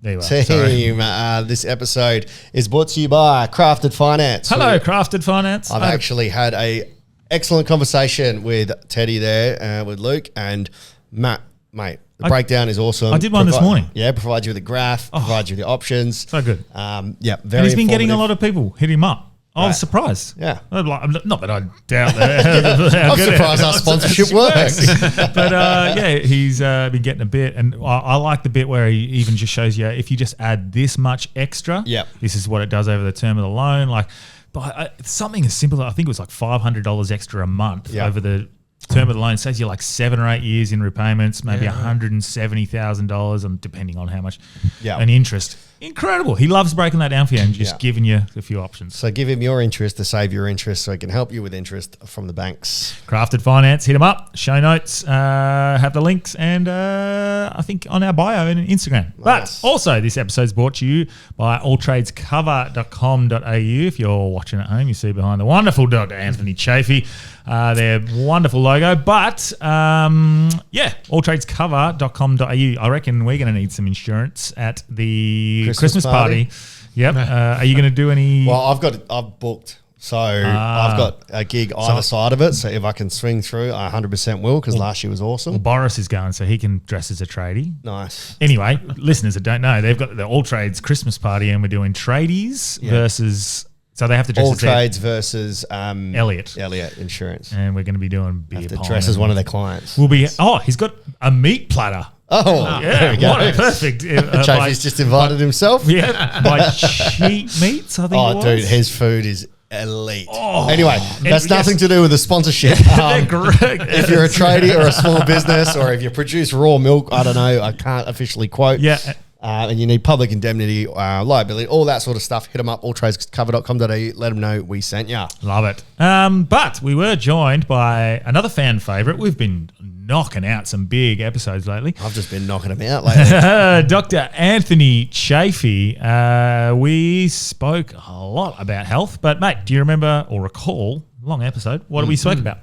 There you are. Team, this episode is brought to you by Crafted Finance. Hello, Crafted Finance. I've actually had a excellent conversation with Teddy there, with Luke and Matt. Mate, the breakdown is awesome. I did one this morning. Yeah, provides you with a graph, provides you with the options. So good. Yeah, very And he's been getting a lot of people hit him up. I was surprised. Yeah. Not that I doubt that. I'm surprised our sponsorship works. But he's been getting a bit. And I like the bit where he even just shows you if you just add this much extra, this is what it does over the term of the loan. Something as simple, I think it was like $500 extra a month over the term of the loan. Saves you like 7 or 8 years in repayments, maybe $170,000, and depending on how much and interest. Incredible. He loves breaking that down for you and just giving you a few options. So give him your interest to save your interest so he can help you with interest from the banks. Crafted Finance, hit him up. Show notes, have the links, and I think on our bio and Instagram. Nice. But also this episode is brought to you by alltradescover.com.au. If you're watching at home, you see behind the wonderful Dr. Anthony Chaffee, their wonderful logo. But alltradescover.com.au. I reckon we're going to need some insurance at the Christmas party. Yep. Are you going to do any? Well, I've booked. So I've got a gig either side of it. So if I can swing through, I 100% will, because last year was awesome. Well, Boris is going, so he can dress as a tradie. Nice. Anyway, listeners that don't know, they've got the All Trades Christmas party, and we're doing tradies versus. So they have to dress All as Trades versus Elliot Insurance. And we're going to be doing beer pong. Dress as one of their clients. He's got a meat platter. Oh, yeah, what perfect. Chaffee's just invited himself. Yeah, by Cheap Meats, I think it was. Oh, dude, his food is elite. Anyway, that's nothing to do with the sponsorship. They're great. If you're a tradie or a small business, or if you produce raw milk, I don't know, I can't officially quote. Yeah. And you need public indemnity, liability, all that sort of stuff, hit them up, alltradescover.com.au. Let them know we sent you. Love it. But we were joined by another fan favourite. We've been knocking out some big episodes lately. I've just been knocking them out lately. Dr. Anthony Chaffee. We spoke a lot about health, but mate, do you remember or recall, long episode, what did we speak about?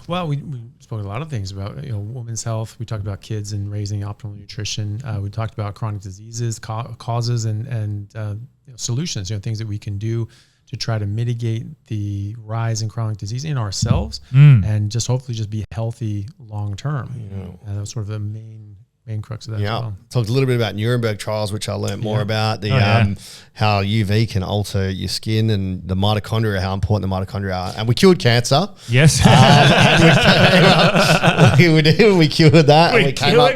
Well, we spoke a lot of things about women's health. We talked about kids and raising optimal nutrition. We talked about chronic diseases, causes, and solutions. Things that we can do to try to mitigate the rise in chronic disease in ourselves, and just hopefully just be healthy long term. That was sort of the main crux of that as well. Talked a little bit about Nuremberg trials, which I learned more about. How UV can alter your skin, and the mitochondria, how important the mitochondria are. And we cured cancer. Yes. We cured that. We came up.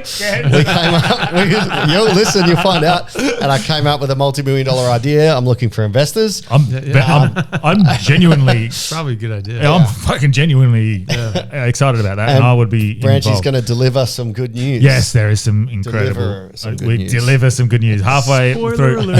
Listen, you'll find out. And I came up with a multi-million-dollar idea. I'm looking for investors. I'm genuinely probably a good idea. Yeah, I'm fucking genuinely excited about that, and I would be. Branchy's going to deliver some good news. Yes, there is some incredible. Deliver some good news halfway through.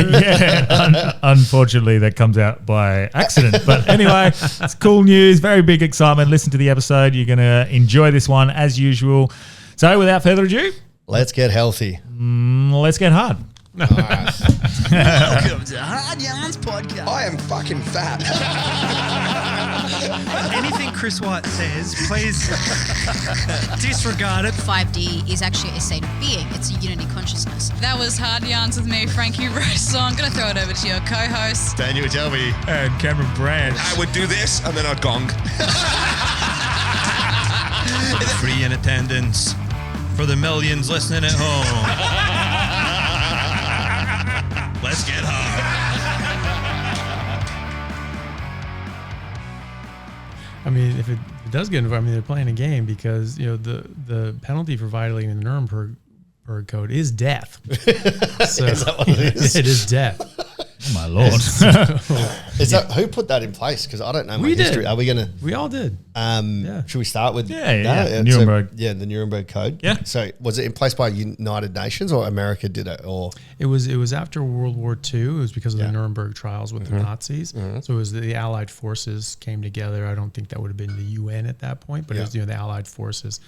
Unfortunately, that comes out by accident. But anyway, it's cool news. Very big excitement. Listen to the episode. You're going to enjoy this one as usual. So, without further ado, let's get healthy. Let's get hard. Nice. Welcome to Hard Yarns Podcast. I am fucking fat. Anything Chris White says, please disregard it. 5D is actually a state of being. It's a unity consciousness. That was Hard Yarns with me, Frankie Rose. So I'm going to throw it over to your co-host, Daniel Chaffee. And Cameron Branch. I would do this and then I'd gong. Free in attendance for the millions listening at home. Let's get hard. I mean, if it does get involved, they're playing a game, because the penalty for violating the Nuremberg code is death. So is that what it is? It is death. Oh my lord! Is that who put that in place? Because I don't know my history. Are we gonna? We all did. Should we start with Nuremberg? So, the Nuremberg Code. Yeah. So was it in place by United Nations, or America did it, or it was after World War II. It was because of the Nuremberg trials with the Nazis. So it was the Allied forces came together. I don't think that would have been the UN at that point, but it was the Allied forces.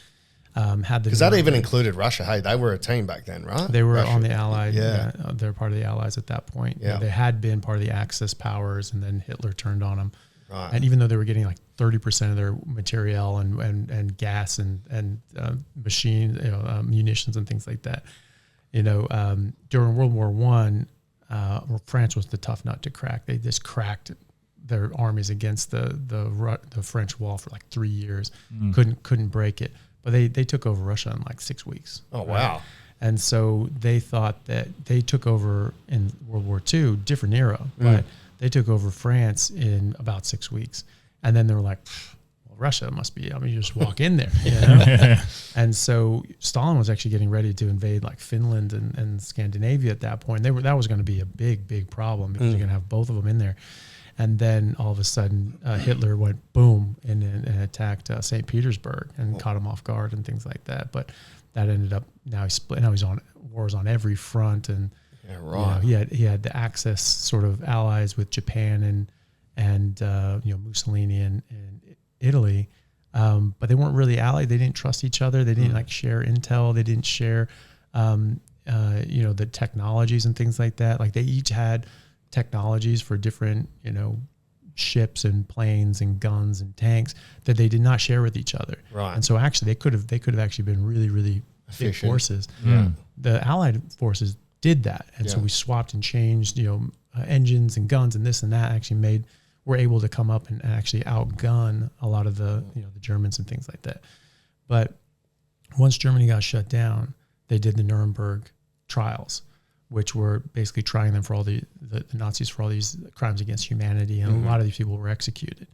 Had the because that even included Russia. Hey, they were a team back then, right? They were Russia. on the Allied. They're part of the Allies at that point. Yeah. They had been part of the Axis powers, and then Hitler turned on them. Right. And even though they were getting like 30% of their material and gas and machine munitions and things like that, during World War I, France was the tough nut to crack. They just cracked their armies against the French wall for like 3 years. Couldn't break it. But they took over Russia in like 6 weeks. Oh, wow. Right? And so they thought that they took over in World War II, different era, but they took over France in about 6 weeks. And then they were like, well, Russia must be, you just walk in there. And so Stalin was actually getting ready to invade like Finland and Scandinavia at that point. That was going to be a big, big problem because you're going to have both of them in there. And then all of a sudden, Hitler went boom and attacked St. Petersburg and caught him off guard and things like that. But that ended up, now he's split. Now he's on wars on every front, and he had the Axis sort of allies with Japan and Mussolini and Italy, but they weren't really allied. They didn't trust each other. They didn't like share intel. They didn't share the technologies and things like that. Like they each had technologies for different ships and planes and guns and tanks that they did not share with each other. Right. And so actually they could have actually been really, really big forces. Yeah. The Allied forces did that. And so we swapped and changed, engines and guns and this and that actually were able to come up and actually outgun a lot of the Germans and things like that. But once Germany got shut down, they did the Nuremberg trials, which were basically trying them for all the Nazis for all these crimes against humanity. And a lot of these people were executed.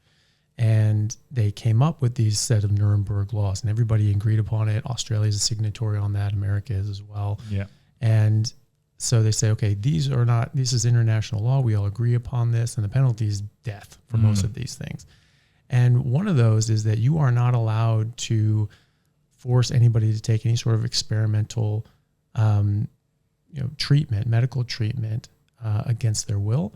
And they came up with these set of Nuremberg laws, and everybody agreed upon it. Australia is a signatory on that. America is as well. Yeah. And so they say, okay, this is international law. We all agree upon this. And the penalty is death for most of these things. And one of those is that you are not allowed to force anybody to take any sort of experimental medical treatment against their will.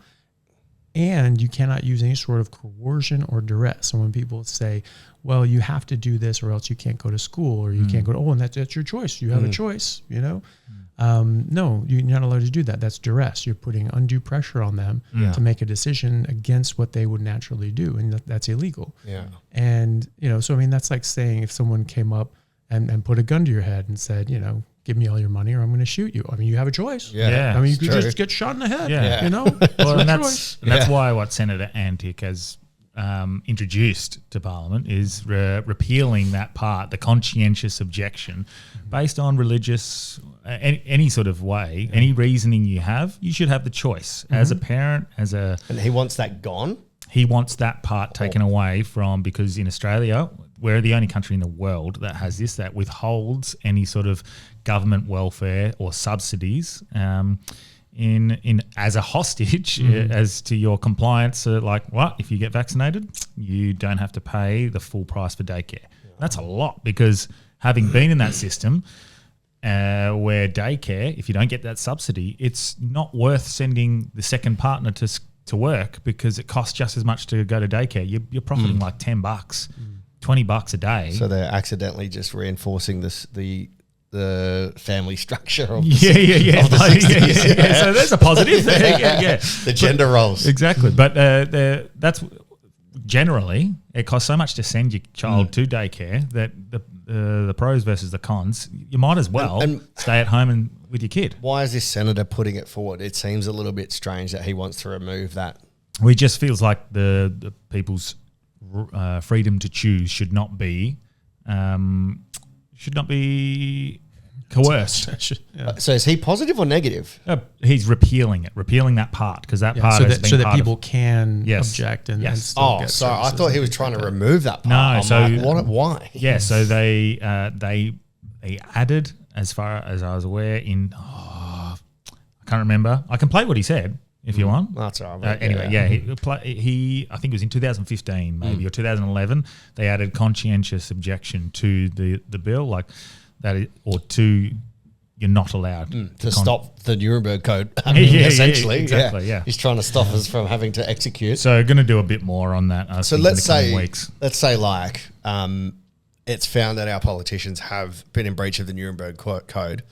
And you cannot use any sort of coercion or duress. So when people say, well, you have to do this or else you can't go to school or you can't go to, and that's your choice. You have a choice, No, you're not allowed to do that. That's duress. You're putting undue pressure on them to make a decision against what they would naturally do. And that's illegal. Yeah. And, that's like saying if someone came up and put a gun to your head and said, give me all your money or I'm going to shoot you. You have a choice. Yeah. You could just get shot in the head. Yeah. Well, and that's why what Senator Antic has introduced to Parliament is repealing that part, the conscientious objection, based on religious, any sort of way, any reasoning you have, you should have the choice as a parent, And he wants that gone? He wants that part taken away because in Australia, we're the only country in the world that has this, that withholds any sort of government welfare or subsidies in as a hostage as to your compliance. If you get vaccinated, you don't have to pay the full price for daycare. That's a lot, because having been in that system where daycare, if you don't get that subsidy, it's not worth sending the second partner to work because it costs just as much to go to daycare. You're profiting like $10, $20 a day. So they're accidentally just reinforcing the family structure of the 60s. So there's a positive. The gender roles. Exactly. But that's generally, it costs so much to send your child to daycare that the pros versus the cons, you might as well stay at home and with your kid. Why is this senator putting it forward? It seems a little bit strange that he wants to remove that. Well, it just feels like the people's freedom to choose should not be coerced. So is he positive or negative? He's repealing that part, because that part so that people can object and still get so I thought he was trying to remove that part. Why? Yeah, so they added, as far as I was aware, I can't remember. I can play what he said if you want. That's all right. He I think it was in 2015 maybe or 2011. They added conscientious objection to the bill, like that, you're not allowed to stop the Nuremberg Code. Essentially, exactly. Yeah, he's trying to stop us from having to execute. So, going to do a bit more on that. So let's say it's found that our politicians have been in breach of the Nuremberg Code.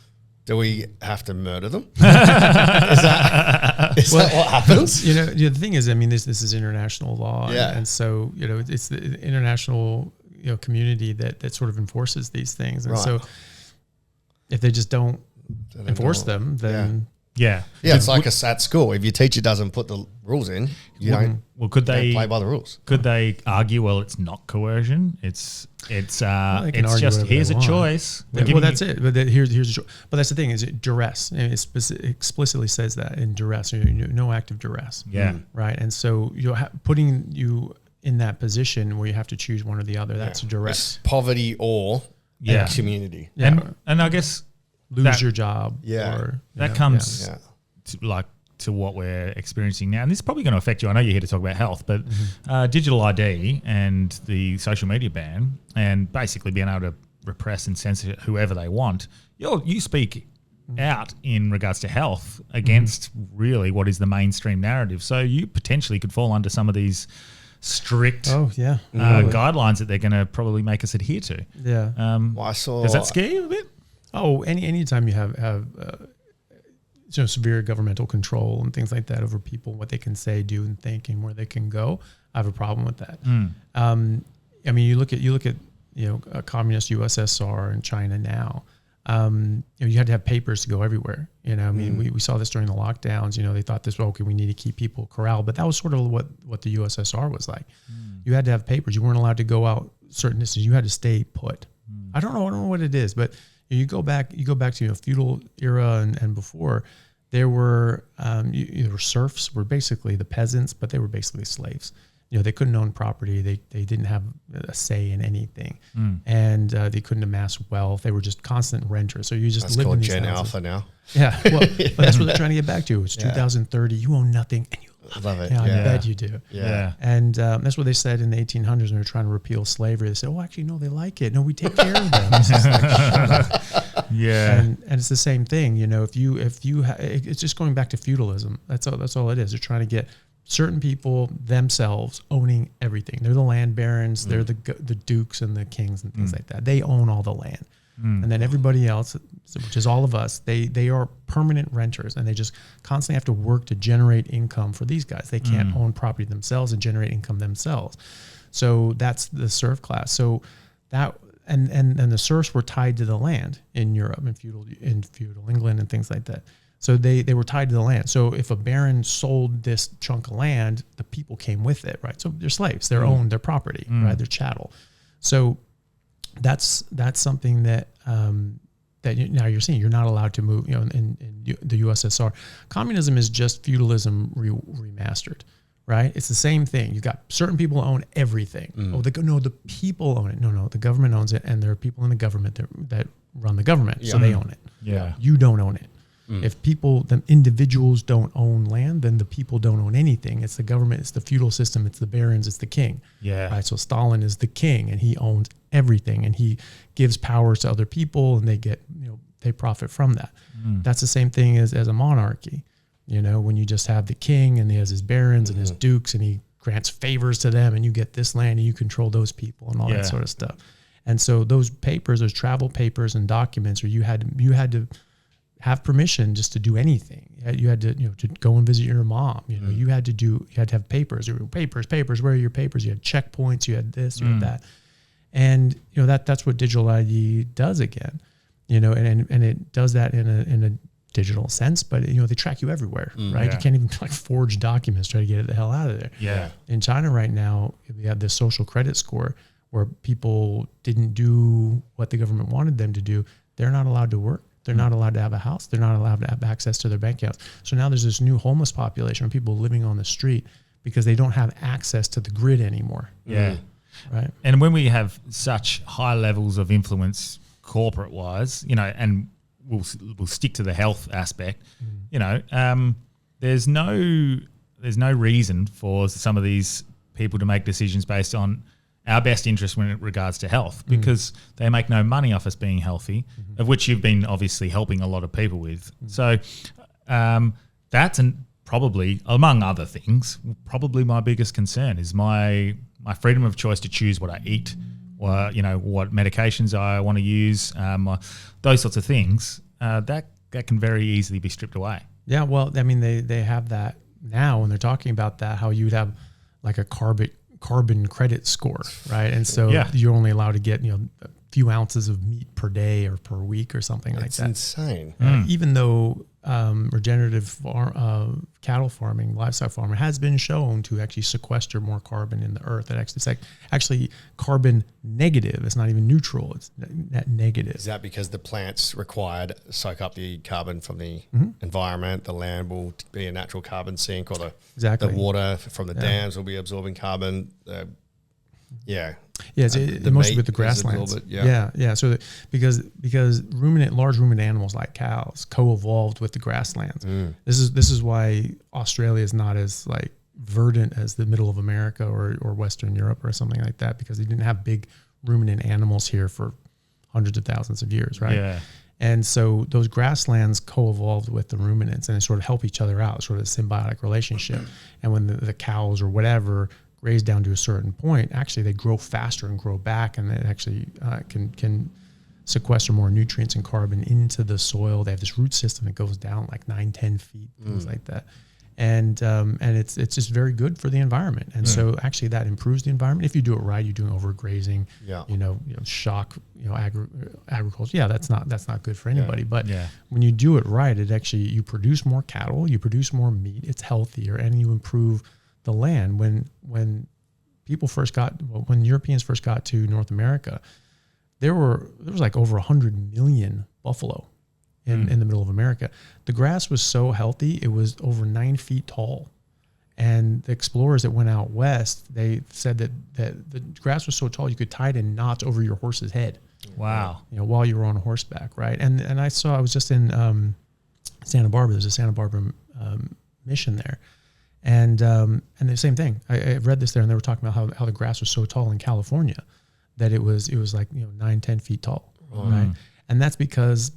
Do we have to murder them? Is that what happens? The thing is, this is international law, and so it's the international community that sort of enforces these things, and so if they just don't enforce them, then Yeah. it's like at school. If your teacher doesn't put the rules in, you don't. Well, could they play by the rules? Could they argue? Well, it's not coercion. It's they can it's argue just whatever here's they a want. choice. Well, that's it. But here's a choice. But that's the thing: is it duress? And it explicitly says that in duress, no act of duress. Yeah. Right. And so putting you in that position where you have to choose one or the other. That's duress. It's poverty or community. Yeah. And I guess lose your job. Yeah. Or, that comes to what we're experiencing now. And this is probably going to affect you. I know you're here to talk about health, but digital ID and the social media ban and basically being able to repress and censor whoever they want, you speak out in regards to health against really what is the mainstream narrative. So you potentially could fall under some of these strict guidelines that they're going to probably make us adhere to. Yeah. Does that scare you a bit? Oh, anytime you have severe governmental control and things like that over people, what they can say, do, and think, and where they can go, I have a problem with that. I mean, you look at a communist USSR and China now. You had to have papers to go everywhere. I mean, we saw this during the lockdowns. They thought this, we need to keep people corralled, but that was sort of what the USSR was like. You had to have papers. You weren't allowed to go out certain distances. You had to stay put. I don't know what it is, but you go back to feudal era and before. There were serfs, were basically the peasants, but they were basically slaves. They couldn't own property. They didn't have a say in anything, and they couldn't amass wealth. They were just constant renters. So you just live in these Gen houses. Alpha now. Yeah, well, but that's what they're trying to get back to. It's 2030. You own nothing, and you love it. I bet you do. Yeah. And that's what they said in the 1800s when they were trying to repeal slavery. They said, "Oh, actually, no, they like it. No, we take care of them." It's just like, shut up. Yeah. And it's the same thing. If you it's just going back to feudalism. That's all it is. They're trying to get certain people themselves owning everything. They're the land barons. They're the dukes and the kings and things like that. They own all the land. And then everybody else, which is all of us, they are permanent renters, and they just constantly have to work to generate income for these guys. They can't own property themselves and generate income themselves. So that's the serf class. So that and the serfs were tied to the land in Europe, in feudal England and things like that. So they were tied to the land. So if a baron sold this chunk of land, the people came with it, right? So they're slaves. They're owned, their property, right? They're chattel. So that's something that now you're seeing. You're not allowed to move. In the USSR, communism is just feudalism remastered, right? It's the same thing. You've got certain people who own everything. The people own it. No, the government owns it, and there are people in the government that run the government, so they own it. Yeah, you don't own it. If the individuals don't own land, then the people don't own anything. It's the government, it's the feudal system, it's the barons, it's the king. Yeah. Right. So Stalin is the king, and he owns everything, and he gives powers to other people, and they profit from that. That's the same thing as a monarchy. When you just have the king, and he has his barons and his dukes, and he grants favors to them, and you get this land, and you control those people, and all that sort of stuff. And so those papers, those travel papers and documents, where you had to have permission just to do anything. You had to, to go and visit your mom. You had to have papers. Papers. Where are your papers? You had checkpoints. You had this. You had that. And that's what digital ID does again. And it does that in a digital sense. But they track you everywhere, right? Yeah. You can't even forge documents, try to get it the hell out of there. Yeah. In China right now, we have this social credit score where people didn't do what the government wanted them to do. They're not allowed to work. They're not allowed to have a house. They're not allowed to have access to their bank accounts. So now there's this new homeless population of people living on the street because they don't have access to the grid anymore. Yeah. Right. And when we have such high levels of influence corporate wise, and we'll stick to the health aspect, there's no reason for some of these people to make decisions based on our best interest when it regards to health, because they make no money off us being healthy, of which you've been obviously helping a lot of people with. So that's probably, among other things, probably my biggest concern is my freedom of choice to choose what I eat, or what medications I want to use, those sorts of things. That can very easily be stripped away. Yeah, well, I mean, they have that now when they're talking about that, how you'd have like a carbon credit score, right? And so you're only allowed to get few ounces of meat per day or per week or something like that. It's insane. Even though regenerative cattle farming, livestock farming has been shown to actually sequester more carbon in the earth. It's actually carbon negative. It's not even neutral. It's net negative. Is that because the plants required soak up the carbon from the environment? The land will be a natural carbon sink, or the water from the dams will be absorbing carbon. Mostly with the grasslands. So because large ruminant animals like cows co-evolved with the grasslands. This is why Australia is not as like verdant as the middle of America or Western Europe or something like that, because they didn't have big ruminant animals here for hundreds of thousands of years, right? Yeah. And so those grasslands co-evolved with the ruminants, and they sort of help each other out, sort of a symbiotic relationship. And when the cows or whatever graze down to a certain point, actually they grow faster and grow back, and it actually can sequester more nutrients and carbon into the soil. They have this root system that goes down like 9-10 feet, things like that. And it's just very good for the environment. And so actually that improves the environment. If you do it right, you're doing overgrazing, shock, agriculture. Yeah, that's not good for anybody. But when you do it right, it actually, you produce more cattle, you produce more meat, it's healthier, and you improve the land. When Europeans first got to North America, there was like over 100 million buffalo in the middle of America. The grass was so healthy, it was over 9 feet tall. And the explorers that went out west, they said that the grass was so tall you could tie it in knots over your horse's head. Wow. While you were on horseback, right? And I was just in Santa Barbara. There's a Santa Barbara mission there. And the same thing. I read this there, and they were talking about how the grass was so tall in California that it was like 9-10 feet tall, right? And that's because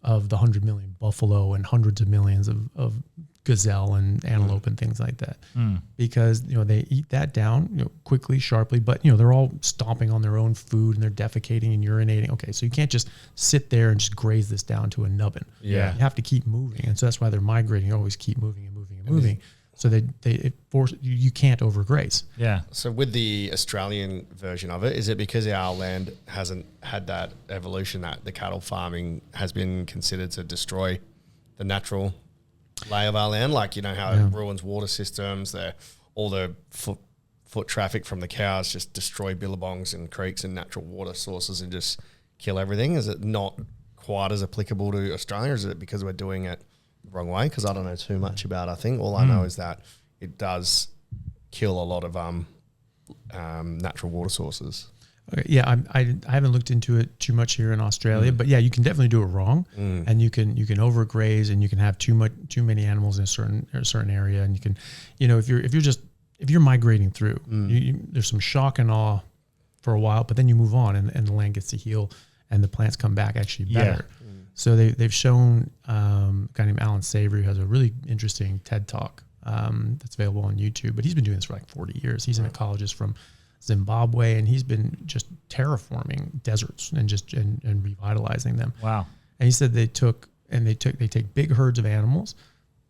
of the 100 million buffalo and hundreds of millions of gazelle and antelope and things like that. Because they eat that down quickly, sharply, but they're all stomping on their own food, and they're defecating and urinating. Okay, so you can't just sit there and just graze this down to a nubbin. You have to keep moving, and so that's why they're migrating. You always keep moving and moving and moving. So it forces you can't overgraze. Yeah. So with the Australian version of it, is it because our land hasn't had that evolution, that the cattle farming has been considered to destroy the natural lay of our land? Like, how it ruins water systems, all the foot traffic from the cows just destroy billabongs and creeks and natural water sources and just kill everything. Is it not quite as applicable to Australia, or is it because we're doing it wrong way? Because I don't know too much about it. I think all I know is that it does kill a lot of natural water sources. Okay, yeah, I haven't looked into it too much here in Australia, but yeah, you can definitely do it wrong, and you can overgraze, and you can have too many animals in a certain area, and you can, if you're migrating through, there's some shock and awe for a while, but then you move on, and the land gets to heal, and the plants come back actually better. So they've shown a guy named Alan Savory, who has a really interesting TED Talk that's available on YouTube. But he's been doing this for like 40 years. He's an ecologist from Zimbabwe, and he's been just terraforming deserts and revitalizing them. Wow. And he said they take big herds of animals,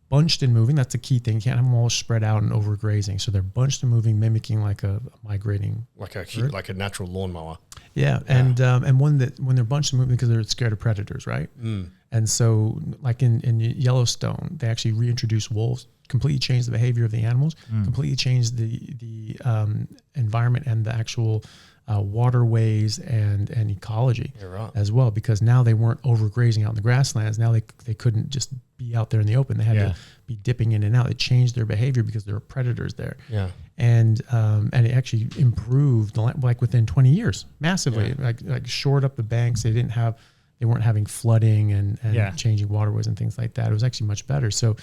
bunched and moving. That's the key thing. You can't have them all spread out and overgrazing. So they're bunched and moving, mimicking like a migrating like a natural lawnmower. Yeah. And when they're bunched and moving, because they're scared of predators, right? And so like in Yellowstone, they actually reintroduced wolves, completely changed the behavior of the animals, completely changed the environment and the actual waterways and ecology as well, because now they weren't overgrazing out in the grasslands. Now they couldn't just be out there in the open. They had to be dipping in and out. It changed their behavior because there were predators there. Yeah. And it actually improved the land, like within 20 years, massively. Like shored up the banks. They weren't having flooding and changing waterways and things like that. It was actually much better. So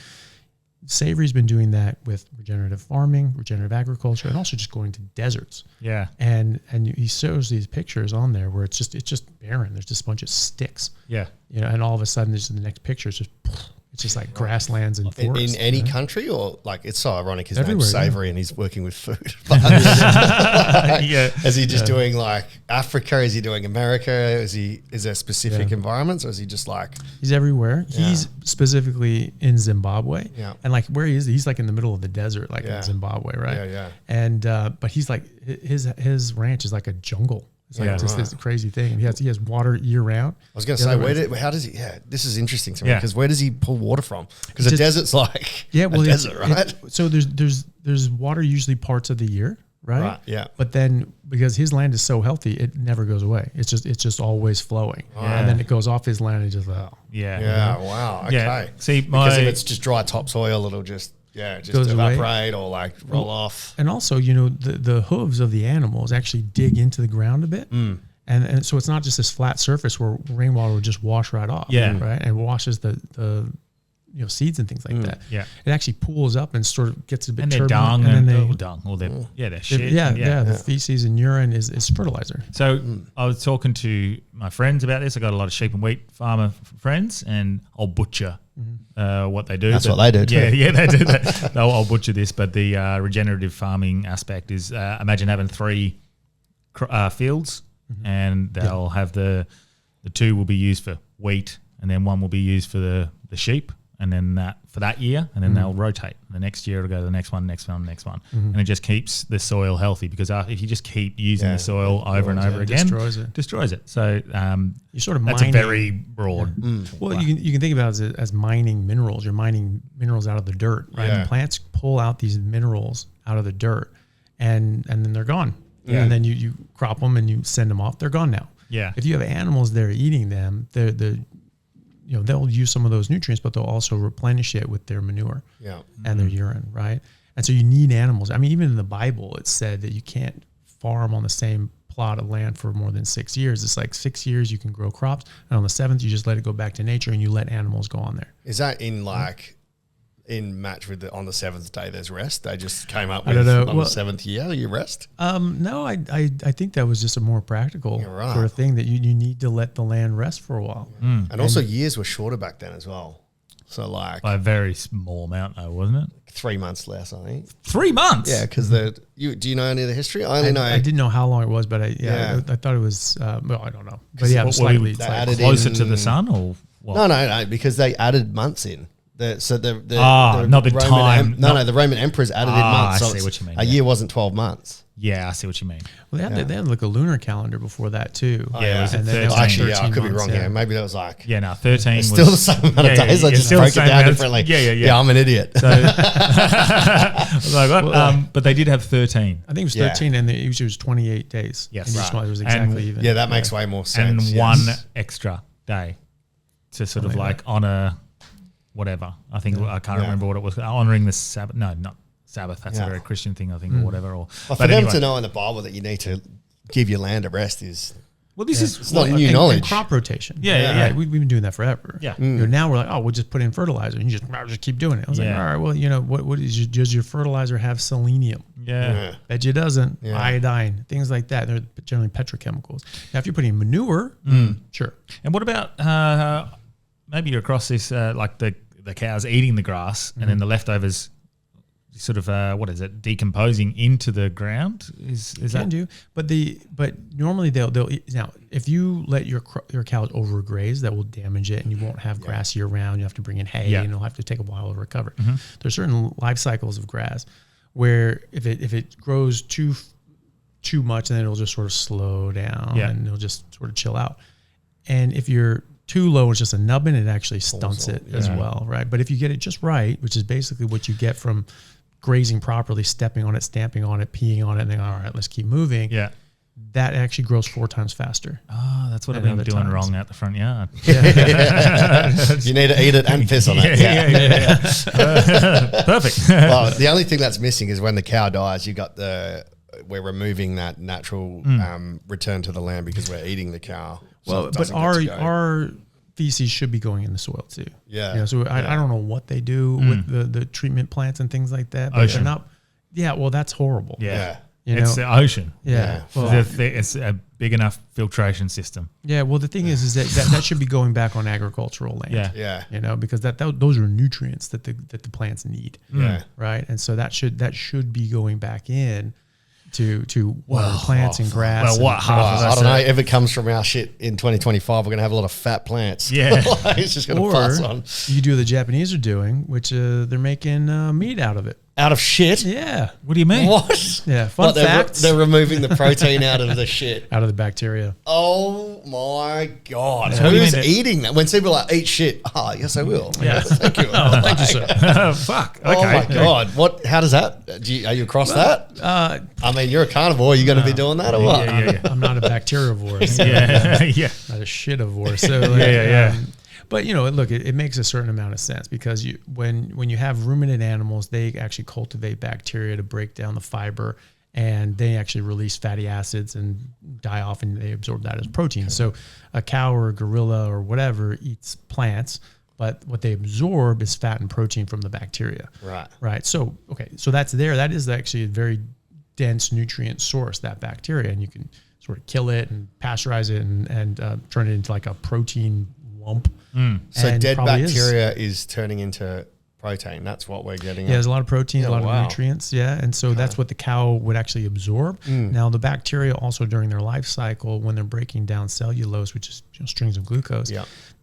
Savory's been doing that with regenerative farming, regenerative agriculture, and also just going to deserts. Yeah. And he shows these pictures on there where it's just barren. There's just a bunch of sticks. Yeah. And all of a sudden, the next picture is just like grasslands and forests. In any country, or like, it's so ironic. His name's Savory and he's working with food. Is he just doing like Africa? Is he doing America? Is there specific environments, or is he just like? He's everywhere. Yeah. He's specifically in Zimbabwe. Yeah. And like where he is, he's like in the middle of the desert, like in Zimbabwe, right? Yeah, yeah. And but he's like his ranch is like a jungle. It's like just this crazy thing. And he has water year round. I was going to say, how does he? Yeah, this is interesting to me because where does he pull water from? Because the desert's like a desert, right? So there's water usually parts of the year, right? Right. Yeah. But then because his land is so healthy, it never goes away. It's just always flowing, and then it goes off his land and just Yeah. Wow. Okay. Yeah. See, because if it's just dry topsoil, it'll just goes evaporate away. Or like roll off. And also, the hooves of the animals actually dig into the ground a bit. And so it's not just this flat surface where rainwater will just wash right off. Yeah. Right. And washes the seeds and things like that. Yeah. It actually pools up and sort of gets a bit and turbulent. Dung and then they their shit. The feces and urine is fertilizer. So I was talking to my friends about this. I got a lot of sheep and wheat farmer friends, and I'll butcher what they do. That's what they do too. Yeah, they do that. I'll butcher this, but the regenerative farming aspect is imagine having 3 fields, and they'll have the 2 will be used for wheat, and then 1 will be used for the sheep. And then that for that year, and then they'll rotate. The next year it'll go to the next one, and it just keeps the soil healthy. Because if you just keep using the soil over and over again, destroys it. So you're sort of that's mining. a very broad. Well, you can think about it as mining minerals. You're mining minerals out of the dirt, right? Yeah. And plants pull out these minerals out of the dirt, and then they're gone. Yeah. And then you crop them and you send them off. They're gone now. Yeah. If you have animals there eating them, they'll use some of those nutrients, but they'll also replenish it with their manure and their urine, right? And so you need animals. I mean, even in the Bible, it said that you can't farm on the same plot of land for more than 6 years. It's like 6 years you can grow crops, and on the 7th you just let it go back to nature and you let animals go on there. Is that in match with on the 7th day there's rest? They just came up I with don't know. on the 7th year you rest? No, I think that was just a more practical sort of thing that you need to let the land rest for a while. And also years were shorter back then as well. So like by a very small amount though, wasn't it? 3 months less, I think. 3 months? Yeah, because do you know any of the history? I didn't know how long it was, but I thought it was, well, I don't know. But yeah, slightly closer to the sun or what? No, because they added months in. Not the time. The Roman emperors added in months. I see what you mean. A year wasn't 12 months. Yeah, I see what you mean. Well, they had like a lunar calendar before that too. Yeah, was it 13? Actually, I could be wrong here. Maybe that was like 13 was still the same amount of days. I just broke it down differently. Yeah, I'm an idiot. So, but they did have 13. I think it was 13, and it was 28 days. Yes, right. It was exactly even. Yeah, that makes way more sense. And one extra day to sort of like honor. Whatever. I think I can't remember what it was. Honoring the Sabbath. No, not Sabbath. That's a very Christian thing, I think, or whatever. Or for them to know in the Bible that you need to give your land a rest is it's not new knowledge. And crop rotation. Yeah. We've been doing that forever. Yeah. Now we're like, we'll just put in fertilizer, and you just keep doing it. I was like, all right, well, what does your fertilizer have? Selenium. Yeah. Bet you doesn't. Yeah. Iodine, things like that. They're generally petrochemicals. Now, if you're putting manure, sure. And what about maybe you're across this like the cows eating the grass and then the leftovers sort of decomposing into the ground? Is that can do, but normally they'll eat. Now if you let your cows overgraze, that will damage it, and you won't have grass year round. You have to bring in hay, and it'll have to take a while to recover. There's certain life cycles of grass where if it grows too much, then it'll just sort of slow down and it'll just sort of chill out. And if you're too low, it's just a nubbin, it actually stunts it as well, right? But if you get it just right, which is basically what you get from grazing properly, stepping on it, stamping on it, peeing on it, and then, all right, let's keep moving. Yeah. That actually grows 4 times faster. Oh, that's what I've been doing wrong out the front yard. You need to eat it and piss on it. Yeah. Perfect. Well, the only thing that's missing is when the cow dies, we're removing that natural return to the land because we're eating the cow. Well, but our feces should be going in the soil too. Yeah. So I don't know what they do with the treatment plants and things like that. But they're not. Yeah. Well, that's horrible. Yeah. It's the ocean. Yeah. Well, it's a big enough filtration system. Yeah. Well, the thing is that should be going back on agricultural land. Yeah. Because those are nutrients that the plants need. Yeah. Right. And so that should be going back in to plants and grass. Well, I don't know. If it comes from our shit in 2025, we're going to have a lot of fat plants. Yeah. It's just going to pass on. You do what the Japanese are doing, which they're making meat out of it. Out of shit? Yeah. What do you mean? What? Yeah. Fun facts. They're removing the protein out of the shit. Out of the bacteria. Oh my God. So what do you Who's mean eating that? When people are like, eat shit. Oh, yes, I will. Yeah. Thank you. Oh, thank you, sir. Fuck. Oh Okay. my God. How does that? Are you across that? I mean, you're a carnivore. You're going to be doing that or what? Yeah. I'm not a bacterivore. So Yeah. Yeah. Not a shitivore. So Yeah. But look, it makes a certain amount of sense because when you have ruminant animals, they actually cultivate bacteria to break down the fiber, and they actually release fatty acids and die off, and they absorb that as protein. So a cow or a gorilla or whatever eats plants, but what they absorb is fat and protein from the bacteria. Right. So that's there. That is actually a very dense nutrient source, that bacteria, and you can sort of kill it and pasteurize it and turn it into like a protein lump. So dead bacteria is turning into protein. That's what we're getting. Yeah, there's a lot of protein, a lot wow. of nutrients. Yeah, and so that's what the cow would actually absorb. Now the bacteria also during their life cycle, when they're breaking down cellulose, which is strings of glucose,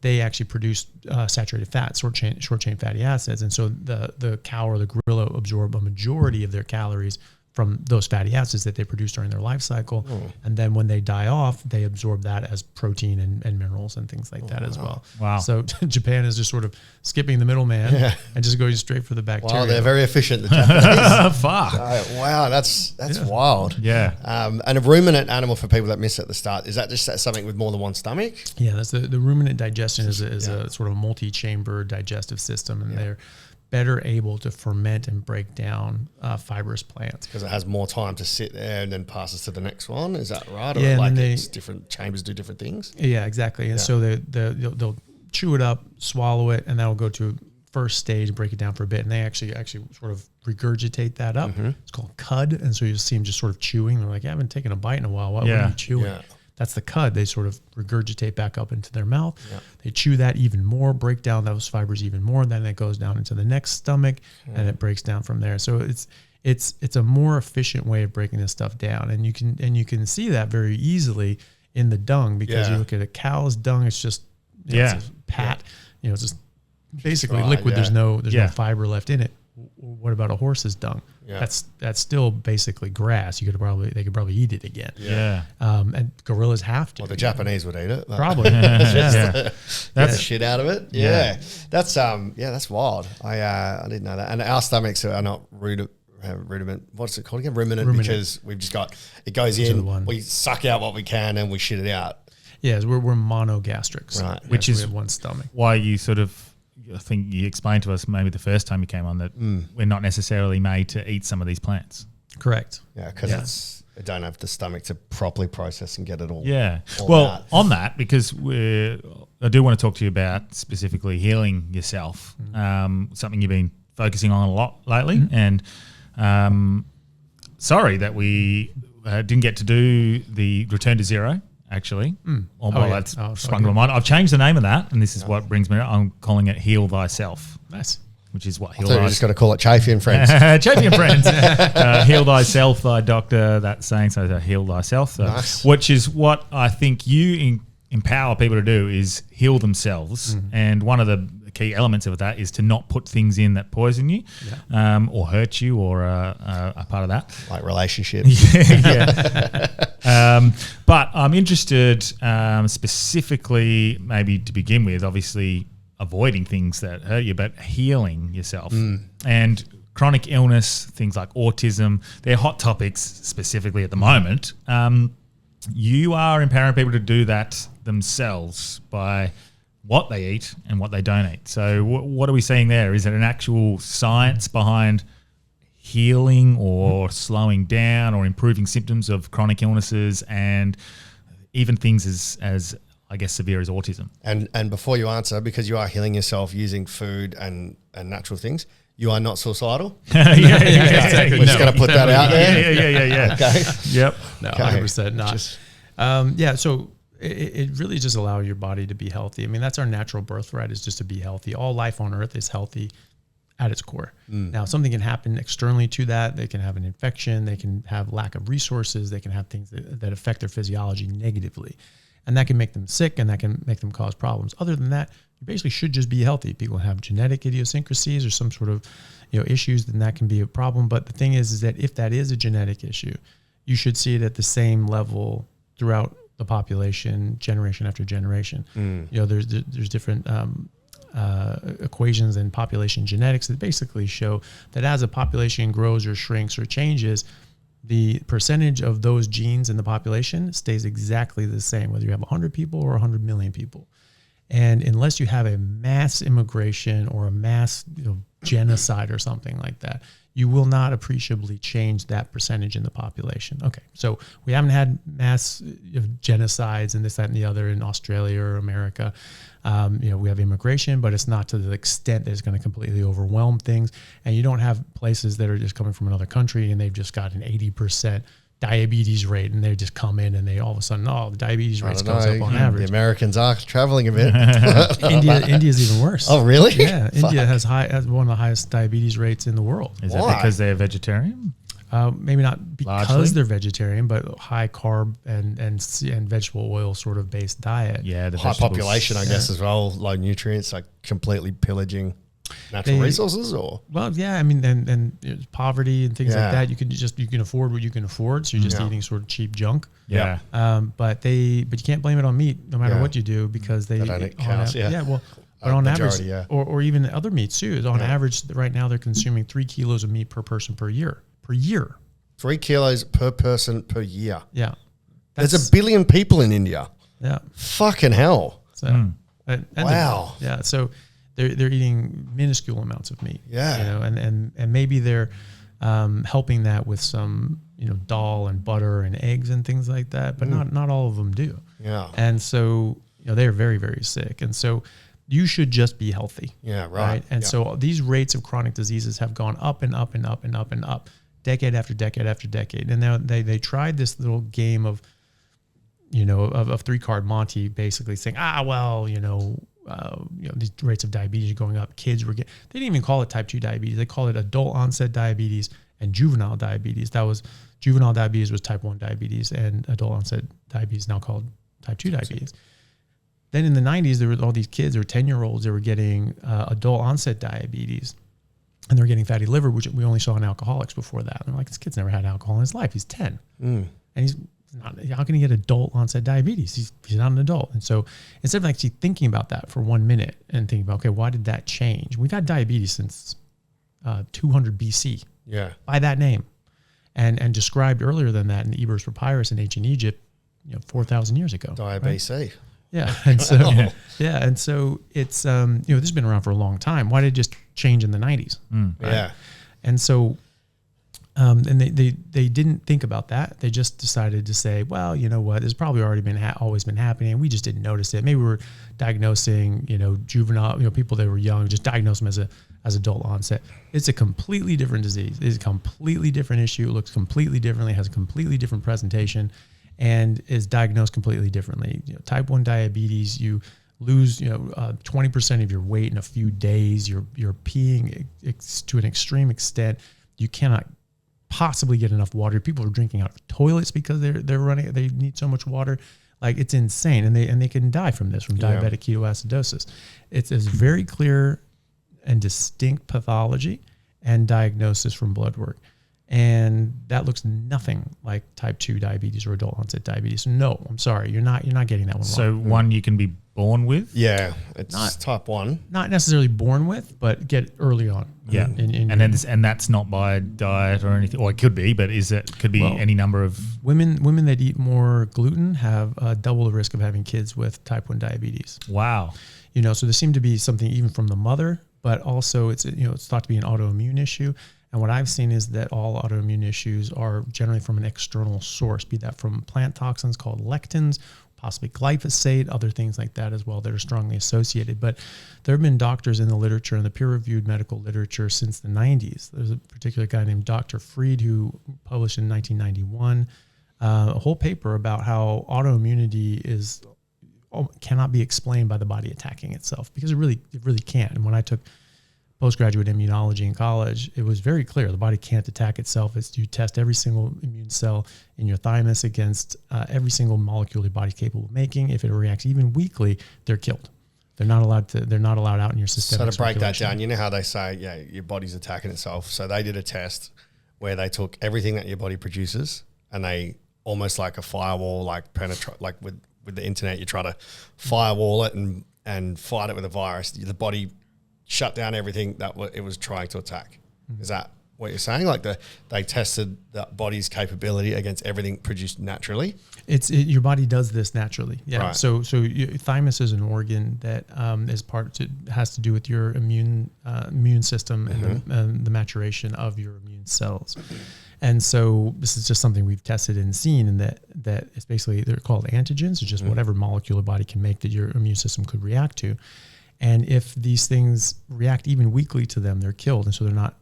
they actually produce saturated fat, short chain fatty acids, and so the cow or the gorilla absorb a majority of their calories from those fatty acids that they produce during their life cycle. And then when they die off, they absorb that as protein and minerals and things like that as well. Wow. So Japan is just sort of skipping the middleman and just going straight for the bacteria. Wow, they're very efficient, the Japanese. Fuck. Wow, that's wild. Yeah. And a ruminant animal, for people that missed at the start, is that just something with more than one stomach? Yeah, that's the ruminant digestion is a sort of multi-chamber digestive system, and they're better able to ferment and break down fibrous plants because it has more time to sit there and then passes to the next one. Is that right? Yeah, or like it's different chambers do different things? Yeah, exactly. And so they'll chew it up, swallow it, and that'll go to first stage, break it down for a bit, and they actually sort of regurgitate that up. It's called cud, and so you see them just sort of chewing. They're like, I haven't taken a bite in a while. What are you chewing? Yeah. That's the cud. They sort of regurgitate back up into their mouth. Yeah. They chew that even more, break down those fibers even more. Then it goes down into the next stomach, and it breaks down from there. So it's a more efficient way of breaking this stuff down, and you can see that very easily in the dung because you look at a cow's dung. It's just it's a pat. It's just basically liquid. Yeah. There's no fiber left in it. What about a horse's dung? Yeah. That's still basically grass. They could probably eat it again. Yeah. And gorillas have to. Well, the Japanese would eat it. Probably. That's the shit out of it. Yeah. That's wild. I didn't know that. And our stomachs are not rudiment. What's it called again? Ruminant. Because we've just got it goes in. We suck out what we can and we shit it out. Yeah, we're monogastrics. Right. Which is one stomach. Why you sort of. I think you explained to us maybe the first time you came on that we're not necessarily made to eat some of these plants. Correct. Yeah, because I don't have the stomach to properly process and get it all. Yeah. All out. On that, because I do want to talk to you about specifically healing yourself, something you've been focusing on a lot lately. And sorry that we didn't get to do the Return to Zero. Actually, that's sprung to my mind. I've changed the name of that, and this is what brings me. I'm calling it Heal Thyself. Nice. Which is what Heal Thyself. You just got to call it Chaffee and Friends. Chaffee and Friends. Heal thyself, thy doctor. That's saying so. Heal thyself. So, nice. Which is what I think you empower people to do is heal themselves. And one of the key elements of that is to not put things in that poison you, or hurt you, or a part of that, like relationships. But I'm interested specifically, maybe to begin with, obviously avoiding things that hurt you, but healing yourself. And chronic illness, things like autism, they're hot topics specifically at the moment. You are empowering people to do that themselves by what they eat and what they don't eat. So what are we seeing there? Is it an actual science behind healing or slowing down or improving symptoms of chronic illnesses and even things as I guess severe as autism? And before you answer, because you are healing yourself using food and natural things, you are not suicidal? Exactly. We're just going to put that out there? Yeah. Okay. Yep. No, 100% not. So it really just allows your body to be healthy. I mean, that's our natural birthright, is just to be healthy. All life on earth is healthy at its core. Now, something can happen externally to that. They can have an infection. They can have lack of resources. They can have things that affect their physiology negatively. And that can make them sick, and that can make them cause problems. Other than that, you basically should just be healthy. People have genetic idiosyncrasies or some sort of, issues, then that can be a problem. But the thing is that if that is a genetic issue, you should see it at the same level throughout the population, generation after generation. There's different equations in population genetics that basically show that as a population grows or shrinks or changes, the percentage of those genes in the population stays exactly the same, whether you have 100 people or 100 million people. And unless you have a mass immigration or a mass genocide or something like that, you will not appreciably change that percentage in the population. Okay, so we haven't had mass genocides and this, that, and the other in Australia or America. We have immigration, but it's not to the extent that it's going to completely overwhelm things. And you don't have places that are just coming from another country and they've just got an 80% diabetes rate, and they just come in and they all of a sudden, the diabetes rates goes up on average. The Americans are traveling a bit. India's even worse. Oh, really? Yeah, India has one of the highest diabetes rates in the world. Is that because they're vegetarian? Maybe not because Largely? They're vegetarian, but high carb and vegetable oil sort of based diet. Yeah, the high population, I guess, as well. Low nutrients, like completely pillaging natural resources, or and poverty and things like that. You can afford what you can afford, so you're just eating sort of cheap junk. Yeah. But you can't blame it on meat, no matter what you do, because they don't eat cows. But on majority, average, or even other meat too. On average, right now they're consuming 3 kilos of meat per person per year. 3 kilos per person per year. Yeah. There's 1 billion people in India. Yeah. Fucking hell. So, Wow. So they're eating minuscule amounts of meat. Yeah. And maybe they're helping that with some, dal and butter and eggs and things like that, but not all of them do. Yeah. And so, they're very, very sick. And so you should just be healthy. Yeah, right. And so these rates of chronic diseases have gone up and up and up and up and up, decade after decade after decade. And now they tried this little game of 3-card Monte, basically saying, these rates of diabetes are going up. Kids they didn't even call it type 2 diabetes. They call it adult onset diabetes and juvenile diabetes. Juvenile diabetes was type 1 diabetes, and adult onset diabetes now called type 2 diabetes. Then in the 90s, there were all these kids, or 10-year-olds, that were getting adult onset diabetes, and they were getting fatty liver, which we only saw in alcoholics before that. And I'm like, this kid's never had alcohol in his life. He's 10. And he's not, how can he get adult onset diabetes? He's not an adult. And so instead of actually thinking about that for 1 minute and thinking about, okay, why did that change? We've had diabetes since 200 BC. Yeah. By that name. And described earlier than that in the Ebers Papyrus in ancient Egypt, 4,000 years ago. Diabetes. Right? Yeah. And so, and so it's, this has been around for a long time. Why did it just change in the 90s? Right? Yeah. And so, and they didn't think about that. They just decided to say, well, you know what, it's probably already been always been happening. We just didn't notice it. Maybe we were diagnosing, juvenile, people that were young, just diagnose them as adult onset. It's a completely different disease. It's a completely different issue. It looks completely differently, has a completely different presentation, and is diagnosed completely differently. Type 1 diabetes, you lose 20% of your weight in a few days. You're peeing to an extreme extent. You cannot possibly get enough water. People are drinking out of toilets because they need so much water. Like, it's insane, and they can die from this, from diabetic ketoacidosis. It's very clear and distinct pathology and diagnosis from blood work. And that looks nothing like type 2 diabetes or adult onset diabetes. No, I'm sorry, you're not getting that one wrong. So one you can be born with? Yeah, it's not type 1. Not necessarily born with, but get early on. Yeah, and that's not by diet or anything. Or it could be, but could be any number of women that eat more gluten have double the risk of having kids with type 1 diabetes. Wow. So there seemed to be something even from the mother, but also it's thought to be an autoimmune issue. And what I've seen is that all autoimmune issues are generally from an external source, be that from plant toxins called lectins, possibly glyphosate, other things like that as well that are strongly associated. But there have been doctors in the literature, in the peer-reviewed medical literature, since the 90s. There's a particular guy named Dr. Fried who published in 1991 a whole paper about how autoimmunity cannot be explained by the body attacking itself, because it really can't. And when I took postgraduate immunology in college, it was very clear the body can't attack itself. You test every single immune cell in your thymus against every single molecule your body's capable of making. If it reacts even weakly, they're killed. They're not allowed out in your systemic. So to break that down, you know how they say, your body's attacking itself. So they did a test where they took everything that your body produces and they almost like a firewall, like penetrate, like with the internet, you try to firewall it and fight it with a virus. The body shut down everything that it was trying to attack. Is that what you're saying? Like they tested the body's capability against everything produced naturally? Your body does this naturally. Yeah. Right. So thymus is an organ that has to do with your immune system and the maturation of your immune cells. And so this is just something we've tested and seen, and that it's basically, they're called antigens, or just whatever molecule a body can make that your immune system could react to. And if these things react even weakly to them, they're killed. And so they're not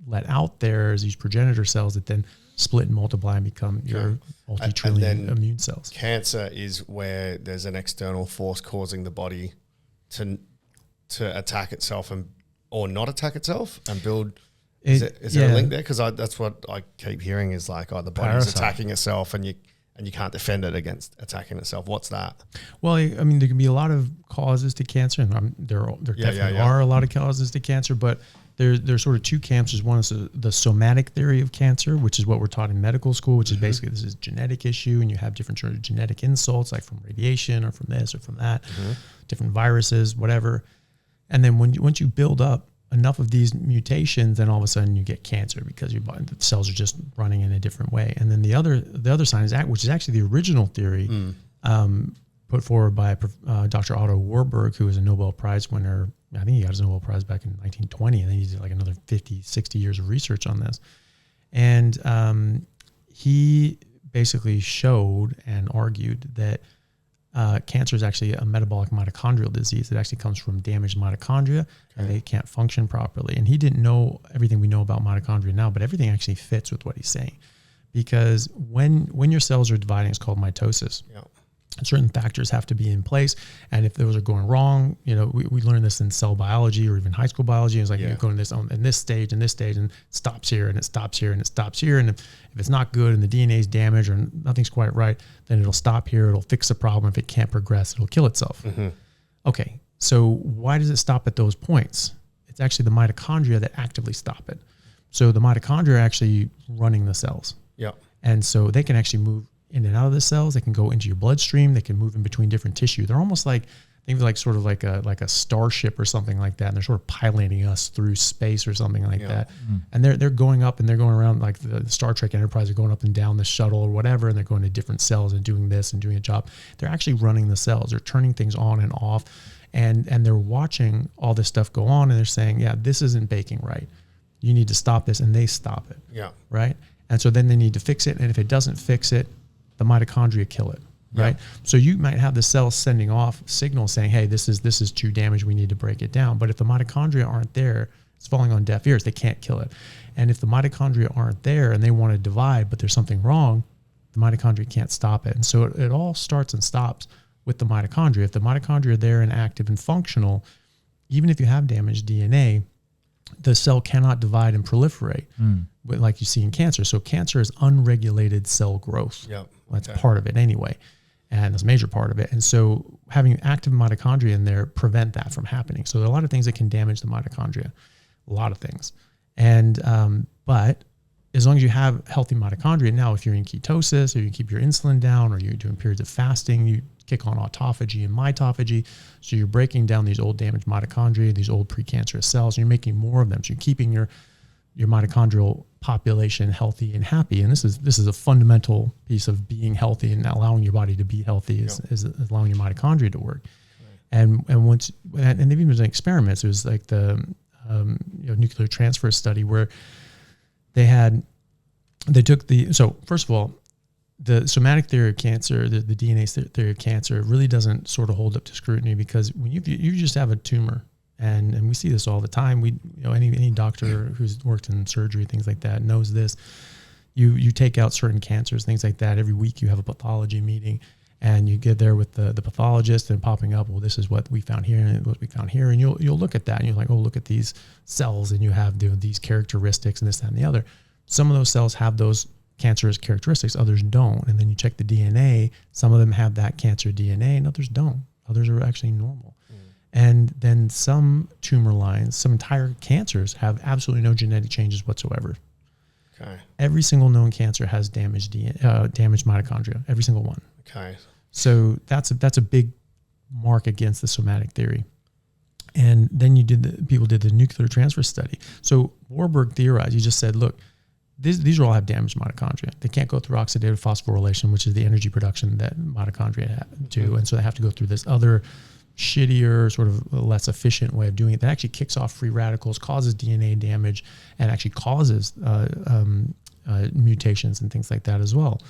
let out there as these progenitor cells that then split and multiply and become your multi-trillion immune cells. Cancer is where there's an external force causing the body to attack itself or not attack itself and build. Is there a link there? Because that's what I keep hearing is like, the body's attacking itself and you can't defend it against attacking itself. What's that? Well, I mean, there can be a lot of causes to cancer, and there definitely are a lot of causes to cancer, but there's sort of two camps. One is the somatic theory of cancer, which is what we're taught in medical school, which is basically this is a genetic issue, and you have different sort of genetic insults, like from radiation or from this or from that, different viruses, whatever. And then once you build up enough of these mutations, then all of a sudden you get cancer because the cells are just running in a different way. And then the other side is which is actually the original theory put forward by Dr. Otto Warburg, who was a Nobel Prize winner. I think he got his Nobel Prize back in 1920, and then he did like another 50, 60 years of research on this. And he basically showed and argued that cancer is actually a metabolic mitochondrial disease. It actually comes from damaged mitochondria, and they can't function properly. And he didn't know everything we know about mitochondria now, but everything actually fits with what he's saying. Because when your cells are dividing, it's called mitosis. Yeah. Certain factors have to be in place, and if those are going wrong, we learned this in cell biology or even high school biology. It's like you're going in this stage, and it stops here, and it stops here, and it stops here, and if it's not good and the DNA is damaged or nothing's quite right, then it'll stop here. It'll fix the problem. If it can't progress, it'll kill itself. Okay, so why does it stop at those points? It's actually the mitochondria that actively stop it. So the mitochondria are actually running the cells. Yeah, and so they can actually move in and out of the cells. They can go into your bloodstream. They can move in between different tissue. They're almost like, think of like sort of like a starship or something like that. And they're sort of piloting us through space or something like that. And they're going up and they're going around, like the Star Trek Enterprise are going up and down the shuttle or whatever. And they're going to different cells and doing this and doing a job. They're actually running the cells. They're turning things on and off. And they're watching all this stuff go on. And they're saying, yeah, this isn't baking right. You need to stop this. And they stop it. Yeah. Right. And so then they need to fix it. And if it doesn't fix it, the mitochondria kill it, right? So you might have the cells sending off signals saying, hey, this is too damaged, we need to break it down. But if the mitochondria aren't there, it's falling on deaf ears, they can't kill it. And if the mitochondria aren't there and they want to divide, but there's something wrong, the mitochondria can't stop it. And so it all starts and stops with the mitochondria. If the mitochondria are there and active and functional, even if you have damaged DNA, the cell cannot divide and proliferate like you see in cancer. So cancer is unregulated cell growth. Yep. That's part of it anyway. And that's a major part of it. And so having active mitochondria in there prevent that from happening. So there are a lot of things that can damage the mitochondria, a lot of things. And, but as long as you have healthy mitochondria, now if you're in ketosis or you keep your insulin down or you're doing periods of fasting, you kick on autophagy and mitophagy. So you're breaking down these old damaged mitochondria, these old precancerous cells, and you're making more of them. So you're keeping your mitochondrial population healthy and happy. And this is a fundamental piece of being healthy and allowing your body to be healthy is allowing your mitochondria to work. Right. And they've even done experiments. It was like the nuclear transfer study where so first of all, the somatic theory of cancer, the DNA theory of cancer really doesn't sort of hold up to scrutiny, because when you just have a tumor, and we see this all the time. Any doctor who's worked in surgery, things like that, knows this. You take out certain cancers, things like that. Every week you have a pathology meeting, and you get there with the pathologist and popping up, well, this is what we found here and what we found here, and you'll look at that and you're like, oh, look at these cells, and you have these characteristics and this, that, and the other. Some of those cells have those cancerous characteristics, others don't. And then you check the DNA, some of them have that cancer DNA and others don't. Others are actually normal. And then some tumor lines, some entire cancers have absolutely no genetic changes whatsoever. Okay. Every single known cancer has damaged mitochondria, every single one. Okay. So that's a big mark against the somatic theory. And then people did the nuclear transfer study. So Warburg theorized, he just said, look, these all have damaged mitochondria. They can't go through oxidative phosphorylation, which is the energy production that mitochondria do. And so they have to go through this other shittier, sort of less efficient way of doing it that actually kicks off free radicals, causes DNA damage, and actually causes mutations and things like that as well.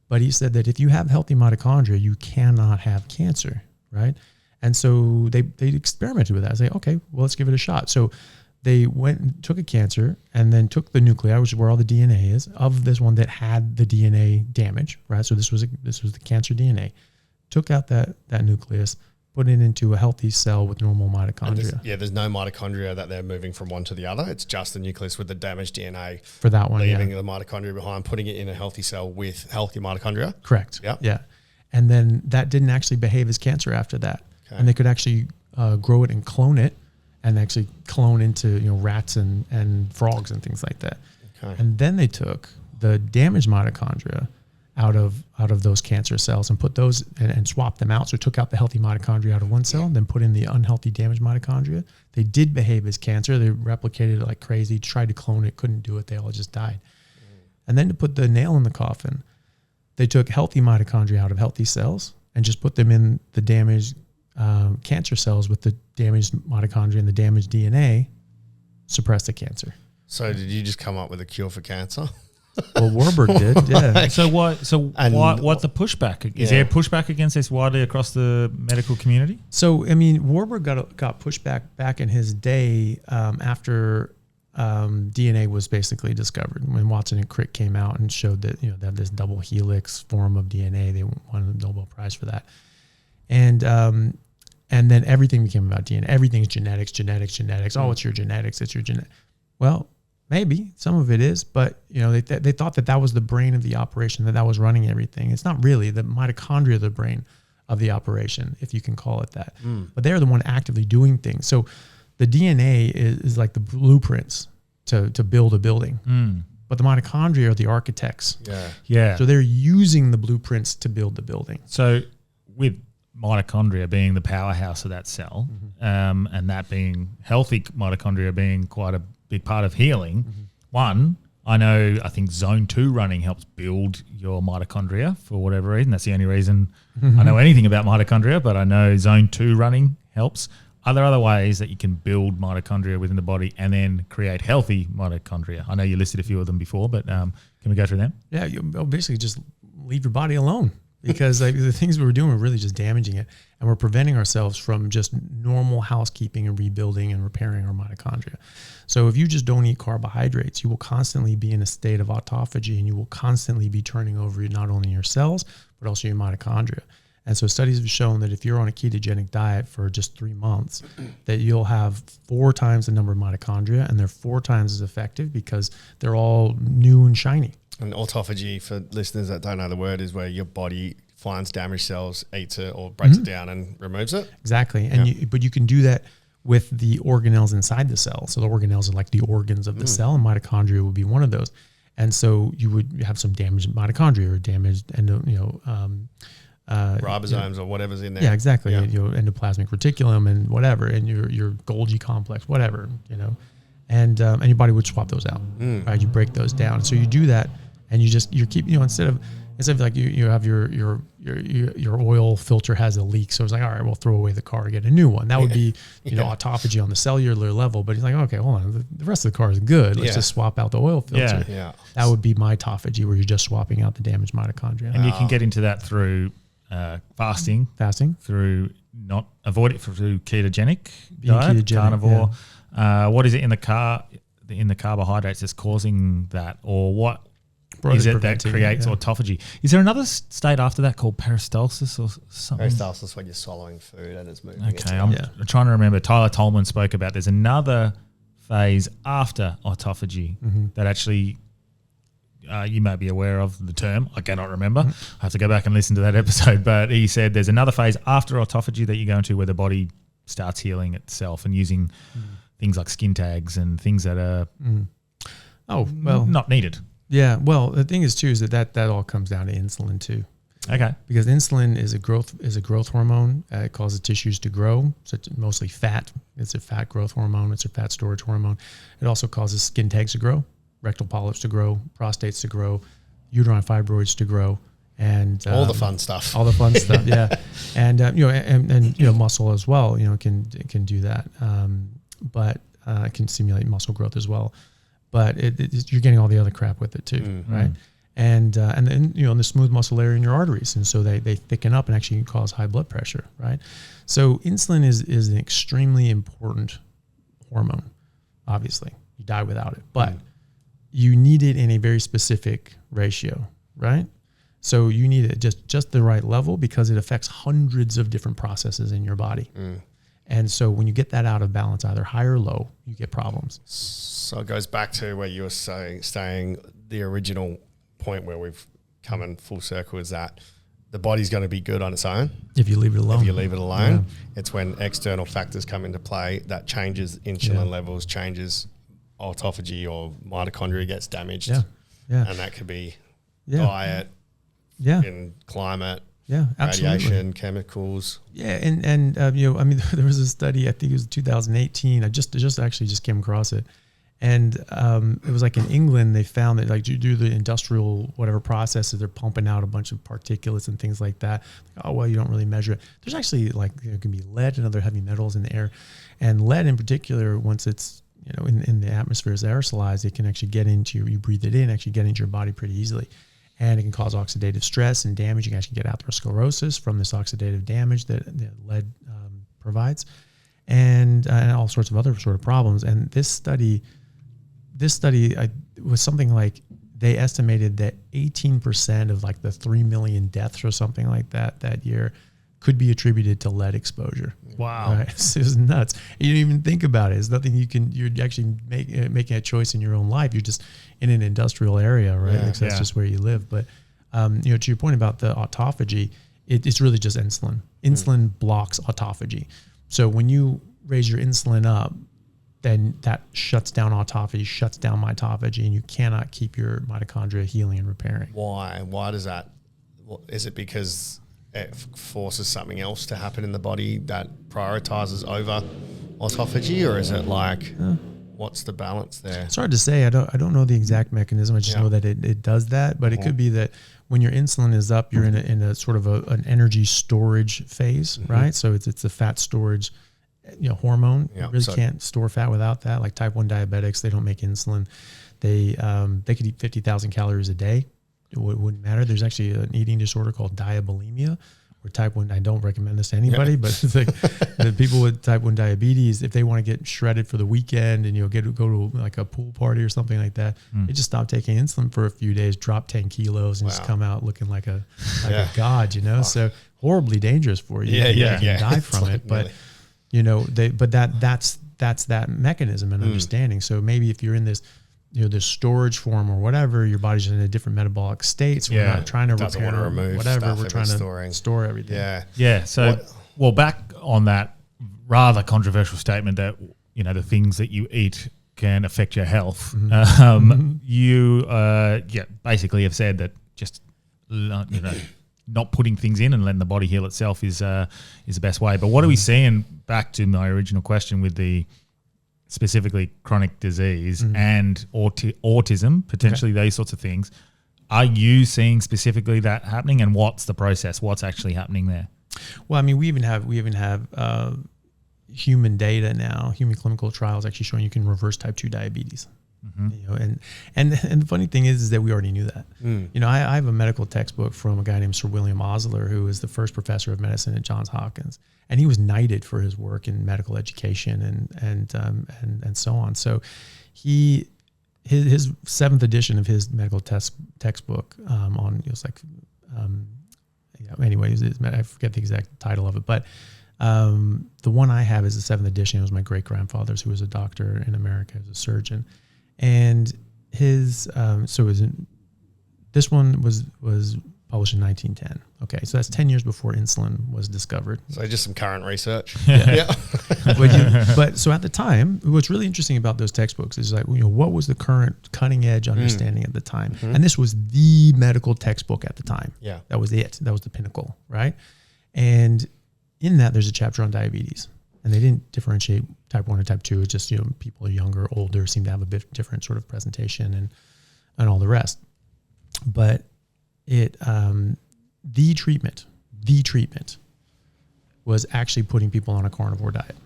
But he said that if you have healthy mitochondria, you cannot have cancer, right? And so they experimented with that. Say, okay, well, let's give it a shot. So they went and took a cancer and then took the nuclei, which is where all the DNA is, of this one that had the DNA damage, right? So this was the cancer DNA. Took out that nucleus, put it into a healthy cell with normal mitochondria. There's no mitochondria that they're moving from one to the other. It's just the nucleus with the damaged DNA for that one, leaving the mitochondria behind, putting it in a healthy cell with healthy mitochondria. Correct. Yeah. And then that didn't actually behave as cancer after that. Okay. And they could actually grow it and clone it, and actually clone into rats and frogs and things like that. Okay. And then they took the damaged mitochondria out of those cancer cells and put those and swapped them out. So took out the healthy mitochondria out of one cell, then put in the unhealthy damaged mitochondria. They did behave as cancer. They replicated it like crazy, tried to clone it, couldn't do it. They all just died. And then to put the nail in the coffin, they took healthy mitochondria out of healthy cells and just put them in the damaged cancer cells with the damaged mitochondria and the damaged DNA, suppressed the cancer. So did you just come up with a cure for cancer? Well, Warburg did, yeah. So what's the pushback? Is there pushback against this widely across the medical community? So, I mean, Warburg got pushback back in his day after DNA was basically discovered. When Watson and Crick came out and showed that, that this double helix form of DNA, they won the Nobel Prize for that. And then everything became about DNA. Everything's genetics. Oh, it's your genetics. It's your genetic. Well, maybe some of it is, but they thought that was the brain of the operation, that was running everything. It's not really. The mitochondria, the brain of the operation, if you can call it that. But they're the one actively doing things. So the DNA is like the blueprints to build a building. But the mitochondria are the architects. Yeah. So they're using the blueprints to build the building. So with mitochondria being the powerhouse of that cell, and that being healthy mitochondria being quite a big part of healing. One, I think zone 2 running helps build your mitochondria for whatever reason. That's the only reason I know anything about mitochondria, but I know zone 2 running helps. Are there other ways that you can build mitochondria within the body and then create healthy mitochondria? I know you listed a few of them before, but can we go through them? Yeah, you basically just leave your body alone. Because the things we were doing were really just damaging it, and we're preventing ourselves from just normal housekeeping and rebuilding and repairing our mitochondria. So if you just don't eat carbohydrates, you will constantly be in a state of autophagy, and you will constantly be turning over not only your cells, but also your mitochondria. And so studies have shown that if you're on a ketogenic diet for just 3 months, that you'll have 4 times the number of mitochondria, and they're 4 times as effective because they're all new and shiny. And autophagy, for listeners that don't know the word, is where your body finds damaged cells, eats it, or breaks it down and removes it. Exactly. And but you can do that with the organelles inside the cell. So the organelles are like the organs of the cell, and mitochondria would be one of those. And so you would have some damaged mitochondria or damaged ribosomes or whatever's in there. Yeah, exactly. Your endoplasmic reticulum and whatever, and your Golgi complex, whatever, and your body would swap those out. Right? You break those down. So you do that, and you keep instead of like you have your oil filter has a leak, so it's like, all right, we'll throw away the car, get a new one. That would be autophagy on the cellular level. But he's like, okay, hold on, the rest of the car is good. Let's just swap out the oil filter. That would be mitophagy, where you're just swapping out the damaged mitochondria. And you can get into that through fasting, through not avoid it through ketogenic diet, carnivore. What is it in the carbohydrates that's causing that, or what is it that creates autophagy? Is there another state after that called peristalsis or something? Peristalsis, when you're swallowing food and it's moving. Okay, I'm trying to remember. Tyler Tolman spoke about there's another phase after autophagy that actually you may be aware of the term. I cannot remember. I have to go back and listen to that episode. But he said there's another phase after autophagy that you go into where the body starts healing itself and using things like skin tags and things that are not needed. Yeah. Well, the thing is too is that all comes down to insulin too. Okay. Because insulin is a growth hormone. It causes tissues to grow, mostly fat. It's a fat growth hormone. It's a fat storage hormone. It also causes skin tags to grow, rectal polyps to grow, prostates to grow, uterine fibroids to grow, and all the fun stuff. All the fun stuff, yeah. And and muscle as well. Can do that, but it can stimulate muscle growth as well. But you're getting all the other crap with it too, right? And then the smooth muscle area in your arteries, and so they thicken up and actually cause high blood pressure, right? So insulin is an extremely important hormone. Obviously, you die without it, but you need it in a very specific ratio, right? So you need it just the right level because it affects hundreds of different processes in your body. And so when you get that out of balance, either high or low, you get problems. So it goes back to where you were saying the original point where we've come in full circle is that the body's going to be good on its own. If you leave it alone. It's when external factors come into play that changes insulin levels, changes autophagy or mitochondria gets damaged. And that could be diet, in climate, radiation, chemicals. Yeah, and there was a study, I think it was 2018. I just came across it. And it was like in England, they found that like you do the industrial whatever processes, they're pumping out a bunch of particulates and things like that. Like, oh, well, you don't really measure it. There's actually there can be lead and other heavy metals in the air. And lead in particular, once it's in the atmosphere is aerosolized, it can actually get into you breathe it in, actually get into your body pretty easily. And it can cause oxidative stress and damage. You can actually get atherosclerosis from this oxidative damage that lead provides, and all sorts of other sort of problems. And this study was something like they estimated that 18% of like the 3 million deaths or something like that year could be attributed to lead exposure. Wow. Right? So it was nuts. You didn't even think about it. It's nothing you're actually making a choice in your own life. You're just in an industrial area, right? Like, so that's just where you live. But, to your point about the autophagy, it's really just insulin. Insulin blocks autophagy. So when you raise your insulin up, then that shuts down autophagy, shuts down mitophagy, and you cannot keep your mitochondria healing and repairing. Why? Why does that? Is it because it forces something else to happen in the body that prioritizes over autophagy, or is it like what's the balance there? It's hard to say. I don't know the exact mechanism. I just know that it does that. But it could be that when your insulin is up, you're in a sort of an energy storage phase, right? So it's a fat storage hormone. You really can't store fat without that. Like type 1 diabetics, they don't make insulin. They could eat 50,000 calories a day. It wouldn't matter. There's actually an eating disorder called diabulimia, or type 1. I don't recommend this to anybody, but it's like the people with type 1 diabetes, if they want to get shredded for the weekend and go to like a pool party or something like that, they just stop taking insulin for a few days, drop 10 kilos, and just come out looking like a god. So horribly dangerous for you. You can die from it, but that's that mechanism and understanding. So maybe if you're in this this storage form or whatever, your body's in a different metabolic state. So we're not trying to repair or remove whatever. We're trying to store everything. So back on that rather controversial statement that the things that you eat can affect your health. You basically have said that just not putting things in and letting the body heal itself is the best way. But what are we seeing, back to my original question, with the specifically chronic disease and autism, potentially those sorts of things? Are you seeing specifically that happening, and what's the process? What's actually happening there? Well, I mean, we even have human data now, human clinical trials actually showing you can reverse type 2 diabetes. And the funny thing is that we already knew that. I have a medical textbook from a guy named Sir William Osler, who is the first professor of medicine at Johns Hopkins, and he was knighted for his work in medical education and so on. So his 7th edition of his medical textbook I forget the exact title of it, but the one I have is the 7th edition. It was my great grandfather's, who was a doctor in America, as a surgeon. And his this one was published in 1910. Okay, so that's 10 years before insulin was discovered. So just some current research. Yeah. But so at the time, what's really interesting about those textbooks is like, what was the current cutting edge understanding at the time? Mm-hmm. And this was the medical textbook at the time. Yeah. That was it. That was the pinnacle, right? And in that, there's a chapter on diabetes. And they didn't differentiate type 1 or type 2. It's just, people are younger, older, seem to have a bit different sort of presentation and all the rest. But the treatment was actually putting people on a carnivore diet.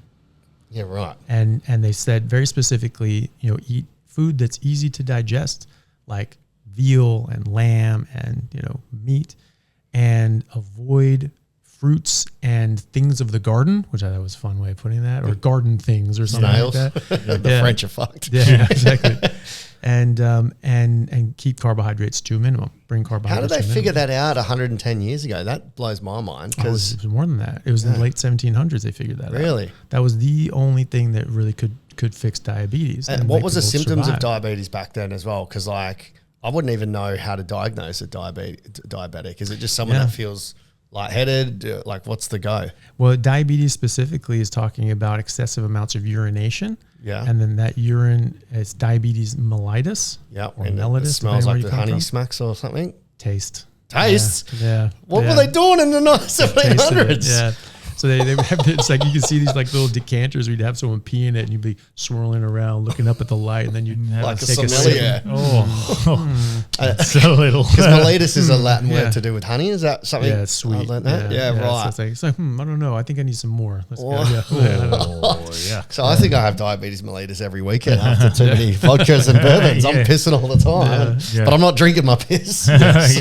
Yeah, right. And they said very specifically, eat food that's easy to digest, like veal and lamb and, meat, and avoid fruits and things of the garden, which I thought was a fun way of putting that, or garden things or something Snails. like that. The French are fucked. Yeah, exactly. And keep carbohydrates to a minimum. Bring carbohydrates. How did they figure that out 110 years ago? That blows my mind. Because it was more than that. It was in the late 1700s they figured that out. Really? That was the only thing that really could fix diabetes. And what was the symptoms of diabetes back then as well? Because I wouldn't even know how to diagnose a diabetic. Is it just someone that feels lightheaded? Like, what's the go? Well, diabetes specifically is talking about excessive amounts of urination. Yeah. And then that urine is diabetes mellitus. Yeah. Or and mellitus. It smells like the honey smacks or something. Taste. Yeah. What were they doing in the 1700s? Yeah. So they would have, it's like you can see these like little decanters where you'd have someone pee in it and you'd be swirling around looking up at the light and then you'd have like to take a sip. sip. So little. Because mellitus is a Latin word to do with honey. Is that something? Yeah, it's sweet. Right. So it's like, I don't know. I think I need some more. Let's go. Yeah. So I think I have diabetes mellitus every weekend after too many vodkas and bourbons. I'm pissing all the time. But I'm not drinking my piss. So that's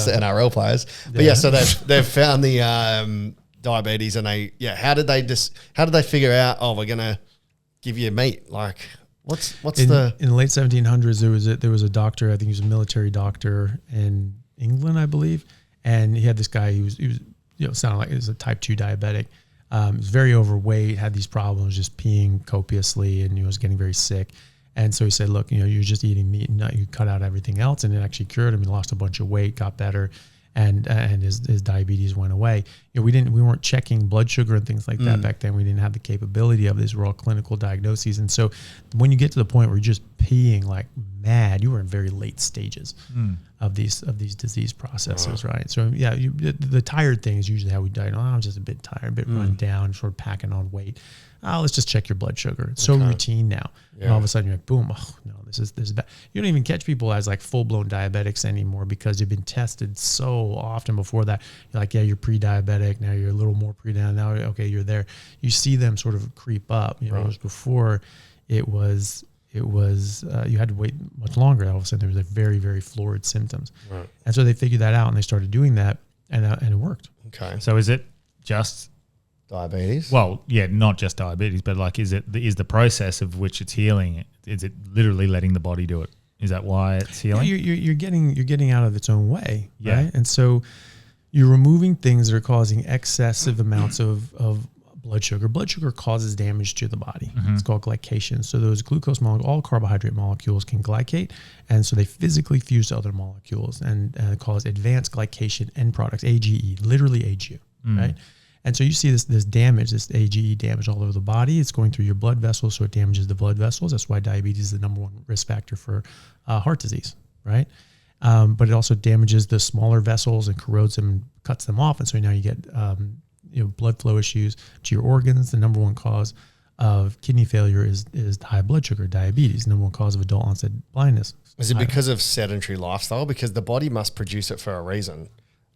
the NRL players. But so they've found the diabetes, and how did they figure out, we're gonna give you meat? Like, what's in the late 1700s there was a doctor, I think he was a military doctor in England, I believe, and he had this guy, he was sounded like he was a type 2 diabetic. He was very overweight, had these problems, just peeing copiously, and he was getting very sick. And so he said, look, you're just eating meat and you cut out everything else, and it actually cured him. He lost a bunch of weight, got better. And his diabetes went away. We weren't checking blood sugar and things like that back then. We didn't have the capability of these. Were all clinical diagnoses. And so when you get to the point where you're just peeing like mad, you were in very late stages of these disease processes, right? So the tired thing is usually how we die. I'm just a bit tired, a bit run down, sort of packing on weight. Let's just check your blood sugar. It's so routine now. And all of a sudden you're like, boom, no, this is bad. You don't even catch people as like full-blown diabetics anymore because they've been tested so often before that. You're like, you're pre-diabetic. Now you're a little more pre-down. Now, okay, you're there. You see them sort of creep up. Whereas before it was you had to wait much longer. All of a sudden there was very, very florid symptoms. Right. And so they figured that out and they started doing that and it worked. Okay. So is it just diabetes? Well, not just diabetes, but like, is the process of which it's healing? Is it literally letting the body do it? Is that why it's healing? You're getting out of its own way, right? And so you're removing things that are causing excessive amounts of blood sugar. Blood sugar causes damage to the body. It's called glycation. So those glucose molecules, all carbohydrate molecules can glycate, and so they physically fuse to other molecules and cause advanced glycation end products, AGE, literally AGE, right? And so you see this damage, this AGE damage all over the body. It's going through your blood vessels, so it damages the blood vessels. That's why diabetes is the number one risk factor for heart disease, right? But it also damages the smaller vessels and corrodes them and cuts them off. And so now you get blood flow issues to your organs. The number one cause of kidney failure is high blood sugar, diabetes. The number one cause of adult onset blindness. Is it because of sedentary lifestyle? Because the body must produce it for a reason.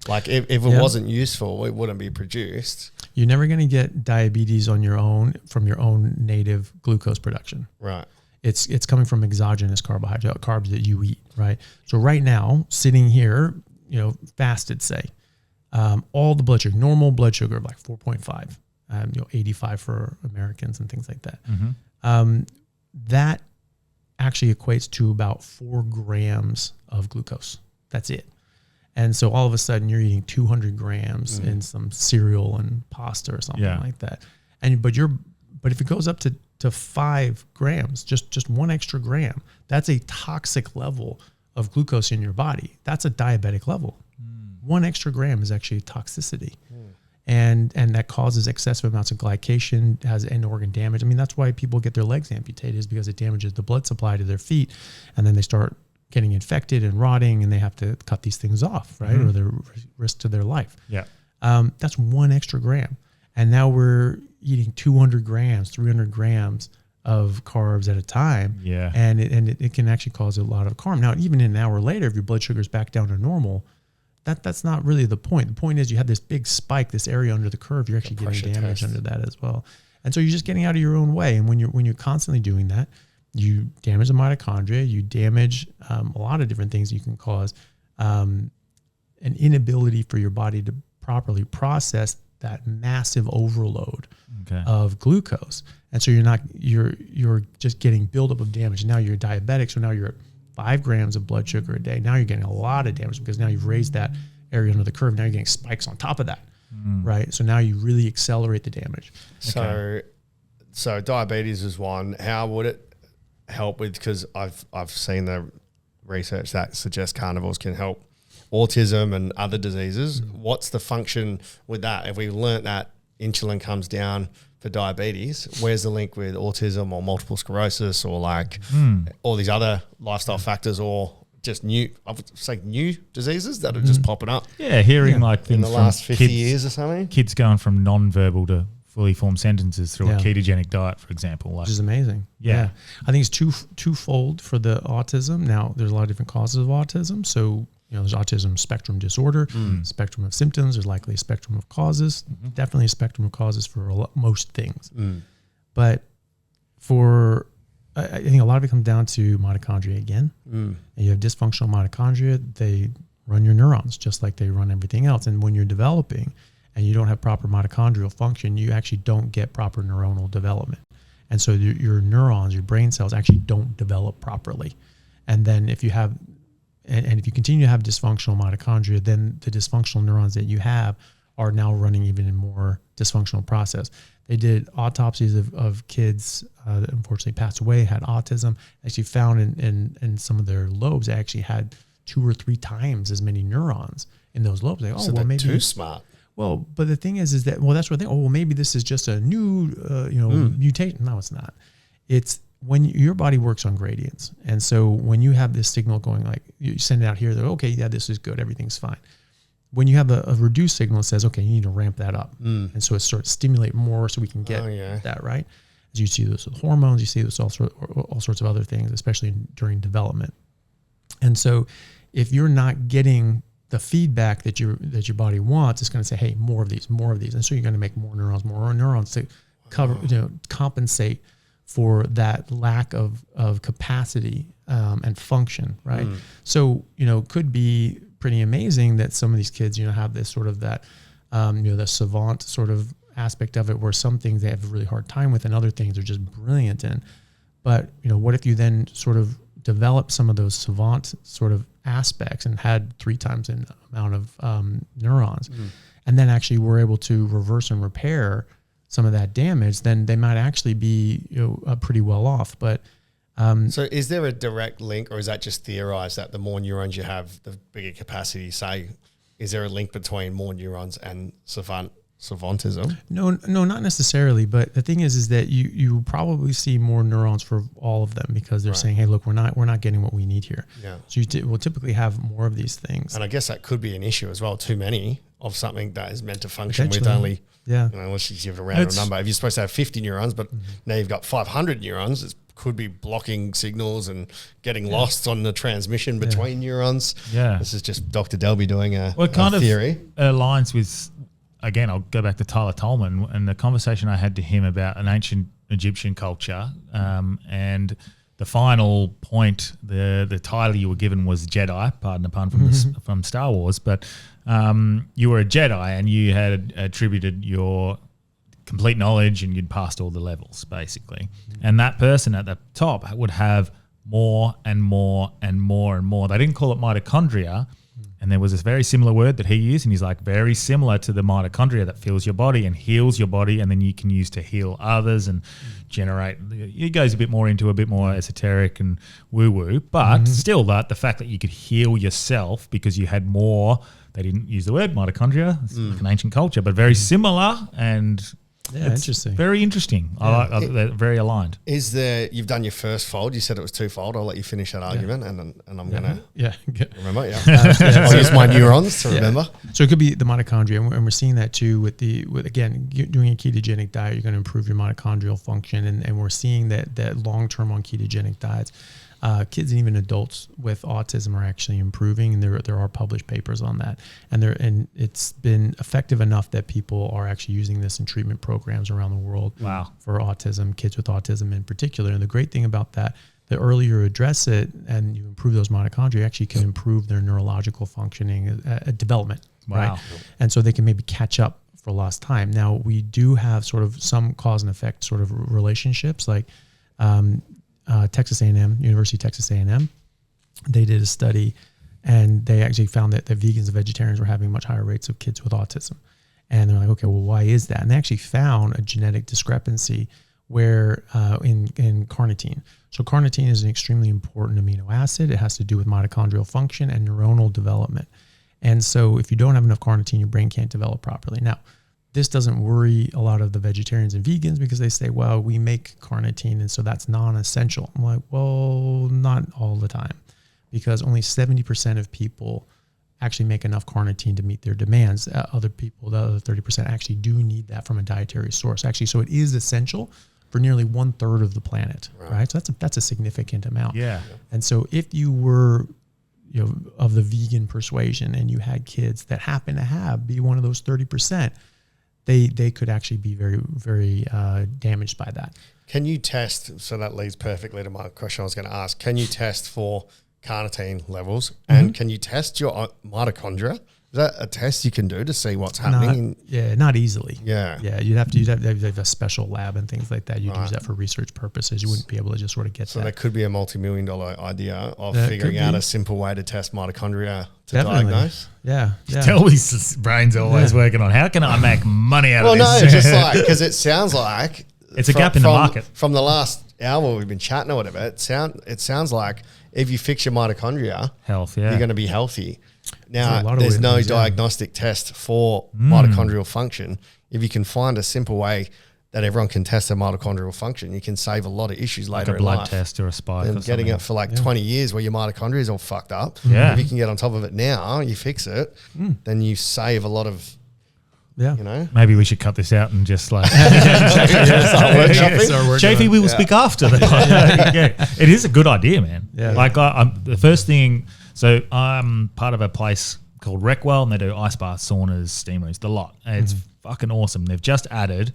Like if it wasn't useful, it wouldn't be produced. You're never going to get diabetes on your own from your own native glucose production. Right. It's coming from exogenous carbohydrate, carbs that you eat, right? So right now, sitting here, fasted, say, all the blood sugar, normal blood sugar of like 4.5, 85 for Americans and things like that. That actually equates to about 4 grams of glucose. That's it. And so all of a sudden you're eating 200 grams in some cereal and pasta or something like that. But if it goes up to 5 grams, just 1 extra gram, that's a toxic level of glucose in your body. That's a diabetic level. 1 extra gram is actually toxicity. And that causes excessive amounts of glycation, has end organ damage. I mean, that's why people get their legs amputated, is because it damages the blood supply to their feet, and then they start getting infected and rotting, and they have to cut these things off, right? Or they're risk to their life. Yeah. That's 1 extra gram. And now we're eating 200 grams, 300 grams of carbs at a time. Yeah. And it can actually cause a lot of harm. Now, even an hour later, if your blood sugar is back down to normal, that's not really the point. The point is you have this big spike, this area under the curve, you're actually getting damage under that as well. And so you're just getting out of your own way. And when you're constantly doing that, you damage the mitochondria, you damage a lot of different things you can cause, an inability for your body to properly process that massive overload of glucose. And so you're just getting buildup of damage. Now you're diabetic, so now you're at 5 grams of blood sugar a day. Now you're getting a lot of damage because now you've raised that area under the curve. Now you're getting spikes on top of that, right? So now you really accelerate the damage. So diabetes is one. How would it help with? Because I've seen the research that suggests carnivores can help autism and other diseases. What's the function with that? If we learnt that insulin comes down for diabetes, where's the link with autism or multiple sclerosis or like all these other lifestyle factors, or just new diseases that are just popping up? Yeah, hearing like things in the last 50 years or something. Kids going from non-verbal to fully formed sentences through a ketogenic diet, for example. Like, which is amazing. Yeah. I think it's twofold for the autism. Now, there's a lot of different causes of autism. So, there's autism spectrum disorder, spectrum of symptoms. There's likely a spectrum of causes, definitely a spectrum of causes for most things. But I think a lot of it comes down to mitochondria again. And you have dysfunctional mitochondria. They run your neurons just like they run everything else. And when you're developing and you don't have proper mitochondrial function, you actually don't get proper neuronal development. And so your neurons, your brain cells actually don't develop properly. And then if you have And if you continue to have dysfunctional mitochondria, then the dysfunctional neurons that you have are now running even in more dysfunctional process. They did autopsies of kids that unfortunately passed away, had autism, actually found in some of their lobes, they actually had 2 or 3 times as many neurons in those lobes. Like, so maybe too smart. Well, but the thing is that, that's what they think. Oh, well, maybe this is just a new, mutation. No, it's not. It's when your body works on gradients. And so when you have this signal going, like you send it out here, okay, yeah, this is good, everything's fine. When you have a reduced signal, it says, okay, you need to ramp that up. And so it starts to stimulate more so we can get that, right? As you see this with hormones, you see this all sorts of other things, especially during development. And so if you're not getting the feedback that your body wants, it's going to say, hey, more of these. And so you're going to make more neurons to compensate for that lack of capacity and function, right? So, it could be pretty amazing that some of these kids, have this sort of that, the savant sort of aspect of it, where some things they have a really hard time with and other things they're just brilliant in. But, what if you then sort of develop some of those savant sort of aspects and had 3 times the amount of neurons, and then actually were able to reverse and repair some of that damage, then they might actually be pretty well off. But so is there a direct link, or is that just theorized that the more neurons you have, the bigger capacity? Say, is there a link between more neurons and savantism? No, not necessarily. But the thing is that you probably see more neurons for all of them because they're saying, hey, look, we're not getting what we need here. Yeah. So you will typically have more of these things. And I guess that could be an issue as well. Too many of something that is meant to function with only, unless you give it a random number. If you're supposed to have 50 neurons, but now you've got 500 neurons, it could be blocking signals and getting lost on the transmission between neurons. Yeah. This is just Dr. Delby doing a theory. Aligns with, again, I'll go back to Tyler Tolman and the conversation I had to him about an ancient Egyptian culture, and the final point, the title you were given was Jedi, pardon the pun from Star Wars, but you were a Jedi and you had attributed your complete knowledge and you'd passed all the levels, basically. And that person at the top would have more and more and more and more. They didn't call it mitochondria, and there was this very similar word that he used, and he's like, very similar to the mitochondria that fills your body and heals your body, and then you can use to heal others and generate. It goes a bit more esoteric and woo-woo, but still the fact that you could heal yourself because you had more they didn't use the word mitochondria. It's like an ancient culture, but very similar and interesting. Very interesting. They're very aligned. Is there? You've done your first fold. You said it was twofold. I'll let you finish that argument, and I'm gonna remember. I'll use my neurons to remember. So it could be the mitochondria, and we're seeing that too with again doing a ketogenic diet. You're going to improve your mitochondrial function, and we're seeing that long term on ketogenic diets. Kids and even adults with autism are actually improving, and there are published papers on that, and it's been effective enough that people are actually using this in treatment programs around the world. Wow. For autism, kids with autism in particular. And the great thing about that, the earlier you address it and you improve those mitochondria, actually can improve their neurological functioning, development. Wow. Right? And so they can maybe catch up for lost time. Now we do have sort of some cause and effect sort of relationships, like Texas A&M, University of Texas A&M, they did a study and they actually found that vegans and vegetarians were having much higher rates of kids with autism. And they're like, okay, well, why is that? And they actually found a genetic discrepancy where in carnitine. So carnitine is an extremely important amino acid. It has to do with mitochondrial function and neuronal development. And so if you don't have enough carnitine, your brain can't develop properly. Now, this doesn't worry a lot of the vegetarians and vegans because they say, well, we make carnitine and so that's non-essential. I'm like, well, not all the time, because only 70% of people actually make enough carnitine to meet their demands. Other people, the other 30% actually do need that from a dietary source. Actually, so it is essential for nearly 1/3 of the planet, right? So that's a significant amount. Yeah. And so if you were of the vegan persuasion and you had kids that happen to be one of those 30%, they could actually be very, very damaged by that. Can you test, so that leads perfectly to my question I was going to ask, can you test for carnitine levels and can you test your mitochondria? Is that a test you can do to see what's happening? Not easily. Yeah. You'd have to have a special lab and things like that. You'd use that for research purposes. You wouldn't be able to just sort of get so that. there could be a multi-million-dollar idea of figuring out a simple way to test mitochondria to diagnose. Yeah. Tell his brain's always working on how can I make money out of this? Well, no, just like, because it sounds like it's a gap in the market. From the last hour we've been chatting or whatever, it sounds like if you fix your mitochondria, you're going to be healthy. Now, there's no diagnostic test for mitochondrial function. If you can find a simple way that everyone can test their mitochondrial function, you can save a lot of issues later in life. Like a blood test or a spike and or getting something. it for 20 years where your mitochondria is all fucked up. Yeah. If you can get on top of it now, you fix it, then you save a lot of, Maybe we should cut this out and just like Chaffee, we will speak after that. It is a good idea, man. Yeah. Like I'm the first thing. So I'm part of a place called Reckwell, and they do ice baths, saunas, steam rooms, the lot. And it's fucking awesome. They've just added,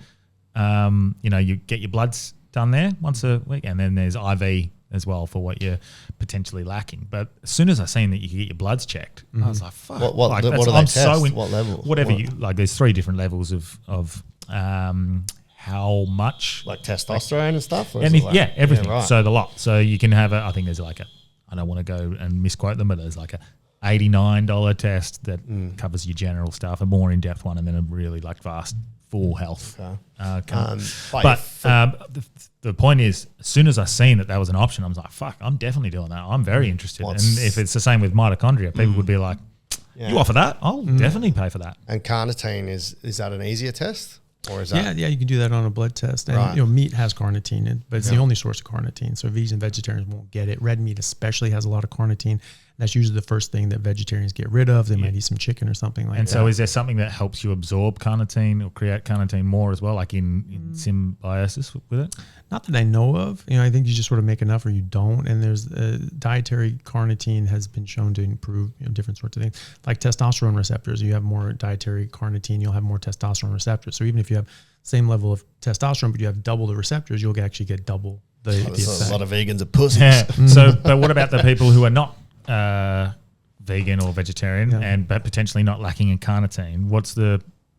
you get your bloods done there once a week, and then there's IV as well for what you're potentially lacking. But as soon as I seen that you could get your bloods checked, I was like, fuck. What do they test? What level? Whatever you like. There's 3 different levels of how much, like testosterone and stuff. Everything. Right. So the lot. So you can have I think there's like I don't want to go and misquote them, but there's like a $89 test that covers your general stuff, a more in-depth one, and then a really vast full health. The point is, as soon as I seen that was an option, I was like, fuck, I'm definitely doing that. I'm very interested. And if it's the same with mitochondria, people would be like, you offer that? I'll definitely pay for that. And carnitine, is that an easier test? Or is that? Yeah, you can do that on a blood test. And meat has carnitine, but it's the only source of carnitine. So vegans and vegetarians won't get it. Red meat especially has a lot of carnitine. That's usually the first thing that vegetarians get rid of. They might eat some chicken or something like that. And so is there something that helps you absorb carnitine or create carnitine more as well, like in symbiosis with it? Not that I know of. I think you just sort of make enough or you don't. And there's dietary carnitine has been shown to improve different sorts of things. Like testosterone receptors, you have more dietary carnitine, you'll have more testosterone receptors. So even if you have same level of testosterone, but you have double the receptors, you'll actually get double the effect. A lot of vegans are pussies. Yeah. But what about the people who are not vegan or vegetarian but potentially not lacking in carnitine?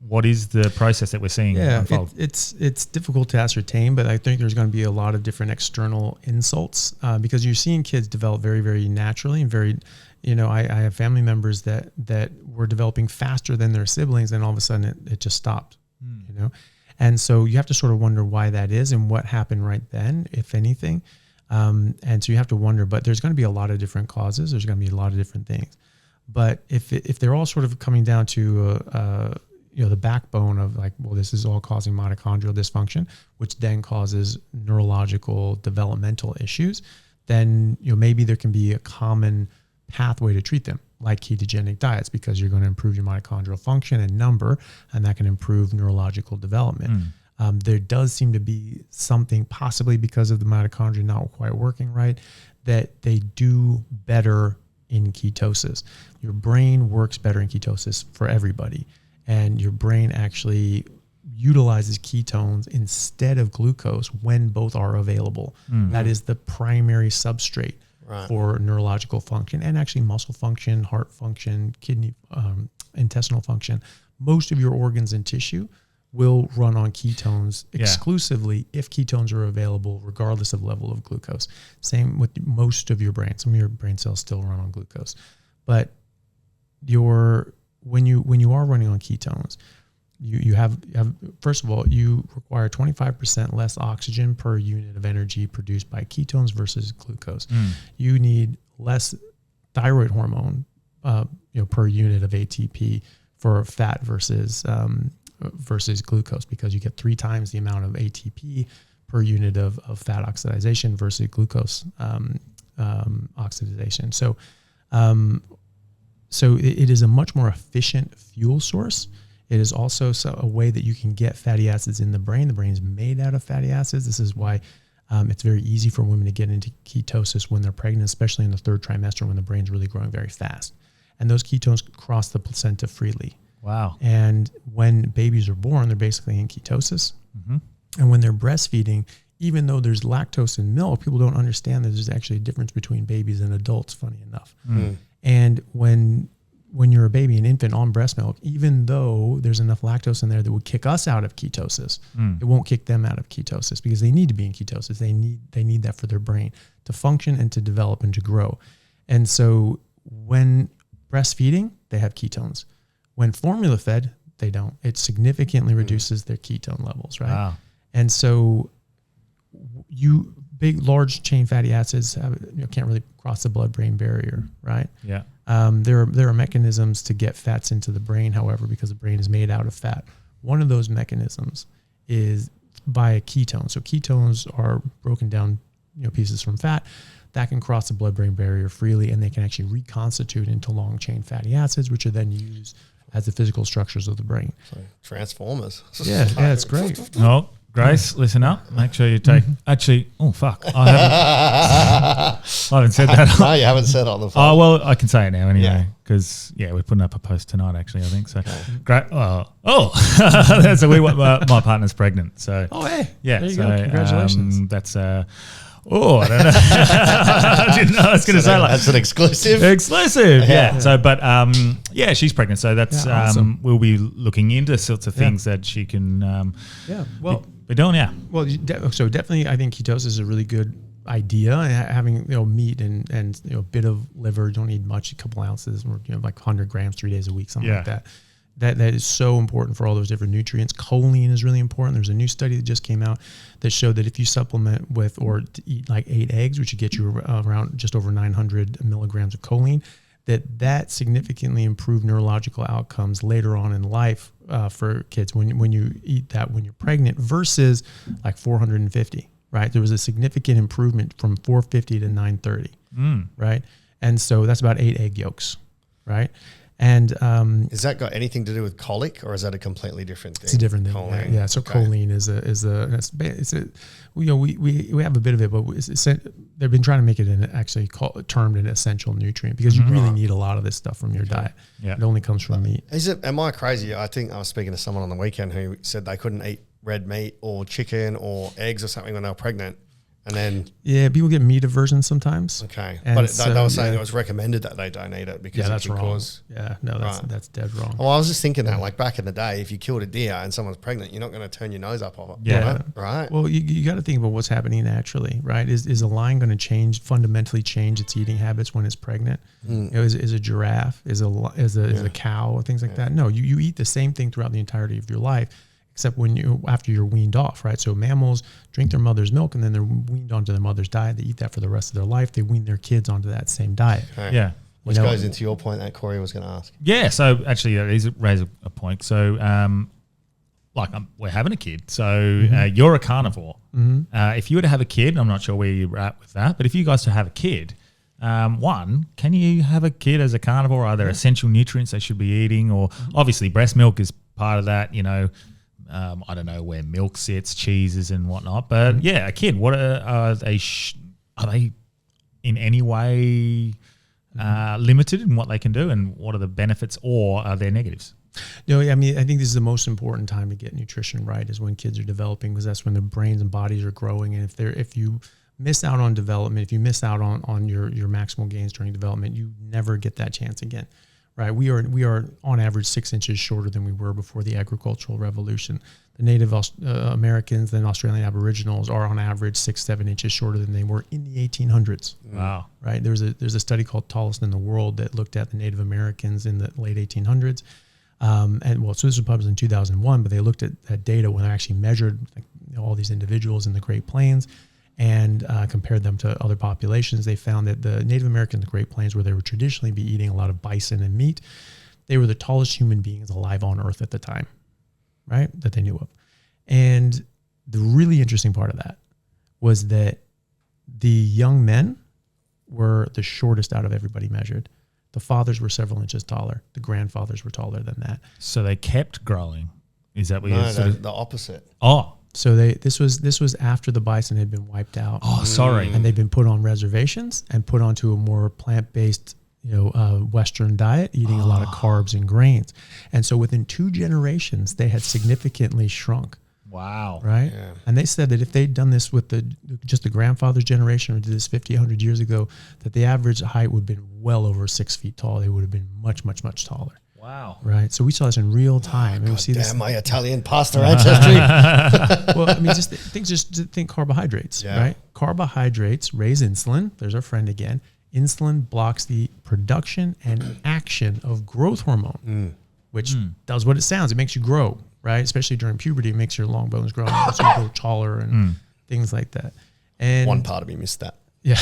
What is the process that we're seeing unfold? It's difficult to ascertain, but I think there's going to be a lot of different external insults because you're seeing kids develop very, very naturally and very, I have family members that were developing faster than their siblings, and all of a sudden it just stopped, and so you have to sort of wonder why that is and what happened right then, if anything. And so you have to wonder, but there's going to be a lot of different causes. There's going to be a lot of different things. But if they're all sort of coming down to the backbone of like, well, this is all causing mitochondrial dysfunction, which then causes neurological developmental issues, then maybe there can be a common pathway to treat them, like ketogenic diets, because you're going to improve your mitochondrial function and number, and that can improve neurological development. There does seem to be something, possibly because of the mitochondria not quite working right, that they do better in ketosis. Your brain works better in ketosis for everybody, and your brain actually utilizes ketones instead of glucose when both are available. That is the primary substrate for neurological function, and actually muscle function, heart function, kidney, intestinal function. Most of your organs and tissue will run on ketones exclusively if ketones are available, regardless of level of glucose. Same with most of your brain. Some of your brain cells still run on glucose, but when you are running on ketones, you have first of all, you require 25% less oxygen per unit of energy produced by ketones versus glucose. You need less thyroid hormone per unit of ATP for fat versus glucose, because you get 3 times the amount of ATP per unit of fat oxidation versus glucose oxidation. So it is a much more efficient fuel source. It is also a way that you can get fatty acids in the brain. The brain is made out of fatty acids. This is why it's very easy for women to get into ketosis when they're pregnant, especially in the 3rd trimester when the brain's really growing very fast. And those ketones cross the placenta freely. Wow. And when babies are born, they're basically in ketosis. And when they're breastfeeding, even though there's lactose in milk, people don't understand that there's actually a difference between babies and adults, funny enough. And when you're a baby, an infant on breast milk, even though there's enough lactose in there that would kick us out of ketosis, it won't kick them out of ketosis, because they need to be in ketosis. They need that for their brain to function and to develop and to grow. And so when breastfeeding, they have ketones. When formula fed, they don't. It significantly reduces their ketone levels, right? Wow. And so big, large chain fatty acids can't really cross the blood-brain barrier, right? Yeah. There are mechanisms to get fats into the brain, however, because the brain is made out of fat. One of those mechanisms is by a ketone. So ketones are broken down, pieces from fat that can cross the blood-brain barrier freely, and they can actually reconstitute into long-chain fatty acids, which are then used as the physical structures of the brain. So Transformers. Yeah, it's great. No, Grace, listen up. Make sure you take. Actually, oh fuck, I haven't said that. No, you haven't said it on the phone. Oh well, I can say it now anyway, because we're putting up a post tonight. Actually, I think so. Great. So my partner's pregnant. So hey, yeah. there you go. Congratulations. That's I don't know. I didn't know I was going to say that's an exclusive. Exclusive, yeah. So, but she's pregnant. So that's awesome. We'll be looking into sorts of things that she can. Be doing. Yeah. Well, so definitely, I think ketosis is a really good idea. Having meat and a bit of liver, you don't need much, a couple ounces, or like 100 grams 3 days a week, something like that. That is so important for all those different nutrients. Choline is really important. There's a new study that just came out that showed that if you supplement with or eat like 8 eggs, which would get you around just over 900 milligrams of choline, that significantly improved neurological outcomes later on in life for kids when you eat that when you're pregnant versus like 450, right? There was a significant improvement from 450 to 930, right? And so that's about 8 egg yolks, right? And has that got anything to do with colic, or is that a completely different thing? It's a different thing. Choline. Yeah. So choline we have a bit of it, but they've been trying to make it termed an essential nutrient, because you really need a lot of this stuff from your diet. Yeah. It only comes from meat. Am I crazy? I think I was speaking to someone on the weekend who said they couldn't eat red meat or chicken or eggs or something when they were pregnant. And then people get meat aversion sometimes. Okay, but they were saying it was recommended that they don't eat it because that's it can wrong. cause. Yeah, no, that's dead wrong. Well, I was just thinking that like back in the day, if you killed a deer and someone's pregnant, you're not going to turn your nose up on it. Yeah, right. Well, you got to think about what's happening naturally, right? Is a lion going to fundamentally change its eating habits when it's pregnant? Is a giraffe, is a cow, things like that? No, you eat the same thing throughout the entirety of your life, except after you're weaned off, right? So mammals drink their mother's milk and then they're weaned onto their mother's diet. They eat that for the rest of their life. They wean their kids onto that same diet. Okay. Yeah. Which goes into your point that Corey was going to ask. Yeah, so actually that is raise a point. So we're having a kid. So you're a carnivore. If you were to have a kid, I'm not sure where you're at with that, but if you guys to have a kid, one, can you have a kid as a carnivore? Are there essential nutrients they should be eating? Or obviously breast milk is part of that, I don't know where milk sits, cheeses and whatnot. But yeah, a kid, what are they in any way limited in what they can do, and what are the benefits or are there negatives? No, I mean, I think this is the most important time to get nutrition right, is when kids are developing, because that's when their brains and bodies are growing. And if you miss out on development, if you miss out on your maximal gains during development, you never get that chance again, right? We are on average 6 inches shorter than we were before the agricultural revolution. The Native Americans and Australian Aboriginals are on average 6-7 inches shorter than they were in the 1800s. Wow! Right? There's a study called Tallest in the World that looked at the Native Americans in the late 1800s. So this was published in 2001, but they looked at that data when they actually measured all these individuals in the Great Plains and compared them to other populations. They found that the Native Americans in the Great Plains, where they would traditionally be eating a lot of bison and meat, they were the tallest human beings alive on Earth at the time, right, that they knew of. And the really interesting part of that was that the young men were the shortest out of everybody measured. The fathers were several inches taller. The grandfathers were taller than that. So they kept growing. Is that what No, you're the opposite. Oh. So this was after the bison had been wiped out. Oh, sorry. And they'd been put on reservations and put onto a more plant-based, Western diet, eating a lot of carbs and grains. And so within 2 generations, they had significantly shrunk. Wow. Right? Yeah. And they said that if they'd done this with just the grandfather's generation, or did this 50, 100 years ago, that the average height would have been well over 6 feet tall. They would have been much, much, much taller. Wow. Right. So we saw this in real time. And we see this. My Italian pasta ancestry. Well, I mean, just think carbohydrates, right? Carbohydrates raise insulin. There's our friend again. Insulin blocks the production and action of growth hormone, which does what it sounds. It makes you grow, right? Especially during puberty, it makes your long bones grow, so you grow taller and things like that. And one part of me missed that. Yeah.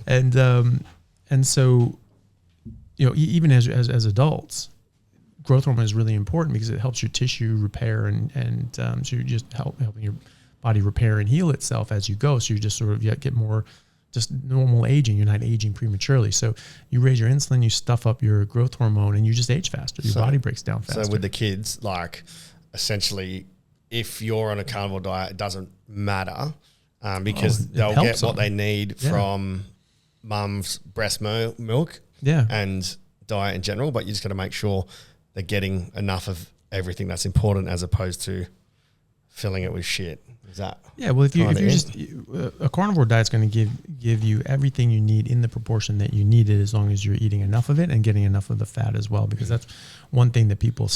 And so, even as adults, growth hormone is really important because it helps your tissue repair and so you're just helping your body repair and heal itself as you go. So you just sort of get more just normal aging. You're not aging prematurely. So you raise your insulin, you stuff up your growth hormone, and you just age faster. Your body breaks down faster. So with the kids, essentially, if you're on a carnivore diet, it doesn't matter because they'll get what they need from mum's breast milk and diet in general, but you just got to make sure they're getting enough of everything that's important as opposed to filling it with shit. Is that? Yeah. Well, if you're just a carnivore diet's going to give you everything you need in the proportion that you need it, as long as you're eating enough of it and getting enough of the fat as well, because that's one thing that people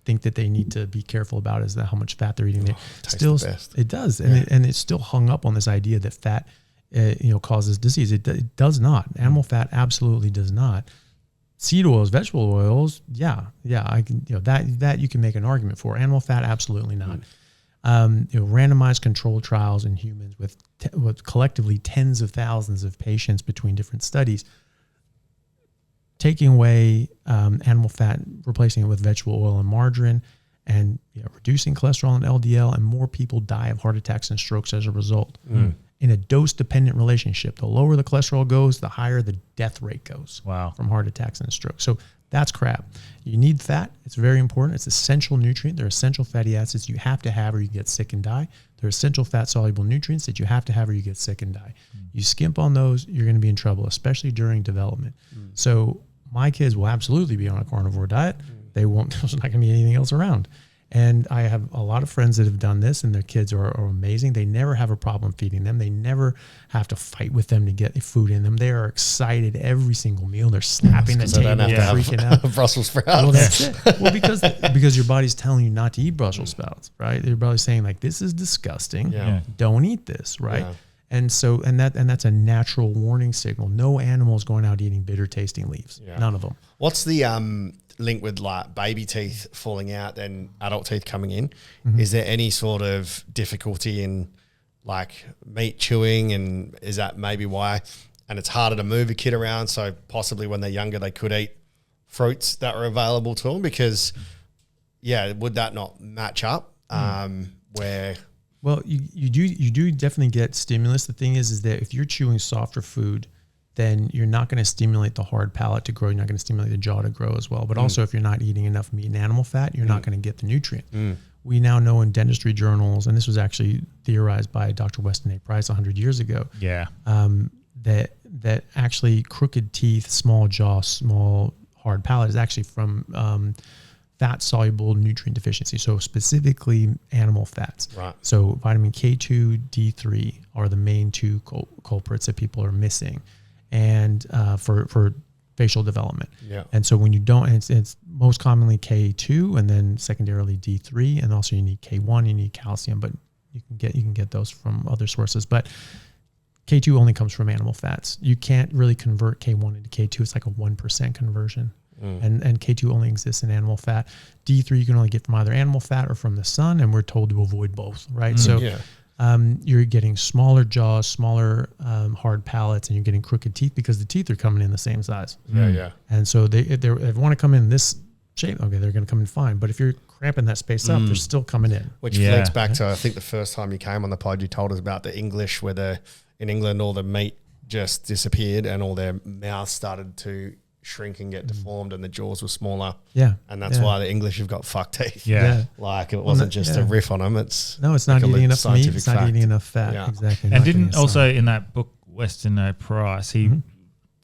think that they need to be careful about, is that how much fat they're eating. It does. And it's still hung up on this idea that fat, causes disease. It does not. Animal fat absolutely does not. Seed oils, vegetable oils, I can, that you can make an argument for. Animal fat, absolutely not. Randomized controlled trials in humans with collectively tens of thousands of patients between different studies, taking away animal fat, replacing it with vegetable oil and margarine, and reducing cholesterol and LDL, and more people die of heart attacks and strokes as a result. In a dose-dependent relationship. The lower the cholesterol goes, the higher the death rate goes. Wow. From heart attacks and strokes. So that's crap. You need fat. It's very important. It's an essential nutrient. They're essential fatty acids you have to have or you get sick and die. They're essential fat-soluble nutrients that you have to have or you get sick and die. You skimp on those, you're going to be in trouble, especially during development. So my kids will absolutely be on a carnivore diet. They won't. There's not going to be anything else around. And I have a lot of friends that have done this, and their kids are amazing. They never have a problem feeding them. They never have to fight with them to get food in them. They are excited every single meal. They're slapping the table, freaking out. Brussels sprouts. Well, that's it. Well, because your body's telling you not to eat Brussels sprouts, right? Your body's saying this is disgusting. Yeah. Don't eat this, right? Yeah. And so, and that's a natural warning signal. No animal is going out eating bitter tasting leaves. Yeah. None of them. What's the link with baby teeth falling out and adult teeth coming in? Is there any sort of difficulty in meat chewing, and is that maybe why and it's harder to move a kid around. So possibly when they're younger, they could eat fruits that are available to them because, would that not match up where... Well, you do definitely get stimulus. The thing is that if you're chewing softer food, then you're not going to stimulate the hard palate to grow. You're not going to stimulate the jaw to grow as well. But also if you're not eating enough meat and animal fat, you're not going to get the nutrient. We now know in dentistry journals, and this was actually theorized by Dr. Weston A. Price 100 years ago, that actually crooked teeth, small jaw, small hard palate is actually from fat-soluble nutrient deficiency, so specifically animal fats. Right. So vitamin K2, D3 are the main two culprits that people are missing, and for facial development. Yeah. And so when you don't, it's most commonly K2, and then secondarily D3, and also you need K1, you need calcium, but you can get those from other sources. But K2 only comes from animal fats. You can't really convert K1 into K2. It's like a 1% conversion. And K2 only exists in animal fat. D3 you can only get from either animal fat or from the sun, and we're told to avoid both, right? So you're getting smaller jaws, smaller hard palates, and you're getting crooked teeth because the teeth are coming in the same size. And so if they want to come in this shape, okay, they're going to come in fine. But if you're cramping that space up, they're still coming in. Which links back to, I think the first time you came on the pod, you told us about the English, where in England all the meat just disappeared and all their mouths started to shrink and get deformed and the jaws were smaller. And that's why the English have got fuck teeth. Like it wasn't just a riff on them. It's not eating enough meat. It's not eating enough fat. Exactly. And didn't also in that book, Weston O. Price, he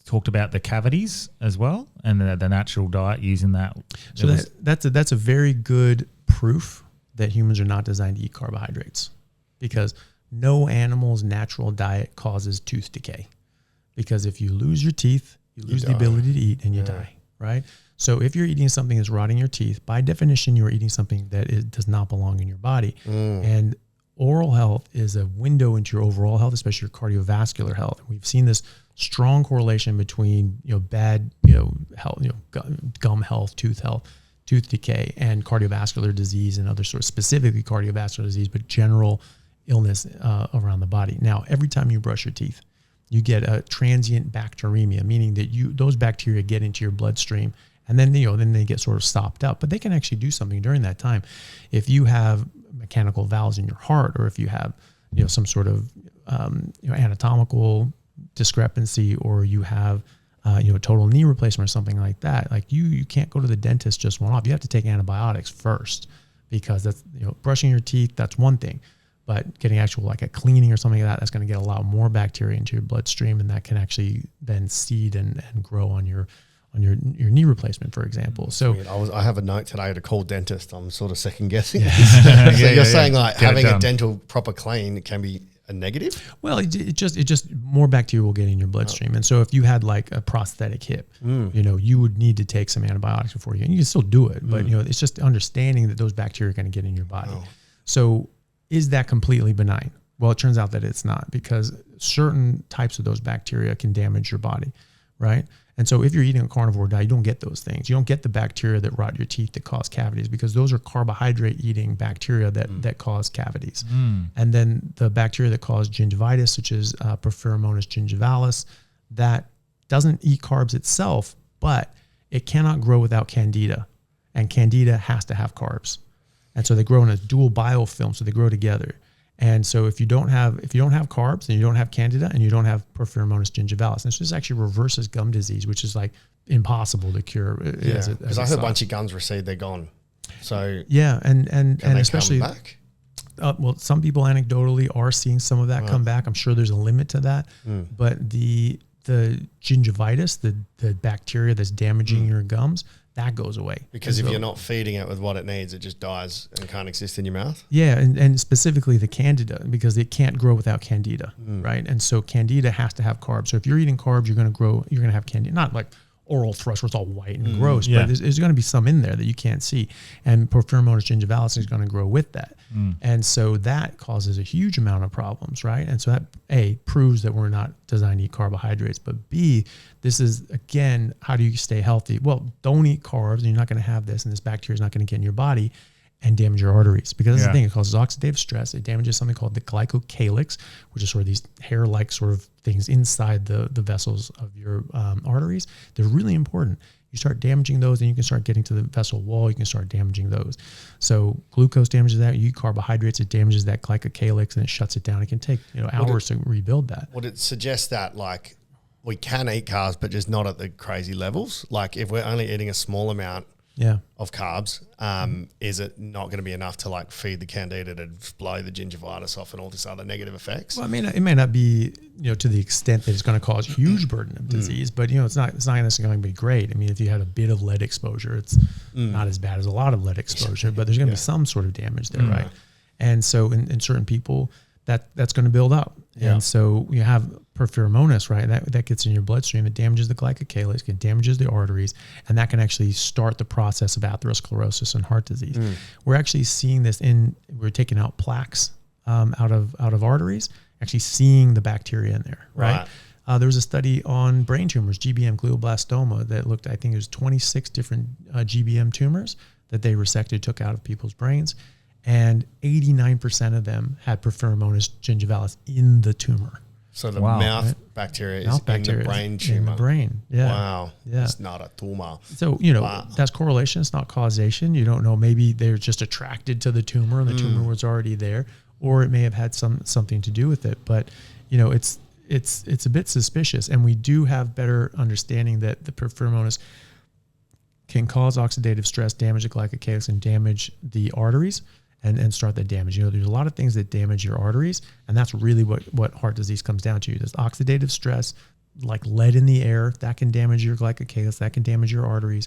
talked about the cavities as well and the natural diet using that. So that's a very good proof that humans are not designed to eat carbohydrates, because no animal's natural diet causes tooth decay. Because if you lose your teeth, you lose the ability to eat and you die, right? So if you're eating something that's rotting your teeth, by definition, you are eating something that does not belong in your body. And oral health is a window into your overall health, especially your cardiovascular health. We've seen this strong correlation between bad health, gum health, tooth decay, and cardiovascular disease and other sorts, specifically cardiovascular disease, but general illness around the body. Now, every time you brush your teeth, you get a transient bacteremia, meaning that those bacteria get into your bloodstream, and then then they get sort of stopped up. But they can actually do something during that time. If you have mechanical valves in your heart, or if you have some sort of anatomical discrepancy, or you have a total knee replacement or something like that, like you can't go to the dentist just one off. You have to take antibiotics first, because that's brushing your teeth, that's one thing. But getting actual like a cleaning or something like that's going to get a lot more bacteria into your bloodstream, and that can actually then seed and grow on your knee replacement, for example. So I have a note today to call dentist. I'm sort of second guessing. You're saying like having a dental proper clean can be a negative? Well, it just more bacteria will get in your bloodstream. And so if you had like a prosthetic hip, you would need to take some antibiotics before you can still do it. But it's just understanding that those bacteria are going to get in your body. So is that completely benign? Well, it turns out that it's not, because certain types of those bacteria can damage your body, right? And so if you're eating a carnivore diet, you don't get those things. You don't get the bacteria that rot your teeth that cause cavities, because those are carbohydrate-eating bacteria that cause cavities. And then the bacteria that cause gingivitis, such as Porphyromonas gingivalis, that doesn't eat carbs itself, but it cannot grow without candida, and candida has to have carbs. And so they grow in a dual biofilm, so they grow together. And so if you don't have carbs, and you don't have candida, and you don't have Porphyromonas gingivalis, and this actually reverses gum disease, which is like impossible to cure. Because I heard once your gums recede, they're gone. So and especially come back? Well, some people anecdotally are seeing some of that come back. I'm sure there's a limit to that, but the gingivitis, the bacteria that's damaging your gums, that goes away. Because if you're not feeding it with what it needs, it just dies and can't exist in your mouth? Yeah, and specifically the candida, because it can't grow without candida, right? And so candida has to have carbs. So if you're eating carbs, you're going to have candida. Not like oral thrush where it's all white and gross, but there's going to be some in there that you can't see. And Porphyromonas gingivalis is going to grow with that. And so that causes a huge amount of problems, right? And so that, A, proves that we're not designed to eat carbohydrates, but B, this is, again, how do you stay healthy? Well, don't eat carbs, and you're not going to have this, and this bacteria is not going to get in your body. and damage your arteries. Because that's the thing, it causes oxidative stress. It damages something called the glycocalyx, which is sort of these hair-like sort of things inside the vessels of your arteries. They're really important. You start damaging those, and you can start getting to the vessel wall. You can start damaging those. So glucose damages that. You eat carbohydrates, it damages that glycocalyx, and it shuts it down. It can take hours to rebuild that. Would it suggest that like we can eat carbs, but just not at the crazy levels? Like if we're only eating a small amount of carbs, is it not going to be enough to like feed the candida to blow the gingivitis off and all this other negative effects? Well, I mean, it may not be, to the extent that it's going to cause huge burden of disease, but it's not necessarily going to be great. I mean, if you had a bit of lead exposure, it's not as bad as a lot of lead exposure, but there's going to be some sort of damage there, right? And so in certain people, that's going to build up. And so you have purphyromonas, right? That gets in your bloodstream. It damages the glycocalyx, it damages the arteries, and that can actually start the process of atherosclerosis and heart disease. We're actually seeing this we're taking out plaques out of arteries, actually seeing the bacteria in there, right? There was a study on brain tumors, GBM, glioblastoma, that looked, I think it was 26 different GBM tumors that they resected, took out of people's brains. And 89% of them had Purphyromonas gingivalis in the tumor. So the mouth bacteria is in the brain tumor. In the brain, yeah. Wow. Yeah. It's not a tumor. So, that's correlation. It's not causation. You don't know. Maybe they're just attracted to the tumor and the tumor was already there, or it may have had something to do with it. But, it's a bit suspicious. And we do have better understanding that the Purphyromonas can cause oxidative stress, damage the glycocalyx, and damage the arteries. And start that damage. There's a lot of things that damage your arteries, and that's really what heart disease comes down to. There's oxidative stress, like lead in the air, that can damage your glycocalyx, that can damage your arteries.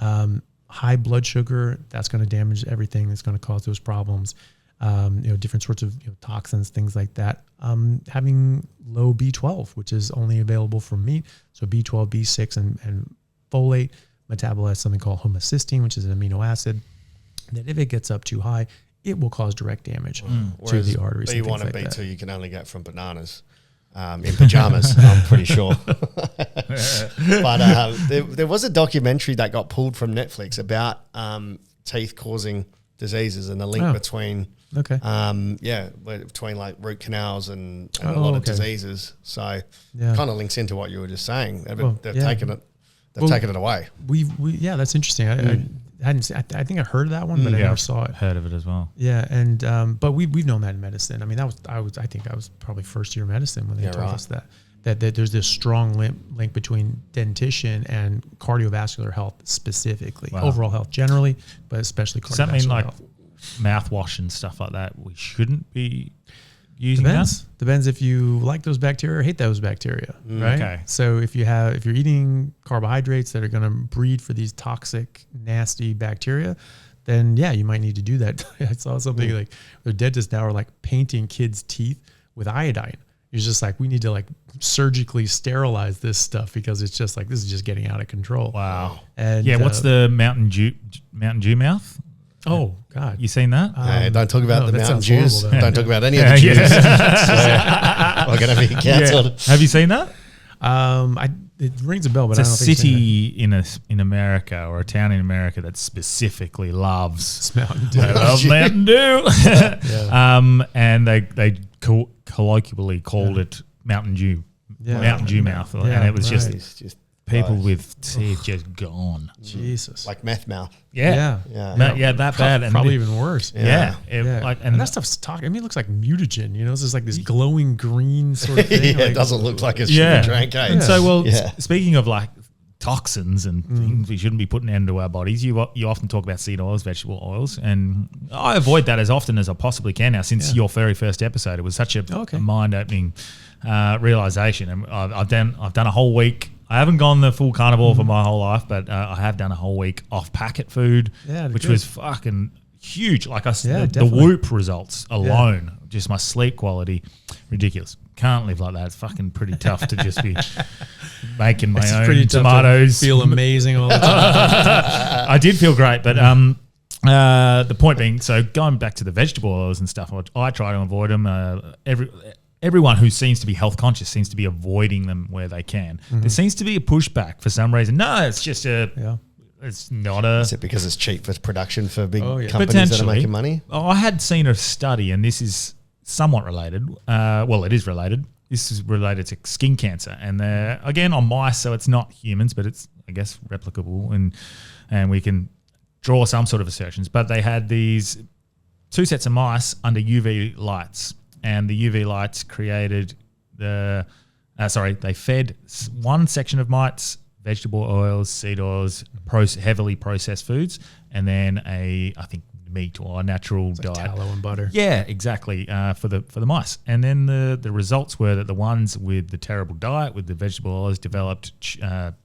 High blood sugar, that's going to damage everything. That's going to cause those problems. Different sorts of toxins, things like that. Having low B12, which is only available from meat, so B12, B6, and folate metabolize something called homocysteine, which is an amino acid. That if it gets up too high, it will cause direct damage to the arteries. B1 and B2 you can only get from bananas in pajamas, I'm pretty sure. But there was a documentary that got pulled from Netflix about teeth causing diseases and the link between between like root canals and a lot of diseases. So kind of links into what you were just saying. They've taken it away. That's interesting. I think I heard of that one, but I never saw it. Heard of it as well. Yeah, and but we've known that in medicine. I mean, I think I was probably first year medicine when they told us that there's this strong link between dentition and cardiovascular health specifically, overall health generally, but especially cardiovascular health. Does that mean like mouthwash and stuff like that we shouldn't be using? Depends if you like those bacteria or hate those bacteria, right? Okay. So if you're eating carbohydrates that are going to breed for these toxic, nasty bacteria, then you might need to do that. I saw something like the dentists now are like painting kids' teeth with iodine. It's just like, we need to like surgically sterilize this stuff because it's just like, this is just getting out of control. Wow. And what's the Mountain Dew mouth? Oh God! You seen that? Don't talk about the Mountain Dews. Don't talk about any of the Jews. We're going to be cancelled. Have you seen that? It rings a bell, but it's I don't think a city in America or a town in America that specifically loves Mountain Dew. They love Mountain Dew. And they colloquially called it Mountain Dew. Mountain Dew mouth, and it was just people with teeth just gone. Jesus. Like meth mouth. Yeah, that bad. And probably even worse. And that stuff's talking. I mean, it looks like mutagen. It's just like this glowing green sort of thing. It doesn't look like it should be drank. And so, speaking of like toxins and things we shouldn't be putting into our bodies, you often talk about seed oils, vegetable oils, and I avoid that as often as I possibly can now. Since your very first episode, it was such a mind-opening realization, and I've done a whole week. I haven't gone the full carnivore for my whole life, but I have done a whole week off packet food, which was fucking huge. Like the Whoop results alone, just my sleep quality, ridiculous. Can't live like that. It's fucking pretty tough to just be making my own tomatoes. Feel amazing all the time. I did feel great, but the point being, so going back to the vegetable oils and stuff, I try to avoid them. Everyone who seems to be health conscious seems to be avoiding them where they can. There seems to be a pushback for some reason. No, it's just it's not a... Is it because it's cheap for production for big companies that are Potentially. making money? I had seen a study, and this is somewhat related. Well, it is related. This is related to skin cancer. And they're, again, on mice, so it's not humans, but it's, I guess, replicable, and we can draw some sort of assertions. But they had these 2 sets of mice under UV lights, and the UV lights created they fed one section of mice vegetable oils, seed oils, heavily processed foods, and then I think meat or a natural diet. Tallow and butter. Yeah, exactly, for the mice. And then the results were that the ones with the terrible diet, with the vegetable oils, developed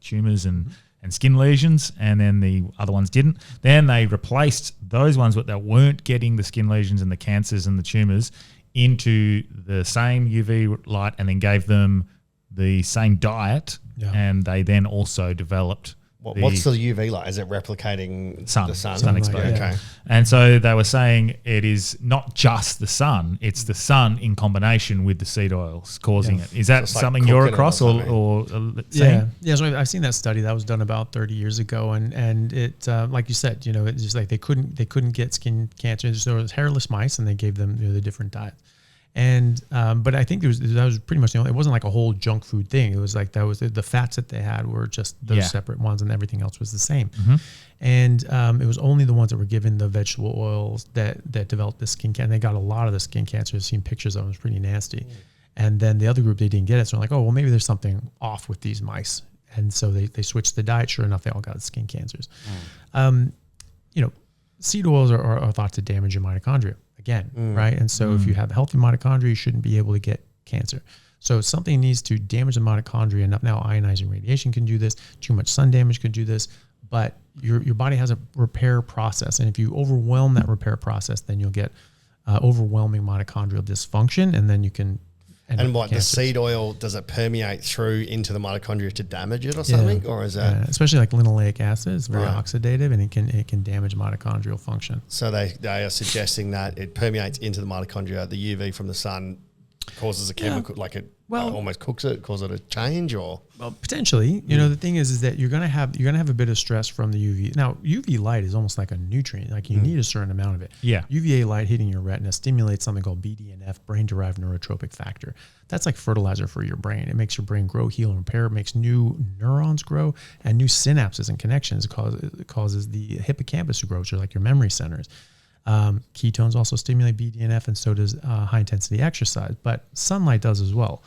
tumours and skin lesions, and then the other ones didn't. Then they replaced those ones that weren't getting the skin lesions and the cancers and the tumours into the same UV light, and then gave them the same diet, and they then also developed... What's the UV light? Is it replicating the sun? Sun exposure. Yeah. Okay. And so they were saying it is not just the sun, it's the sun in combination with the seed oils causing it. Is that something you're across or seeing? Yeah, so I've seen that study that was done about 30 years ago, and it like you said, it's just like they couldn't get skin cancer. So there was hairless mice, and they gave them the different diets. And but I think that was pretty much the only. It wasn't like a whole junk food thing. It was like that was the fats that they had were just those separate ones, and everything else was the same. Mm-hmm. And it was only the ones that were given the vegetable oils that developed the skin cancer. And they got a lot of the skin cancer. I've seen pictures of them. It was pretty nasty. And then the other group, they didn't get it. So they're like, oh well, maybe there's something off with these mice. And so they switched the diet. Sure enough, they all got skin cancers. Seed oils are thought to damage your mitochondria. Again, right? And so if you have healthy mitochondria, you shouldn't be able to get cancer. So something needs to damage the mitochondria enough. Now, ionizing radiation can do this. Too much sun damage can do this. But your body has a repair process. And if you overwhelm that repair process, then you'll get overwhelming mitochondrial dysfunction, and then you can And what, the seed oil, does it permeate through into the mitochondria to damage it or something? Or is that... especially like linoleic acid, it's very oxidative, and it can damage mitochondrial function. So they are suggesting that it permeates into the mitochondria, the UV from the sun causes a chemical, like it almost cooks it, causes it to change, or... Well, potentially. The thing is that you're gonna have a bit of stress from the UV. Now, UV light is almost like a nutrient. Like you need a certain amount of it. Yeah. UVA light hitting your retina stimulates something called BDNF, brain-derived neurotropic factor. That's like fertilizer for your brain. It makes your brain grow, heal, and repair. It makes new neurons grow and new synapses and connections. It causes the hippocampus to grow, which are like your memory centers. Ketones also stimulate BDNF, and so does high-intensity exercise. But sunlight does as well.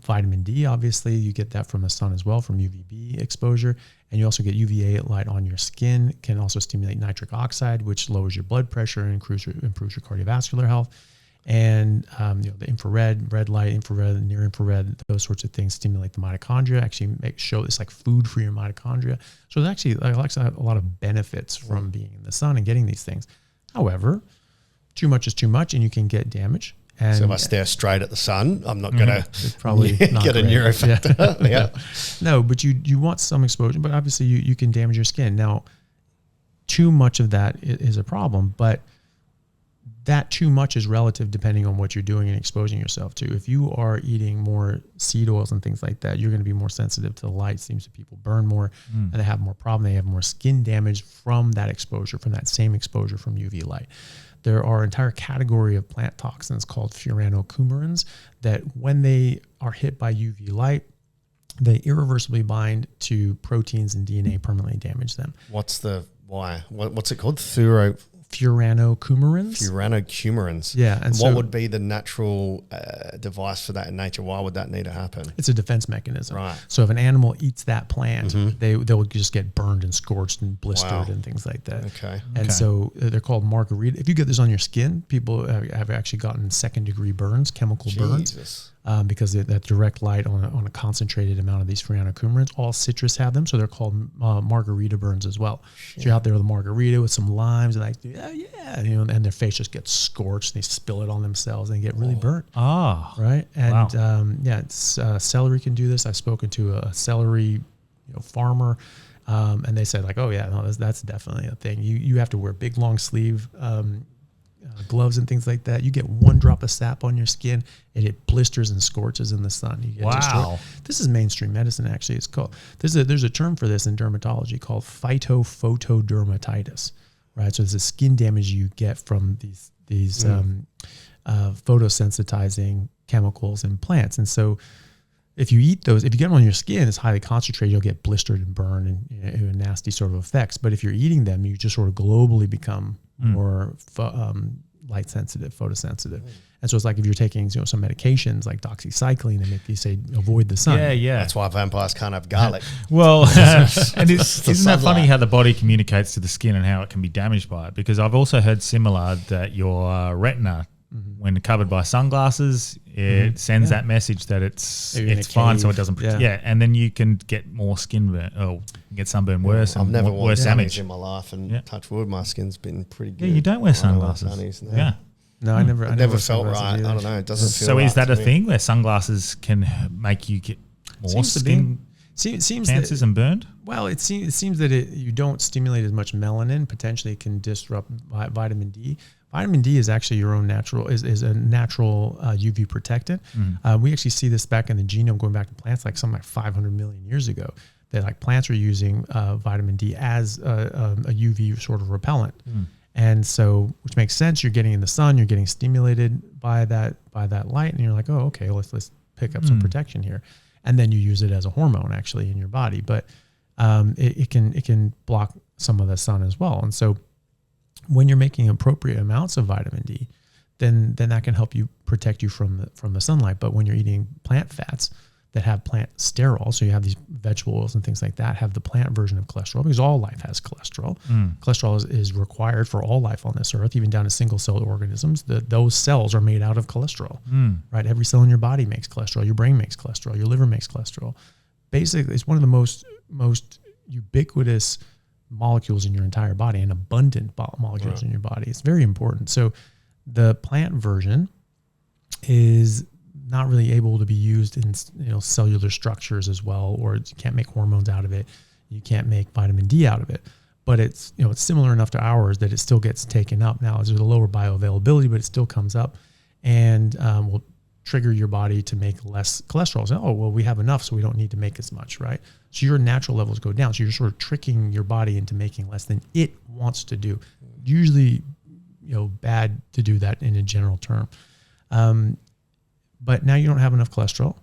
Vitamin D, obviously, you get that from the sun as well, from UVB exposure. And you also get UVA light on your skin, can also stimulate nitric oxide, which lowers your blood pressure and improves your cardiovascular health. And the infrared, red light, infrared, near infrared, those sorts of things stimulate the mitochondria, actually it's like food for your mitochondria. So there's actually a lot of benefits from being in the sun and getting these things. However, too much is too much, and you can get damage. And so if I stare straight at the sun, I'm not going to probably get a neurofactor. Yeah. No, but you want some exposure, but obviously you can damage your skin. Now, too much of that is a problem, but that too much is relative depending on what you're doing and exposing yourself to. If you are eating more seed oils and things like that, you're going to be more sensitive to the light. It seems that people burn more and they have more problem. They have more skin damage from that exposure, from that same exposure from UV light. There are an entire category of plant toxins called furanocoumarins that when they are hit by UV light, they irreversibly bind to proteins and DNA, permanently damage them. What's it called? Furanocoumarins. Furanocoumarins. Yeah. And what would be the natural device for that in nature? Why would that need to happen? It's a defense mechanism. Right. So if an animal eats that plant, they'll just get burned and scorched and blistered and things like that. Okay. And so they're called margarita. If you get this on your skin, people have actually gotten second-degree burns, chemical burns. Because that direct light on a concentrated amount of these furanocoumarins. All citrus have them, so they're called margarita burns as well. So you're out there with a margarita with some limes, and and their face just gets scorched. They spill it on themselves, and they get really burnt. Right. And celery can do this. I've spoken to a celery farmer, and they said that's definitely a thing. You have to wear big long sleeve gloves and things like that. You get one drop of sap on your skin and it blisters and scorches in the sun. You get destroyed. This is mainstream medicine, actually. It's called, there's a term for this in dermatology called phytophotodermatitis, right? So it's the skin damage you get from these photosensitizing chemicals in plants. And so if you eat those, if you get them on your skin, it's highly concentrated, you'll get blistered and burned and nasty sort of effects. But if you're eating them, you just sort of globally become more light sensitive, photosensitive. And so it's like if you're taking some medications like doxycycline that make you say avoid the sun. Yeah. That's why vampires can't have garlic. Well, and isn't that funny how the body communicates to the skin and how it can be damaged by it? Because I've also heard similar that your retina, when covered by sunglasses, it sends that message that it's fine, so it doesn't. And then you can get more skin burn, or get sunburn worse. I've never worn worse damage in my life, and touch wood, my skin's been pretty good. Yeah, you don't wear sunglasses. No, I never. It never felt right. Either. I don't know. It doesn't feel. So right is that a me. thing where sunglasses can make you get more skin cancers and burned? Well, it seems that you don't stimulate as much melanin. Potentially, it can disrupt vitamin D. Vitamin D is actually your own natural is a natural UV protectant. We actually see this back in the genome, going back to plants, like something like 500 million years ago. That like plants are using vitamin D as a UV sort of repellent, and so which makes sense. You're getting in the sun, you're getting stimulated by that light, and you're like, oh, okay, well, let's pick up some protection here, and then you use it as a hormone actually in your body, but it can block some of the sun as well, and so. When you're making appropriate amounts of vitamin D, then that can help you protect you from the sunlight. But when you're eating plant fats that have plant sterol, so you have these vegetable oils and things like that, have the plant version of cholesterol, because all life has cholesterol. Cholesterol is required for all life on this earth, even down to single-celled organisms. Those cells are made out of cholesterol, right? Every cell in your body makes cholesterol. Your brain makes cholesterol. Your liver makes cholesterol. Basically, it's one of the most ubiquitous molecules in your entire body, and abundant molecules in your body. It's very important. So the plant version is not really able to be used in cellular structures as well, or you can't make hormones out of it. You can't make vitamin D out of it. But it's it's similar enough to ours that it still gets taken up. Now, there's a lower bioavailability, but it still comes up and will trigger your body to make less cholesterol. So, oh, well, we have enough, so we don't need to make as much, right? So your natural levels go down. So you're sort of tricking your body into making less than it wants to do. Usually, bad to do that in a general term. But now you don't have enough cholesterol,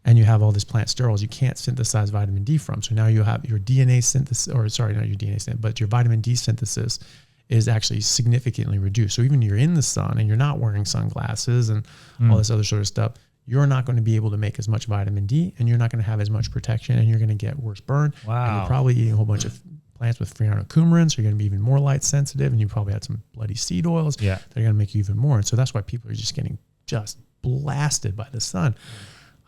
and you have all this plant sterols you can't synthesize vitamin D from. So now you have your DNA synthesis, or sorry, not your DNA synthesis, but your vitamin D synthesis is actually significantly reduced. So even you're in the sun and you're not wearing sunglasses and all this other sort of stuff, you're not going to be able to make as much vitamin D, and you're not going to have as much protection, and you're going to get worse burn. Wow. And you're probably eating a whole bunch of plants with free coumarin, so you're going to be even more light sensitive, and you probably had some bloody seed oils that are going to make you even more. And so that's why people are just getting blasted by the sun.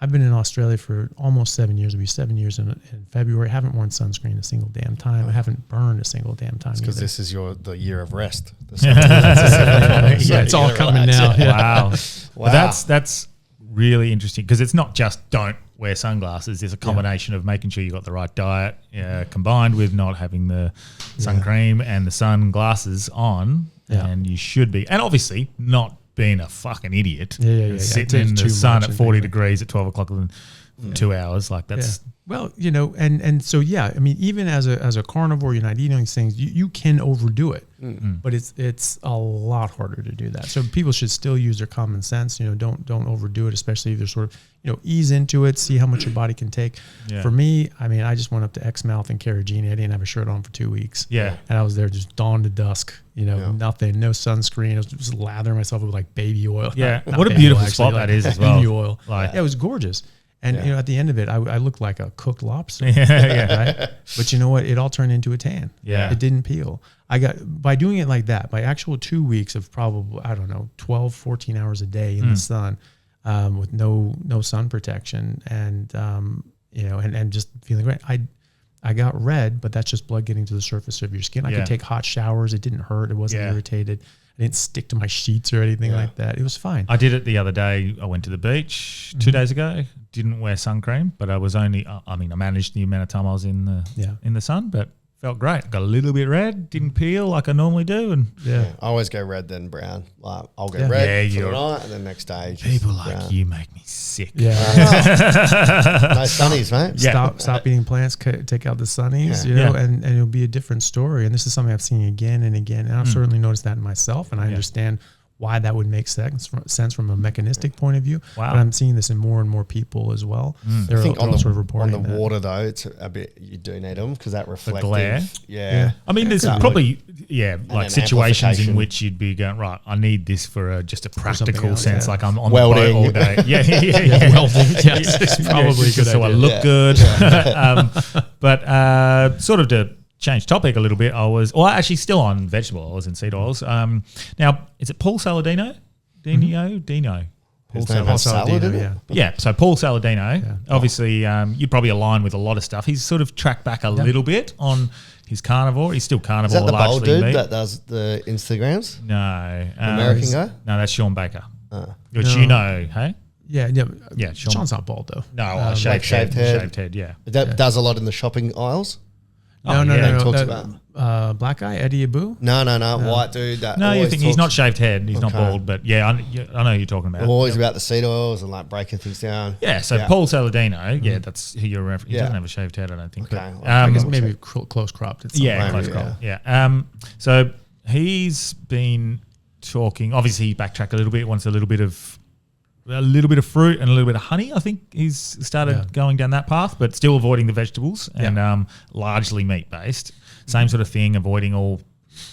I've been in Australia for almost 7 years. It'll be 7 years in February. I haven't worn sunscreen a single damn time. I haven't burned a single damn time. Because this is the year of rest. It's all coming now. Wow. But that's really interesting, because it's not just don't wear sunglasses. There's a combination of making sure you got the right diet combined with not having the sun cream and the sunglasses on. And you should be. And obviously not being a fucking idiot, sitting in the sun at 40 degrees at 12 o'clock in 2 hours, like that's well, and so I mean, even as a carnivore, you're not eating these things. You can overdo it, but it's a lot harder to do that. So people should still use their common sense. Don't overdo it, especially if they're sort of ease into it, see how much your body can take. For me, I mean, I just went up to Exmouth and Carrageenan. I didn't have a shirt on for 2 weeks. And I was there just dawn to dusk. Nothing, no sunscreen. I was just lathering myself with like baby oil. Not what a beautiful spot that is as well. Baby oil. It was gorgeous. And at the end of it, I looked like a cooked lobster. Right? But you know what? It all turned into a tan. It didn't peel. By doing it like that, by actual 2 weeks of probably, 12, 14 hours a day in the sun, with no sun protection, and and just feeling great. I got red, but that's just blood getting to the surface of your skin. I could take hot showers. It didn't hurt. It wasn't irritated. I didn't stick to my sheets or anything like that. It was fine. I did it the other day. I went to the beach 2 days ago. Didn't wear sun cream, but I was only, I managed the amount of time I was in the sun, but felt great. Got a little bit red, didn't peel like I normally do, and I always go red then brown. Like I'll go red for the night, and then next day people like brown. you make me sick. No sunnies, mate. Stop eating plants. Take out the sunnies, you know, and it'll be a different story. And this is something I've seen again and again, and I've certainly noticed that in myself, and I understand why that would make sense from a mechanistic point of view. Wow. But I'm seeing this in more and more people as well. They're, I think they're all sort of reporting on the that. water though, it's a bit, you do need them because that reflective. glare. Yeah. I mean, there's probably like situations in amplification. which you'd be going, right, I need this for just a practical else, sense, yeah. like I'm on Welding. the boat all day. Yeah. Welding, yes, it's probably a good so I idea. look good. But sort of to change topic a little bit, actually still on vegetable oils and seed oils. Now, is it Paul Saladino? Dino. His name has salad in it? Yeah, so Paul Saladino, obviously you'd probably align with a lot of stuff. He's sort of tracked back a little bit on his carnivore. He's still carnivore, Is that the bold largely dude meat. that does the Instagrams? No. American guy? No, that's Sean Baker. Which you know, hey? Yeah. Sean's not bald though. No, shaved shaved head. head, yeah. That does a lot in the shopping aisles? No. Talks about Black guy, Eddie Abu. No, white dude. That No, you always think he's talks- not shaved head. He's not Okay. bald, but yeah, I know who you're talking about. always about the seed oils and like breaking things down. Yeah, so Paul Saladino, that's who you're referencing. He Yeah. doesn't have a shaved head, I don't think. Okay. But, Well, I I guess I'll maybe check. close cropped. At some yeah, point. close call. Yeah. So he's been talking. Obviously, he backtracked a little bit. Wants a little bit of fruit and a little bit of honey. I think he's started going down that path, but still avoiding the vegetables and largely meat based. Same sort of thing. Avoiding all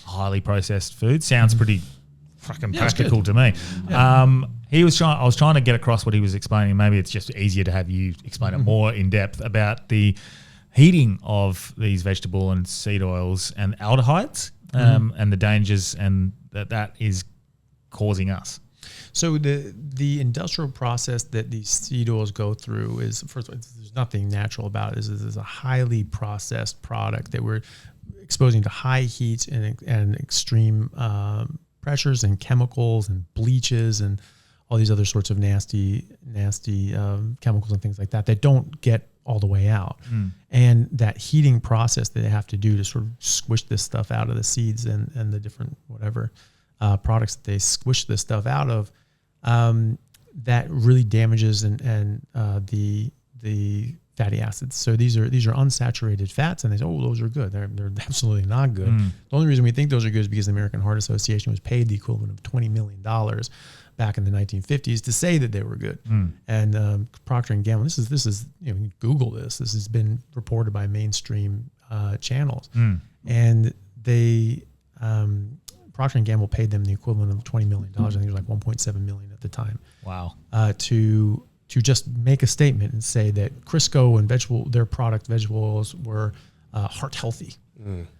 highly processed food. Sounds pretty fucking practical to me. I was trying to get across what he was explaining. Maybe it's just easier to have you explain it more in depth about the heating of these vegetable and seed oils and aldehydes and the dangers and that is causing us. So the industrial process that these seed oils go through is, first of all, there's nothing natural about it. This is a highly processed product that we're exposing to high heat and extreme pressures and chemicals and bleaches and all these other sorts of nasty chemicals and things like that don't get all the way out. And that heating process that they have to do to sort of squish this stuff out of the seeds and the different whatever products that they squish this stuff out of, that really damages and the fatty acids. So these are unsaturated fats, and they say, oh, those are good. They're absolutely not good. The only reason we think those are good is because the American Heart Association was paid the equivalent of $20 million back in the 1950s to say that they were good. And Procter & Gamble, this is you can Google this. This has been reported by mainstream channels, and they. Procter & Gamble paid them the equivalent of $20 million. I think it was like $1.7 million at the time. Wow. To just make a statement and say that Crisco and their product vegetable oils were heart healthy,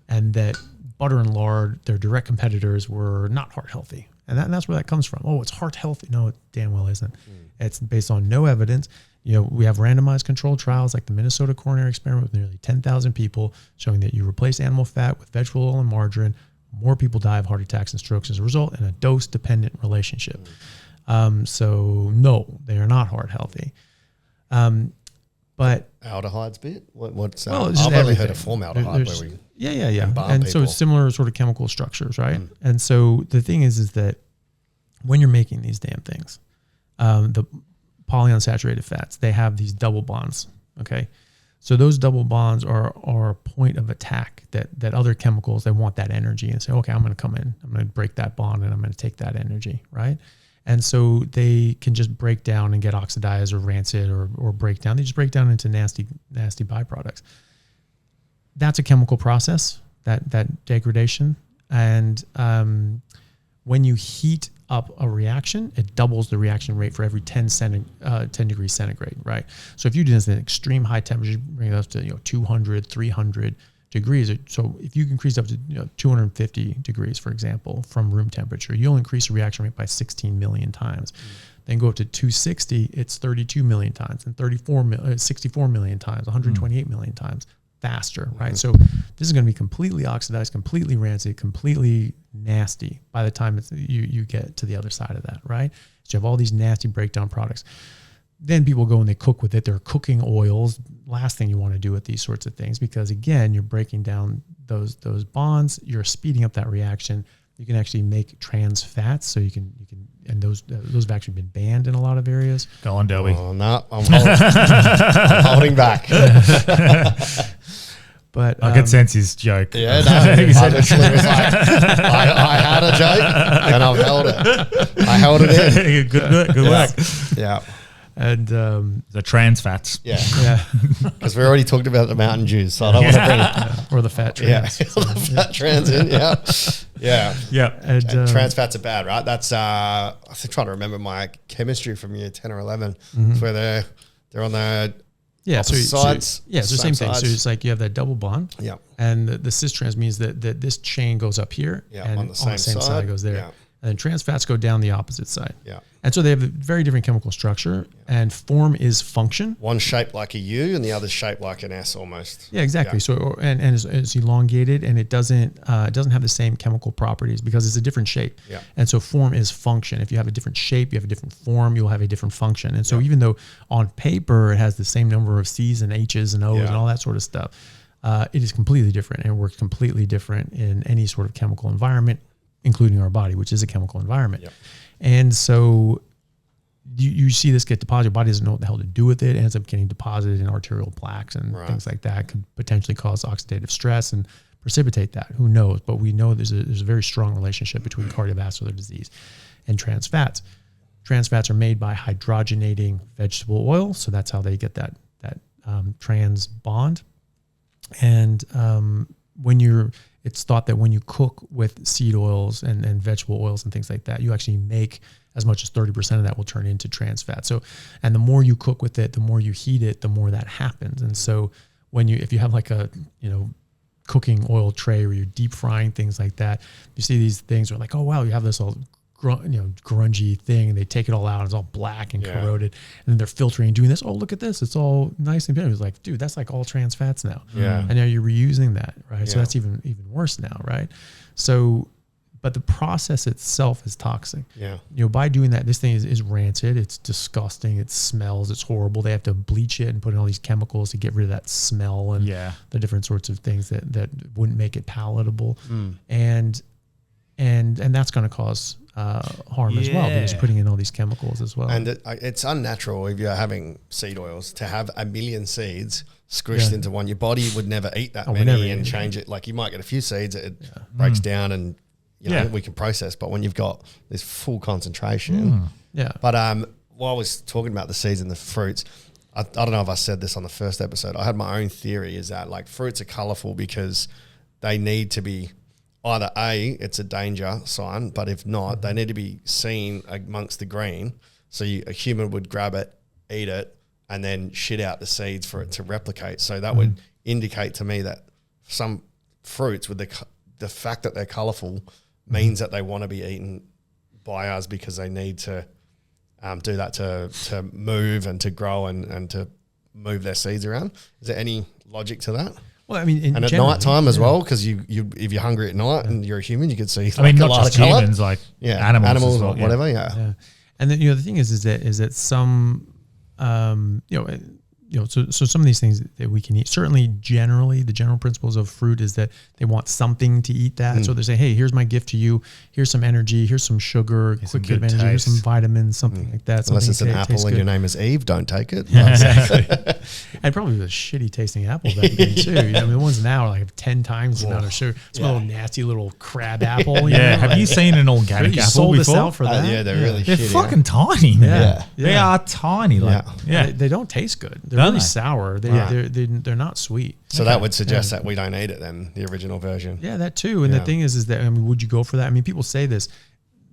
and that butter and lard, their direct competitors, were not heart healthy. And that's where that comes from. Oh, it's heart healthy. No, it damn well isn't. It's based on no evidence. We have randomized controlled trials like the Minnesota coronary experiment with nearly 10,000 people showing that you replace animal fat with vegetable oil and margarine, more people die of heart attacks and strokes as a result in a dose-dependent relationship. So no, they are not heart healthy. But Aldehydes bit? What's that? well, it's just I've only heard everything. of formaldehyde where we Yeah. embalm And so people. it's similar sort of chemical structures, right? And so the thing is that when you're making these damn things, the polyunsaturated fats, they have these double bonds, okay? So those double bonds are a point of attack that other chemicals, they want that energy and say, okay, I'm going to come in, I'm going to break that bond and I'm going to take that energy, right? And so they can just break down and get oxidized or rancid or break down. They just break down into nasty byproducts. That's a chemical process, that degradation. And when you heat up a reaction, it doubles the reaction rate for every 10 degrees centigrade, right? So if you do this at extreme high temperature, bring it up to 200, 300 degrees. So if you increase up to 250 degrees, for example, from room temperature, you'll increase the reaction rate by 16 million times. Then go up to 260, it's 32 million times, and 64 million times, 128 million times faster, right? So this is going to be completely oxidized, completely rancid, completely nasty by the time you get to the other side of that, right? So you have all these nasty breakdown products. Then people go and they cook with it. They're cooking oils. Last thing you want to do with these sorts of things, because again, you're breaking down those bonds, you're speeding up that reaction. You can actually make trans fats, so you can, and those have actually been banned in a lot of areas. Go on, Delby. Oh, no, I'm holding back. But I could sense his joke. Yeah, no, I literally was like, I had a joke and I've held it. I held it in. Good work. Yeah. And the trans fats. Yeah. yeah, Because we already talked about the Mountain Dews, so I don't want to bring it. or the fat trans. The fat trans in, yeah. Yeah. Yeah. And trans fats are bad, right? That's, I'm trying to remember my chemistry from year 10 or 11. It's where they're on the sides. So same thing. So it's like you have that double bond. Yeah. And the cis trans means that this chain goes up here, and on the same side goes there. Yeah. And then trans fats go down the opposite side. Yeah. And so they have a very different chemical structure, and form is function. One shaped like a U and the other shaped like an S almost. Yeah, exactly. Yeah. So and it's elongated, and it doesn't have the same chemical properties because it's a different shape. Yeah. And so form is function. If you have a different shape, you have a different form, you'll have a different function. And so even though on paper it has the same number of C's and H's and O's and all that sort of stuff, it is completely different and works completely different in any sort of chemical environment, including our body, which is a chemical environment. Yep. And so you see this get deposited. Your body doesn't know what the hell to do with it. It ends up getting deposited in arterial plaques and things like that. Could potentially cause oxidative stress and precipitate that. Who knows? But we know there's a very strong relationship between cardiovascular disease and trans fats. Trans fats are made by hydrogenating vegetable oil. So that's how they get that trans bond. And it's thought that when you cook with seed oils and vegetable oils and things like that, you actually make as much as 30% of that will turn into trans fat. So, and the more you cook with it, the more you heat it, the more that happens. And so if you have like a, cooking oil tray where you're deep frying things like that, you see these things where like, oh, wow, you have this all grungy thing, and they take it all out and it's all black and corroded, and then they're filtering and doing this. Oh, look at this. It's all nice and beautiful. It's like, dude, that's like all trans fats now. Yeah. And now you're reusing that, right? Yeah. So that's even worse now, right? So, but the process itself is toxic. Yeah. By doing that, this thing is rancid. It's disgusting. It smells. It's horrible. They have to bleach it and put in all these chemicals to get rid of that smell and the different sorts of things that wouldn't make it palatable. And that's going to cause harm as well, because putting in all these chemicals as well. And it's unnatural if you're having seed oils to have 1 million seeds squished into one. Your body would never eat that many and change it. Like you might get a few seeds, it breaks down and we can process. But when you've got this full concentration, But while I was talking about the seeds and the fruits, I don't know if I said this on the first episode. I had my own theory is that like fruits are colorful because they need to be either it's a danger sign, but if not, they need to be seen amongst the green. So a human would grab it, eat it, and then shit out the seeds for it to replicate. So that would indicate to me that some fruits, with the fact that they're colorful, means that they want to be eaten by us because they need to do that to move and to grow and to move their seeds around. Is there any logic to that? Well, I mean, and at night time as well, because you if you're hungry at night and you're a human, you could see. I mean, not just humans, like animals or whatever. Yeah. And then the thing is that some so some of these things that we can eat, certainly generally the general principles of fruit is that they want something to eat that. So they say, hey, here's my gift to you. Here's some energy. Here's some sugar, quick give energy. Here's some vitamins, something like that. Unless it's an apple and your name is Eve, don't take it. Yeah, exactly. And probably a shitty tasting apple back then too. The ones now are like 10 times the amount of sugar. It's a little nasty little crab apple. Have you seen an organic apple sold before? Us out for that? Yeah, they're really they're shitty. fucking tiny, man. Yeah. They are tiny. Like, They don't taste good. They're really sour. They're not sweet. So that would suggest that we don't eat it then, the original version. Yeah, that too. And the thing is that, would you go for that? I mean, people say this.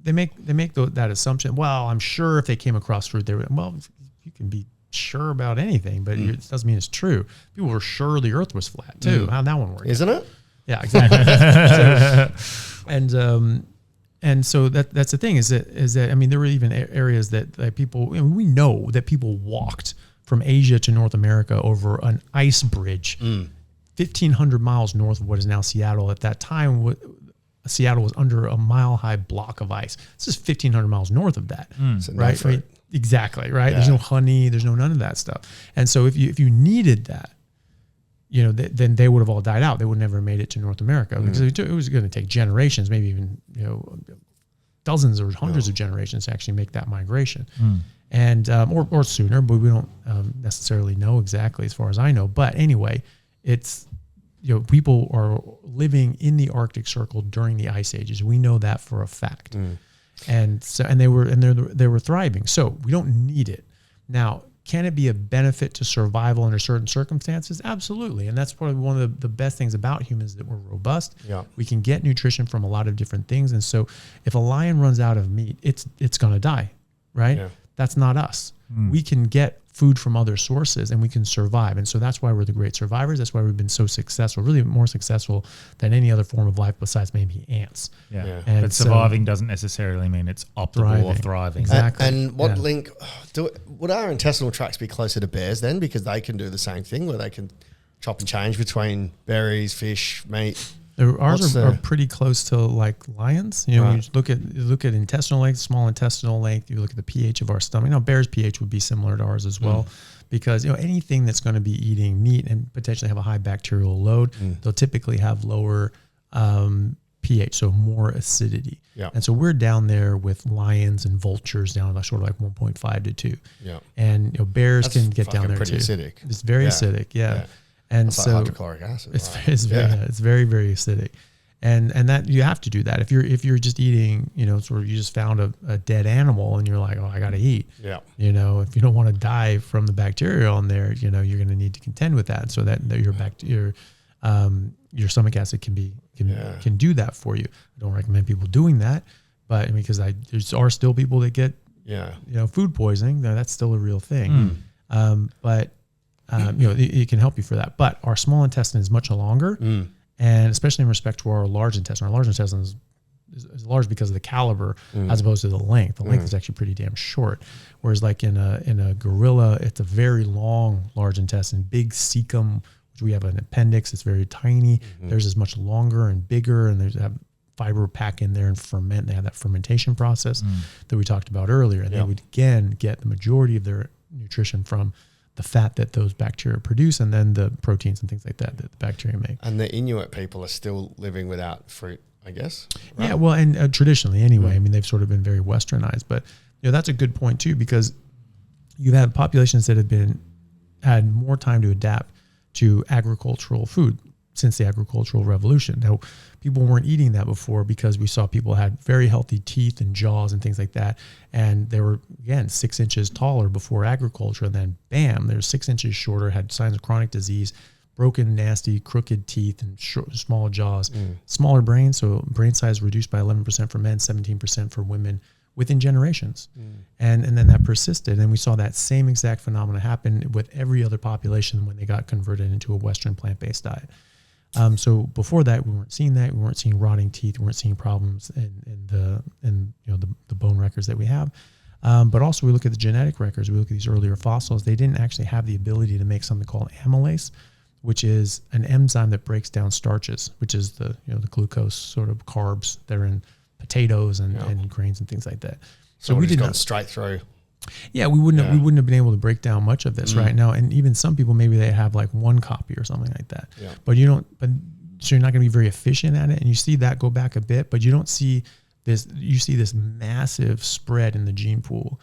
They make that assumption. Well, I'm sure if they came across fruit, they would. Well, you can be sure about anything, but it doesn't mean it's true. People were sure the Earth was flat too. How'd that one work? Isn't it? Yeah, exactly. And so that's the thing is that I mean, there were even areas that people, we know that people walked from Asia to North America over an ice bridge, 1,500 miles north of what is now Seattle. At that time, Seattle was under a mile-high block of ice. This is 1,500 miles north of that, right? I mean, exactly, right? Yeah. There's no honey, there's none of that stuff. And so if you needed that, then they would have all died out. They would never have made it to North America because it was going to take generations, maybe even dozens or hundreds of generations to actually make that migration, and or sooner. But we don't necessarily know exactly, as far as I know. But anyway, it's people are living in the Arctic Circle during the ice ages. We know that for a fact, and they were thriving. So we don't need it now. Can it be a benefit to survival under certain circumstances? Absolutely. And that's probably one of the best things about humans, that we're robust. Yeah. We can get nutrition from a lot of different things. And so if a lion runs out of meat, it's going to die, right? Yeah. That's not us. We can get food from other sources and we can survive. And so that's why we're the great survivors. That's why we've been so successful, really more successful than any other form of life besides maybe ants. Yeah. But surviving doesn't necessarily mean it's optimal or thriving. Exactly. And what link, would our intestinal tracts be closer to bears then? Because they can do the same thing where they can chop and change between berries, fish, meat. Ours are pretty close to like lions. You look at intestinal length, small intestinal length. You look at the pH of our stomach. Now, bear's pH would be similar to ours as well, because anything that's going to be eating meat and potentially have a high bacterial load, they'll typically have lower pH, so more acidity. Yeah. And so we're down there with lions and vultures down at sort of like 1.5 to 2. Yeah. And bears can get down there too. Acidic. It's very acidic. Yeah. And that's so like hydrochloric acid. It's very, very acidic, and that you have to do that if you're just eating, sort of you just found a dead animal and you're like, oh, I got to eat. Yeah. If you don't want to die from the bacteria on there, you're going to need to contend with that, so that your stomach acid can do that for you. I don't recommend people doing that, but because there are still people that get food poisoning. That's still a real thing. But it can help you for that. But our small intestine is much longer, and especially in respect to our large intestine. Our large intestine is large because of the caliber as opposed to the length. The length is actually pretty damn short. Whereas like in a gorilla, it's a very long large intestine, big cecum, which we have an appendix. It's very tiny. Theirs is much longer and bigger, and they have fiber pack in there and ferment. They have that fermentation process that we talked about earlier. And they would again get the majority of their nutrition from the fat that those bacteria produce, and then the proteins and things like that the bacteria make. And the Inuit people are still living without fruit, I guess. Right? Yeah, well, and traditionally anyway, I mean, they've sort of been very westernized, but that's a good point too, because you've had populations that have had more time to adapt to agricultural food since the agricultural revolution. Now, people weren't eating that before because we saw people had very healthy teeth and jaws and things like that. And they were, again, 6 inches taller before agriculture. And then, bam, they're 6 inches shorter, had signs of chronic disease, broken, nasty, crooked teeth and small jaws, smaller brains. So brain size reduced by 11% for men, 17% for women within generations. And then that persisted. And we saw that same exact phenomenon happen with every other population when they got converted into a Western plant-based diet. So before that, we weren't seeing that. We weren't seeing rotting teeth. We weren't seeing problems in the bone records that we have. But also we look at the genetic records. We look at these earlier fossils. They didn't actually have the ability to make something called amylase, which is an enzyme that breaks down starches, which is the glucose sort of carbs that are in potatoes and grains and things like that. So we didn't straight through. Yeah, we wouldn't have been able to break down much of this right now. And even some people, maybe they have like one copy or something like that. Yeah. But so you're not going to be very efficient at it. And you see that go back a bit, but you don't see this. You see this massive spread in the gene pool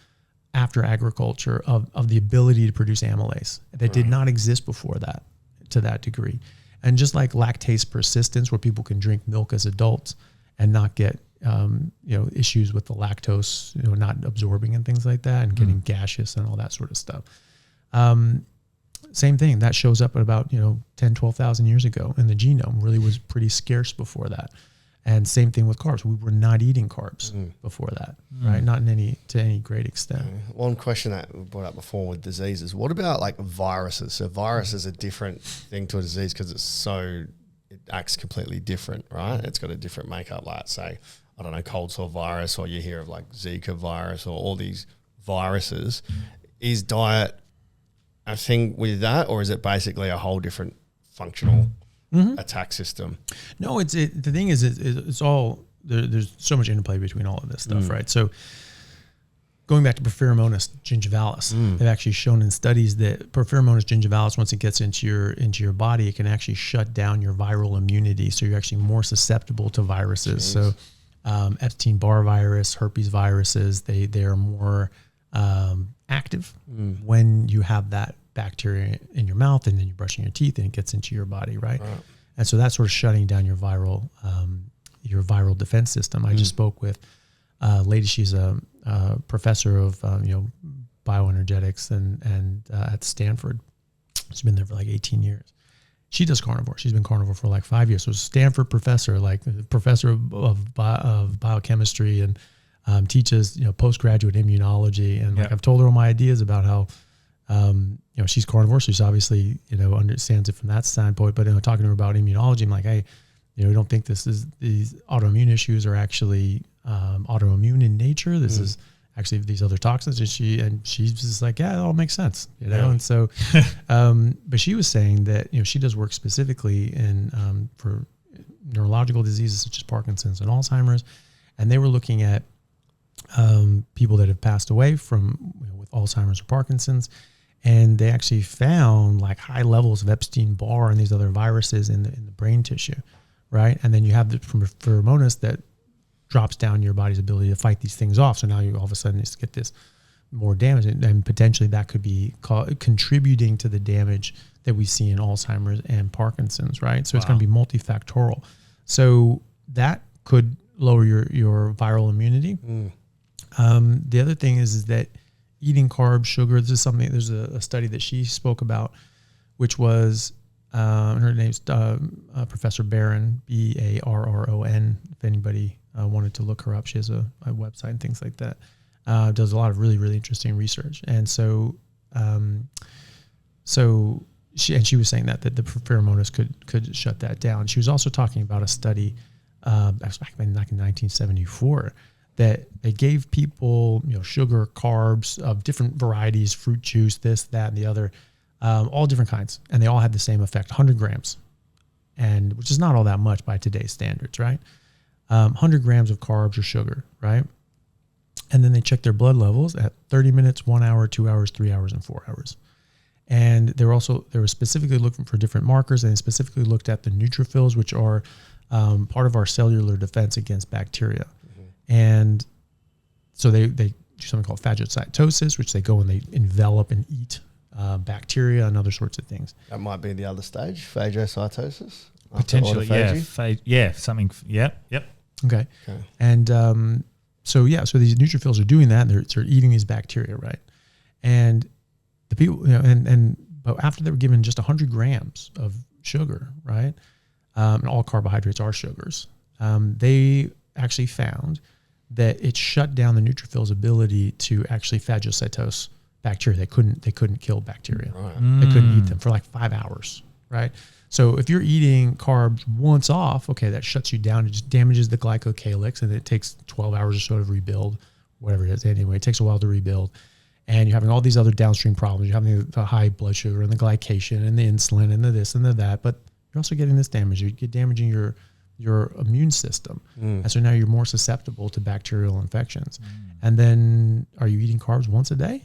after agriculture of the ability to produce amylase that did not exist before that to that degree. And just like lactase persistence, where people can drink milk as adults and not get issues with the lactose, not absorbing and things like that, and getting gaseous and all that sort of stuff. Same thing that shows up at about 10, 12,000 years ago in the genome. Really was pretty scarce before that. And same thing with carbs. We were not eating carbs before that, right? Not to any great extent. One question that we brought up before with diseases: what about like viruses? So virus is a different thing to a disease because it acts completely different, right? It's got a different makeup. Like say, I don't know, cold sore virus, or you hear of like Zika virus, or all these viruses. Is diet a thing with that, or is it basically a whole different functional attack system? No, the thing is, it's all there's so much interplay between all of this stuff, right? So going back to Porphyromonas gingivalis, they've actually shown in studies that Porphyromonas gingivalis, once it gets into your body, it can actually shut down your viral immunity. So you're actually more susceptible to viruses. So Epstein-Barr virus, herpes viruses, they are more active when you have that bacteria in your mouth, and then you're brushing your teeth and it gets into your body, right? And so that's sort of shutting down your viral defense system. I just spoke with a lady. She's a professor of bioenergetics and at Stanford. She's been there for like 18 years. She does carnivore. She's been carnivore for like 5 years. So Stanford professor, like professor of biochemistry, and teaches postgraduate immunology. And like I've told her all my ideas about how she's carnivore, so she's obviously understands it from that standpoint. But talking to her about immunology, I'm like, hey, we don't think these autoimmune issues are actually autoimmune in nature. This is actually these other toxins. And she's just like, yeah, it all makes sense, And so, but she was saying that she does work specifically in for neurological diseases such as Parkinson's and Alzheimer's, and they were looking at people that have passed away from with Alzheimer's or Parkinson's. And they actually found like high levels of Epstein-Barr and these other viruses in the brain tissue, right? And then you have the pheromonas that drops down your body's ability to fight these things off. So now you all of a sudden just get this more damage, and potentially that could be contributing to the damage that we see in Alzheimer's and Parkinson's, right? So it's going to be multifactorial. So that could lower your viral immunity. The other thing is that eating carbs, sugar, this is something, there's a study that she spoke about, which was, her name's Professor Barron, Barron, if anybody wanted to look her up. She has a website and things like that. Does a lot of really, really interesting research. And so she was saying that the pheromonas could shut that down. She was also talking about a study that was back in 1974, that they gave people, sugar, carbs of different varieties, fruit juice, this, that, and the other, all different kinds. And they all had the same effect, 100 grams, and which is not all that much by today's standards, right? 100 grams of carbs or sugar, right? And then they checked their blood levels at 30 minutes, 1 hour, 2 hours, 3 hours, and 4 hours. And they were specifically looking for different markers, and they specifically looked at the neutrophils, which are part of our cellular defense against bacteria. And so they do something called phagocytosis, which they go and they envelop and eat bacteria and other sorts of things. That might be the other stage, phagocytosis. Potentially, yeah. Something, yep. Okay. And so these neutrophils are doing that, and they're eating these bacteria, right? And the people, but after they were given just 100 grams of sugar, right? And all carbohydrates are sugars. They actually found that it shut down the neutrophils' ability to actually phagocytose bacteria. They couldn't kill bacteria. Right. They couldn't eat them for like 5 hours, right? So if you're eating carbs once off, okay, that shuts you down. It just damages the glycocalyx, and it takes 12 hours or so to rebuild, whatever it is. Anyway, it takes a while to rebuild. And you're having all these other downstream problems. You're having the high blood sugar and the glycation and the insulin and the this and the that. But you're also getting this damage. You're damaging your immune system. And so now you're more susceptible to bacterial infections. And then are you eating carbs once a day?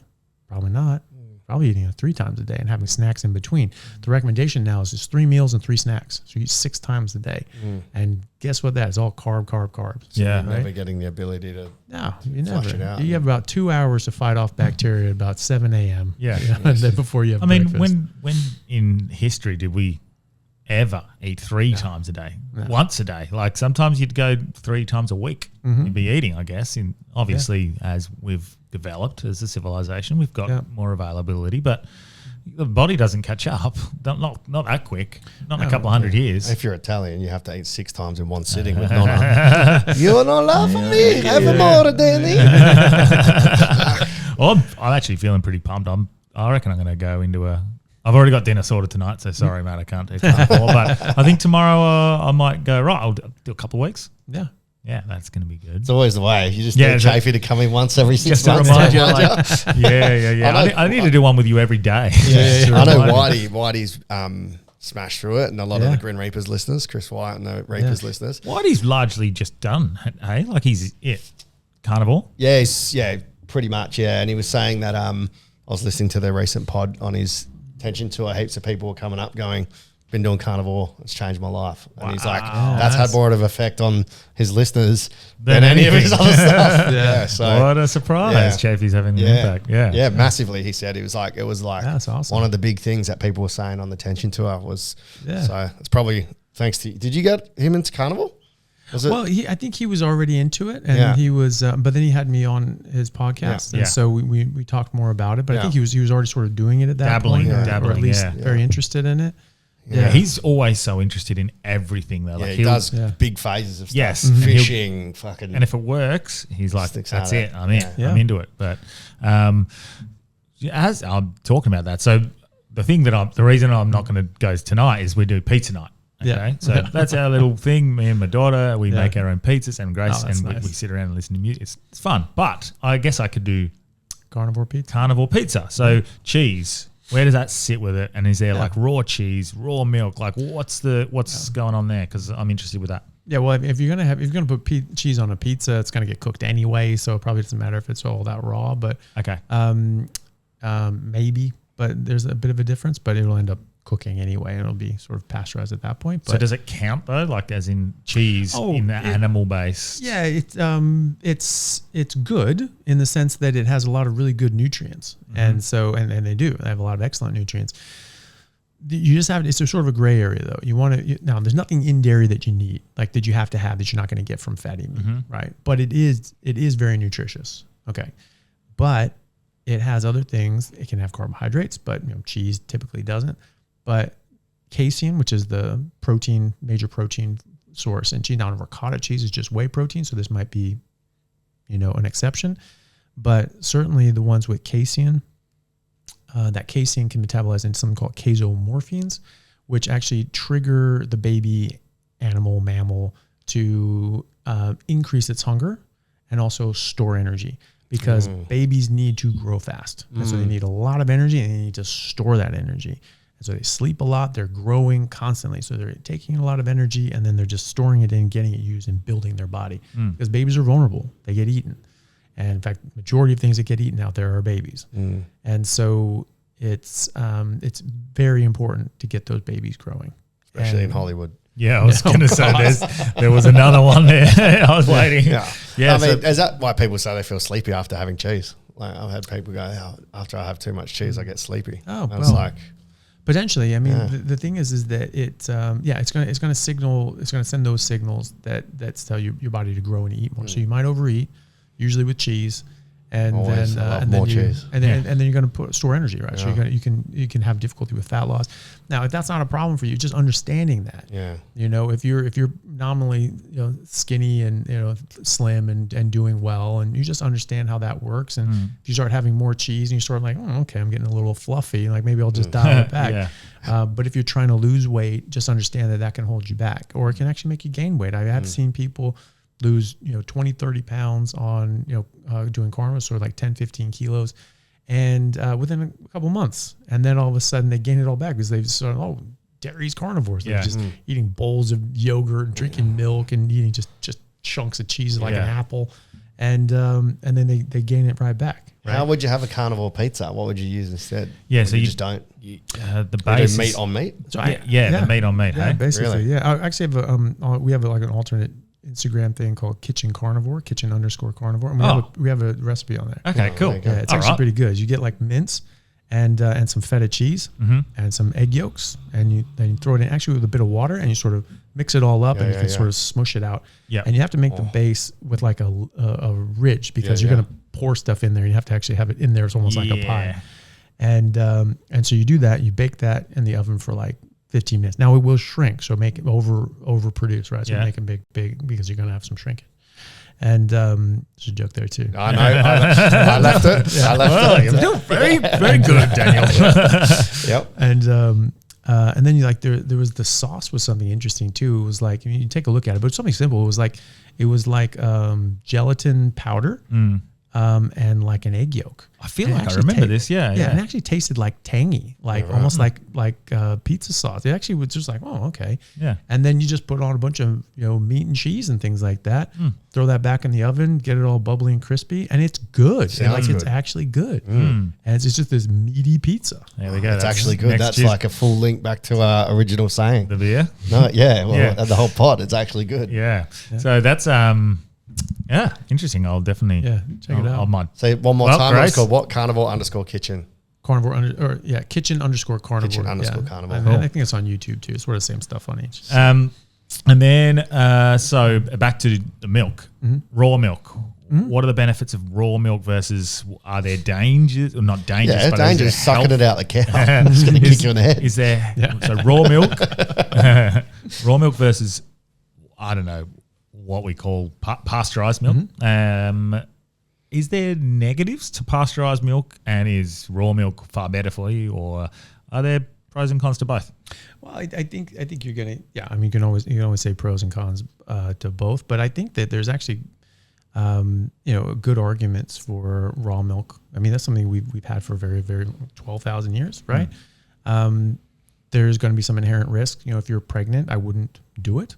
Probably not. Probably eating it 3 times a day and having snacks in between. The recommendation now is just 3 meals and 3 snacks. So you eat 6 times a day. And guess what? That is all carbs. So you're never getting the ability to flush it out. You have about 2 hours to fight off bacteria at about 7 a.m. Before you have breakfast. when in history did we ever eat 3 times a day, once a day? Like sometimes you'd go 3 times a week. You'd be eating, I guess. Obviously, as we've developed as a civilization, we've got more availability, but the body doesn't catch up. Not that quick. Not in a couple of 100 years. If you're Italian, you have to eat 6 times in one sitting with nonna. You're not laughing me. Have more, Danny. Well, I'm actually feeling pretty pumped. I reckon I'm going to go into I've already got dinner sorted tonight, so sorry, mate, I can't do carnivore. But I think tomorrow I might go, right, I'll do a couple of weeks. Yeah, that's going to be good. It's always the way. You just need Chaffee to come in once every 6 months. Just to remind you. Yeah. I need to do one with you every day. I know Whitey's smashed through it, and a lot of the Grin Reapers listeners, Chris White and the Reapers listeners. Whitey's largely just done, hey? Like he's carnivore? Yeah, Pretty much, yeah. And he was saying that I was listening to the recent pod on his tension tour. Heaps of people were coming up going, been doing carnivore, it's changed my life. And he's like, that's had more of an effect on his listeners than any of his other stuff. So what a surprise. Chaffee's having an impact. Yeah, massively. He said it was like that's awesome. One of the big things that people were saying on the tension tour was, so it's probably thanks to, did you get him into carnivore? Well, I think he was already into it, and he was, but then he had me on his podcast, and so we talked more about it. But I think he was already sort of doing it at that point, or at least very interested in it. Yeah, he's always so interested in everything though. Like he does big phases of stuff. Yes, fishing, fucking. And if it works, he's like, that's it. I'm in. I'm into it. But as I'm talking about that, so the reason I'm not going to go tonight is we do pizza night. Okay, so that's our little thing. Me and my daughter, we make our own pizzas, and Grace, and we sit around and listen to music. It's fun. But I guess I could do carnivore pizza. So cheese. Where does that sit with it? And is there like raw cheese, raw milk? Like what's going on there? Because I'm interested with that. Yeah, well, if you're gonna put cheese on a pizza, it's gonna get cooked anyway, so it probably doesn't matter if it's all that raw. But maybe, but there's a bit of a difference. But it'll end up cooking anyway, and it'll be sort of pasteurized at that point. But so does it count though? Like as in cheese in the animal base? Yeah, it's good in the sense that it has a lot of really good nutrients, and so and they have a lot of excellent nutrients. You just have it's a sort of a gray area though. You want to now. There's nothing in dairy that you need, like that you have to have that you're not going to get from fatty meat, right? But it is very nutritious. Okay, but it has other things. It can have carbohydrates, but cheese typically doesn't. But casein, which is the major protein source, and cheese, now ricotta cheese is just whey protein, so this might be, an exception. But certainly the ones with casein, that casein can metabolize into something called casomorphins, which actually trigger the baby mammal to increase its hunger and also store energy. Because babies need to grow fast. And so they need a lot of energy, and they need to store that energy. And so they sleep a lot, they're growing constantly. So they're taking a lot of energy, and then they're just storing it in, getting it used, and building their body. Because babies are vulnerable. They get eaten. And in fact, the majority of things that get eaten out there are babies. And so it's very important to get those babies growing. Especially in Hollywood. Yeah, I was going to say there was another one there. I was waiting. Yeah. I mean, is that why people say they feel sleepy after having cheese? Like I've had people go, after I have too much cheese, I get sleepy. Oh, well. It's like... Potentially, I mean, the thing is that it's going to send those signals that tell your body to grow and eat more. So you might overeat, usually with cheese, and always, then you're going to store energy, right? So you can have difficulty with fat loss. Now, if that's not a problem for you, just understanding that. If you're nominally skinny and slim and doing well, and you just understand how that works, and if you start having more cheese and you start like, okay, I'm getting a little fluffy, like maybe I'll just dial it back. But if you're trying to lose weight, just understand that can hold you back, or it can actually make you gain weight. I have seen people lose 20, 30 pounds on doing carnivore, so like 10, 15 kilos, and within a couple months, and then all of a sudden they gain it all back because they've started, dairy's carnivores. They're just eating bowls of yogurt and drinking milk and eating just chunks of cheese like an apple, and then they gain it right back. Right? How would you have a carnivore pizza? What would you use instead? So you just don't. The base meat on meat. So the meat on meat. Yeah, hey? basically. Really? Yeah, I actually have we have like an alternate Instagram thing called kitchen_carnivore, and we have a recipe on there. Okay, cool. Yeah, it's actually pretty good. You get like mince and some feta cheese and some egg yolks, and then you throw it in actually with a bit of water, and you sort of mix it all up, and you can sort of smush it out. Yeah, and you have to make the base with like a ridge, because you're going to pour stuff in there. You have to actually have it in there. It's almost like a pie. And so you do that. You bake that in the oven for like 15 minutes. Now it will shrink, so make it overproduce, right? So make them big because you're going to have some shrinkage. And there's a joke there too. I know. I left it. It. Very, very good, Daniel. Yep. And then you there was the sauce was something interesting too. It was like, you take a look at it, but it's something simple. It was like gelatin powder and like an egg yolk. I feel like I remember this. Yeah. And it actually tasted like tangy, like almost like pizza sauce. It actually was just like, oh, okay. Yeah. And then you just put on a bunch of meat and cheese and things like that. Throw that back in the oven, get it all bubbly and crispy, and it's good. It's actually good. And it's just this meaty pizza. There we go. It's actually good. That's like a full link back to our original saying. The beer. No, the whole pot. It's actually good. Yeah. So that's interesting. I'll definitely check it out. I might say one more time. It's called what? Carnivore_kitchen. Kitchen_carnivore. Carnivore. I think it's on YouTube too. It's sort of the same stuff on each. And then so back to the milk, raw milk. What are the benefits of raw milk versus are there dangers or not dangers? Yeah, but dangers sucking it out the cow. It's going to kick you in the head. Is there so raw milk, raw milk versus I don't know what we call pasteurized milk. Is there negatives to pasteurized milk, and is raw milk far better for you, or are there pros and cons to both? Well, I think you're gonna you can always say pros and cons to both, but I think that there's actually good arguments for raw milk. I mean, that's something we've had for very, very 12,000 years, right? There's going to be some inherent risk. If you're pregnant, I wouldn't do it.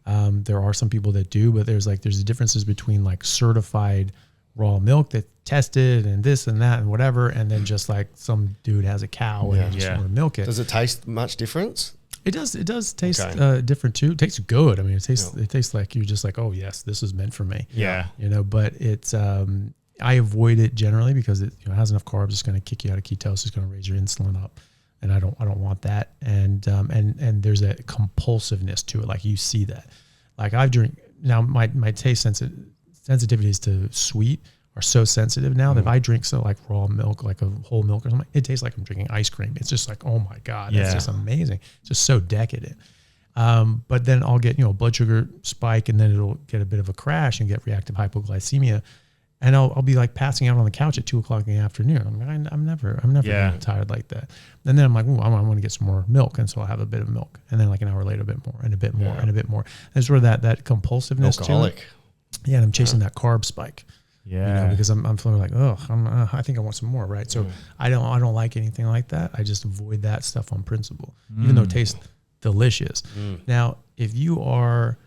There are some people that do, but there's differences between like certified raw milk that's tested and this and that and whatever, and then just like some dude has a cow and just want to milk it. Does it taste much difference? It does taste different too. It tastes good. I mean, it tastes like you're just like, oh yes, this is meant for me. Yeah. But it's I avoid it generally because it has enough carbs. It's going to kick you out of ketosis. It's going to raise your insulin up, and I don't want that. And there's a compulsiveness to it. Like you see that. Like I drink now. My taste sensitivities to sweet are so sensitive now that if I drink like raw milk, like a whole milk or something, it tastes like I'm drinking ice cream. It's just like, oh my God, that's just amazing. It's just so decadent. But then I'll get, blood sugar spike, and then it'll get a bit of a crash and get reactive hypoglycemia. And I'll be like passing out on the couch at 2:00 in the afternoon. I'm never getting tired like that. And then I'm like, I want to get some more milk. And so I'll have a bit of milk. And then like an hour later, a bit more and a bit more and a bit more. And sort of that compulsiveness Alcoholic. to it. Yeah. And I'm chasing that carb spike. Yeah. Because I'm feeling like, I think I want some more. Right. So I don't like anything like that. I just avoid that stuff on principle, even though it tastes delicious. Now, if you are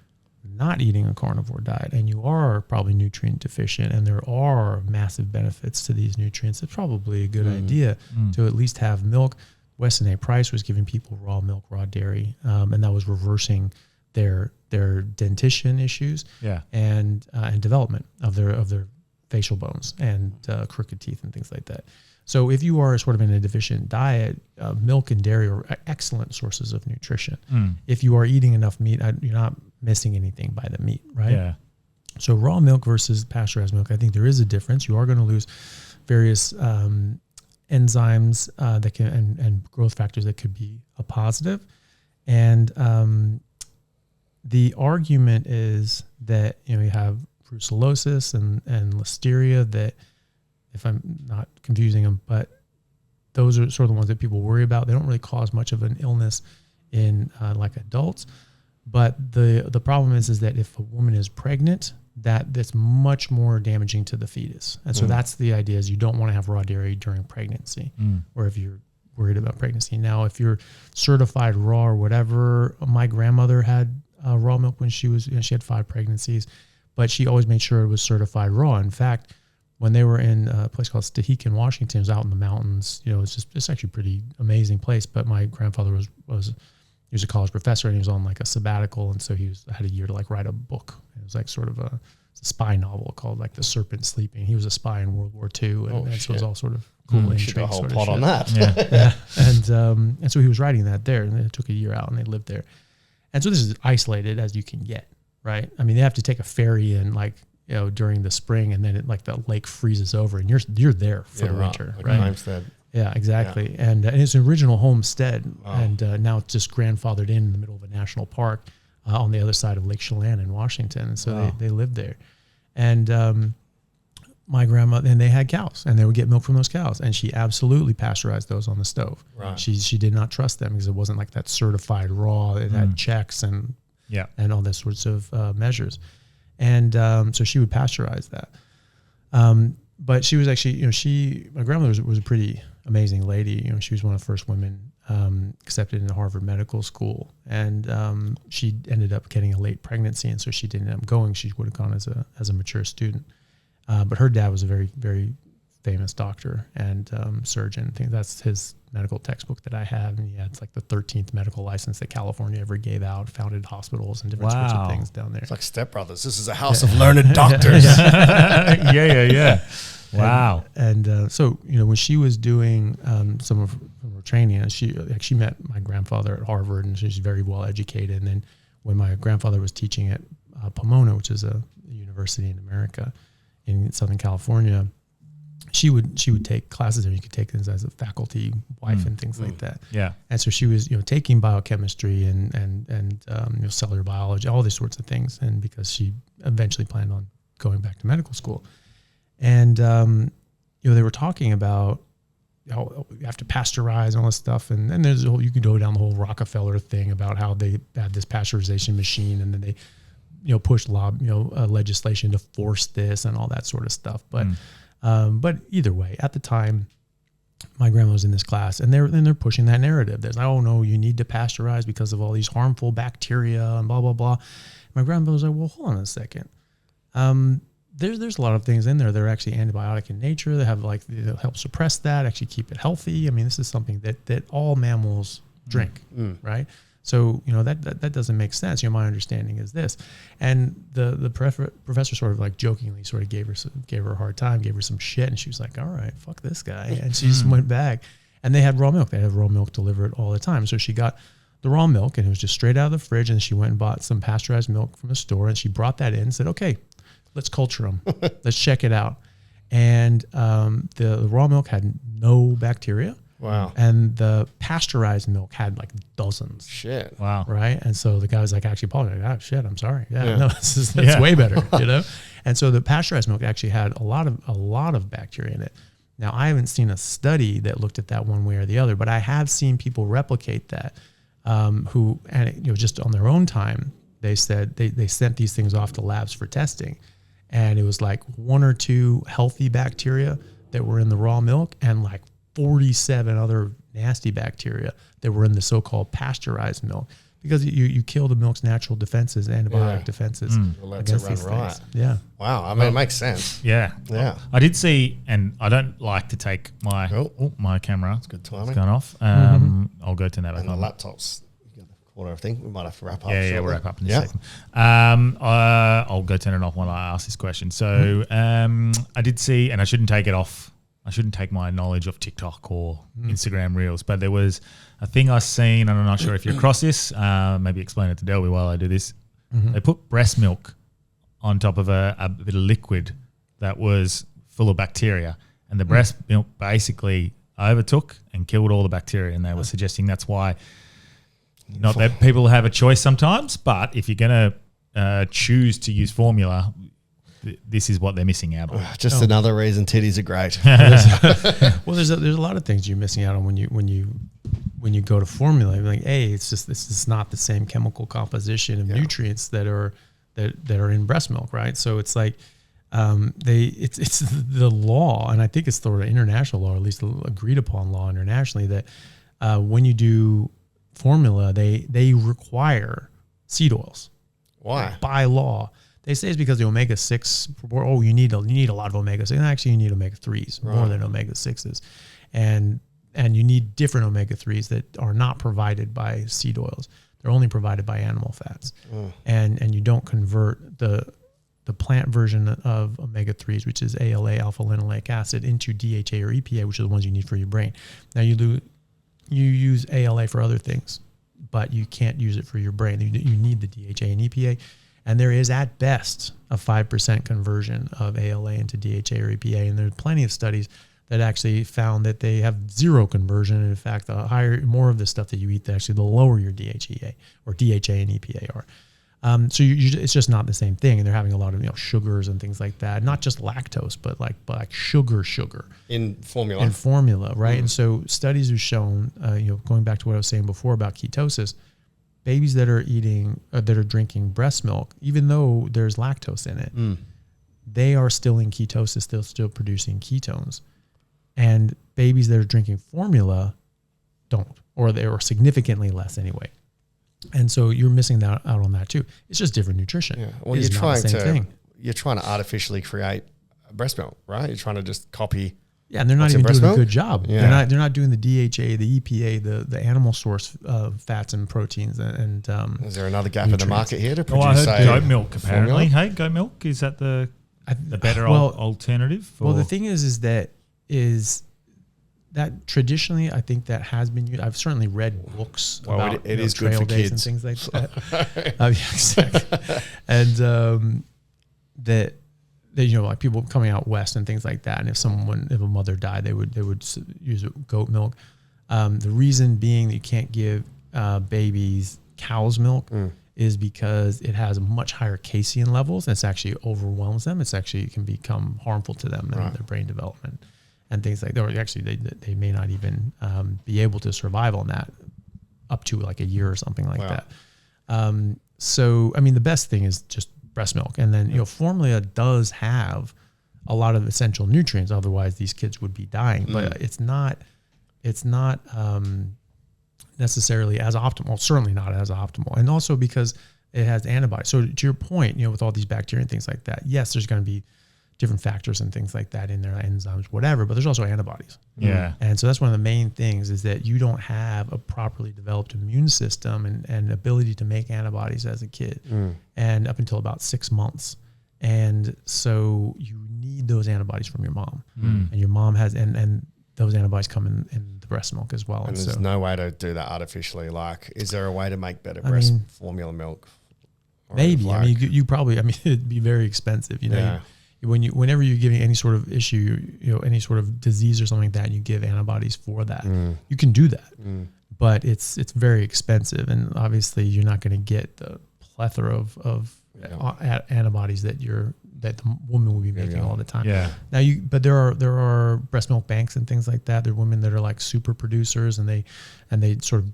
not eating a carnivore diet and you are probably nutrient deficient and there are massive benefits to these nutrients, it's probably a good idea to at least have milk. Weston A. Price was giving people raw milk, raw dairy, and that was reversing their dentition issues and development of their facial bones and crooked teeth and things like that. So if you are sort of in a deficient diet, milk and dairy are excellent sources of nutrition. If you are eating enough meat, you're not missing anything by the meat, right? Yeah. So raw milk versus pasteurized milk, I think there is a difference. You are going to lose various enzymes that can and growth factors that could be a positive. And the argument is that you have brucellosis and listeria that, if I'm not confusing them, but those are sort of the ones that people worry about. They don't really cause much of an illness in like adults. But the problem is that if a woman is pregnant, that's much more damaging to the fetus. And so that's the idea, is you don't want to have raw dairy during pregnancy or if you're worried about pregnancy. Now, if you're certified raw or whatever, my grandmother had raw milk when she had 5 pregnancies, but she always made sure it was certified raw. In fact, when they were in a place called Stehekin, Washington, it was out in the mountains. It's actually a pretty amazing place. But my grandfather was a college professor, and he was on like a sabbatical, and so had a year to like write a book. It was like sort of a spy novel called like The Serpent Sleeping. He was a spy in World War II, and so it was all sort of cool. Should a whole pot on that. Yeah. And so he was writing that there, and it took a year out, and they lived there. And so this is isolated as you can get, right? I mean, they have to take a ferry in like, during the spring, and then the lake freezes over, and you're there for the winter, like right? Homestead. Yeah, exactly. Yeah. And it's an original homestead, and now it's just grandfathered in the middle of a national park on the other side of Lake Chelan in Washington. And so they lived there. And my grandma, and they had cows, and they would get milk from those cows, and she absolutely pasteurized those on the stove. Right. She did not trust them because it wasn't like that certified raw. It had checks and all those sorts of measures. And so she would pasteurize that. but she was actually, my grandmother was a pretty amazing lady. She was one of the first women accepted into Harvard Medical School, and she ended up getting a late pregnancy, and so she didn't end up going. She would have gone as a mature student, but her dad was a very, very famous doctor and surgeon. I think that's his medical textbook that I have, and he had like the 13th medical license that California ever gave out, founded hospitals and different sorts of things down there. It's like Step Brothers. This is a house of learned doctors. Yeah. Wow. And so, when she was doing some of her training, she met my grandfather at Harvard, and she's very well educated. And then when my grandfather was teaching at Pomona, which is a university in America in Southern California, she would take classes there. You could take things as a faculty wife and things like that. Yeah. And so she was, taking biochemistry and cellular biology, all these sorts of things. And because she eventually planned on going back to medical school. And, they were talking about how you have to pasteurize and all this stuff. And then you could go down the whole Rockefeller thing about how they had this pasteurization machine, and then they, pushed legislation to force this and all that sort of stuff. But either way, at the time, my grandma was in this class, and they're pushing that narrative. There's like, oh no, you need to pasteurize because of all these harmful bacteria and blah blah blah. My grandma was like, well, hold on a second. There's a lot of things in there that are actually antibiotic in nature that have help suppress that, actually keep it healthy. I mean, this is something that all mammals drink, right? So, that doesn't make sense. My understanding is this. And the professor sort of jokingly sort of gave her a hard time, gave her some shit. And she was like, all right, fuck this guy. And she just went back, and they had raw milk. They had raw milk delivered all the time. So she got the raw milk, and it was just straight out of the fridge. And she went and bought some pasteurized milk from the store, and she brought that in and said, okay, let's culture them. Let's check it out. And the raw milk had no bacteria. Wow. And the pasteurized milk had dozens. Shit. Wow. Right. And so the guy was actually apologizing. Oh shit, I'm sorry. No, that's way better, And so the pasteurized milk actually had a lot of bacteria in it. Now, I haven't seen a study that looked at that one way or the other, but I have seen people replicate that, just on their own time, they said they sent these things off to labs for testing. And it was 1 or 2 healthy bacteria that were in the raw milk, and 47 other nasty bacteria that were in the so-called pasteurized milk, because you kill the milk's natural defenses, antibiotic defenses against these things. Yeah. Wow. I mean, it makes sense. Yeah. Yeah. I did see, and I don't like to take my my camera. It's good timing. It's gone off. I'll go turn that back on. And the laptop's corner of thing. We might have to wrap up. Yeah, we'll wrap up in a second. I'll go turn it off while I ask this question. So I did see, and I shouldn't take it off. I shouldn't take my knowledge of TikTok or Instagram Reels, but there was a thing I seen, and I'm not sure if you're across this. Maybe explain it to Delby while I do this. They put breast milk on top of a bit of liquid that was full of bacteria, and the breast milk basically overtook and killed all the bacteria, and they were suggesting that's why. Not that people have a choice sometimes, but if you're going to choose to use formula, this is what they're missing out on. Just another reason titties are great. Well, there's a lot of things you're missing out on when you go to formula. This is not the same chemical composition of nutrients that are in breast milk, right? So it's it's the law, and I think it's the international law, or at least the agreed upon law internationally, that when you do formula, they require seed oils. Why? By law. They say it's because the omega-6, you need a lot of omega-6. Actually, you need omega-3s, more than omega-6s. And you need different omega-3s that are not provided by seed oils. They're only provided by animal fats. And you don't convert the plant version of omega-3s, which is ALA, alpha-linoleic acid, into DHA or EPA, which are the ones you need for your brain. Now, you use ALA for other things, but you can't use it for your brain. You need the DHA and EPA. And there is at best a 5% conversion of ALA into DHA or EPA. And there's plenty of studies that actually found that they have zero conversion. And in fact, the more of the stuff that you eat, the lower your DHA or DHA and EPA are. So it's just not the same thing. And they're having a lot of sugars and things like that. Not just lactose, but like sugar in formula. Right? And so studies have shown, going back to what I was saying before about ketosis, babies that are drinking breast milk, even though there's lactose in it, they are still in ketosis, they're still producing ketones. And babies that are drinking formula don't, or they are significantly less anyway. And so you're missing out on that too. It's just different nutrition. Yeah. Well, you're trying to artificially create breast milk, right? You're trying to just copy. Yeah, and they're not even doing a good job. Yeah. They're not doing the DHA, the EPA, the animal source fats and proteins and is there another gap in the market here to I produce heard goat milk apparently. Hey, goat milk, is that the better alternative? Well, the thing is that traditionally, I think that has been used. I've certainly read books about it is good trail for days kids and things like that. Yeah, exactly. And that like people coming out west and things like that. And if a mother died, they would use goat milk. The reason being that you can't give babies cow's milk is because it has much higher casein levels, and it's actually overwhelms them. It can become harmful to them and their brain development and things like that. Or actually, they may not even be able to survive on that up to like a year or something like that. So, I mean, the best thing is just breast milk. And then, formula does have a lot of essential nutrients. Otherwise, these kids would be dying. But it's not necessarily as optimal, certainly not as optimal. And also because it has antibodies. So to your point, with all these bacteria and things like that, yes, there's going to be different factors and things like that in there, enzymes, whatever, but there's also antibodies. Yeah. And so that's one of the main things is that you don't have a properly developed immune system and ability to make antibodies as a kid and up until about 6 months. And so you need those antibodies from your mom and your mom has, and those antibodies come in the breast milk as well. And there's no way to do that artificially. Like, is there a way to make better breast formula milk? Maybe. You probably, it'd be very expensive, whenever you're giving any sort of issue, any sort of disease or something like that, you give antibodies for that. You can do that, but it's very expensive, and obviously you're not going to get the plethora of antibodies that the woman will be making all the time. Yeah. Now but there are breast milk banks and things like that. There are women that are like super producers, and they sort of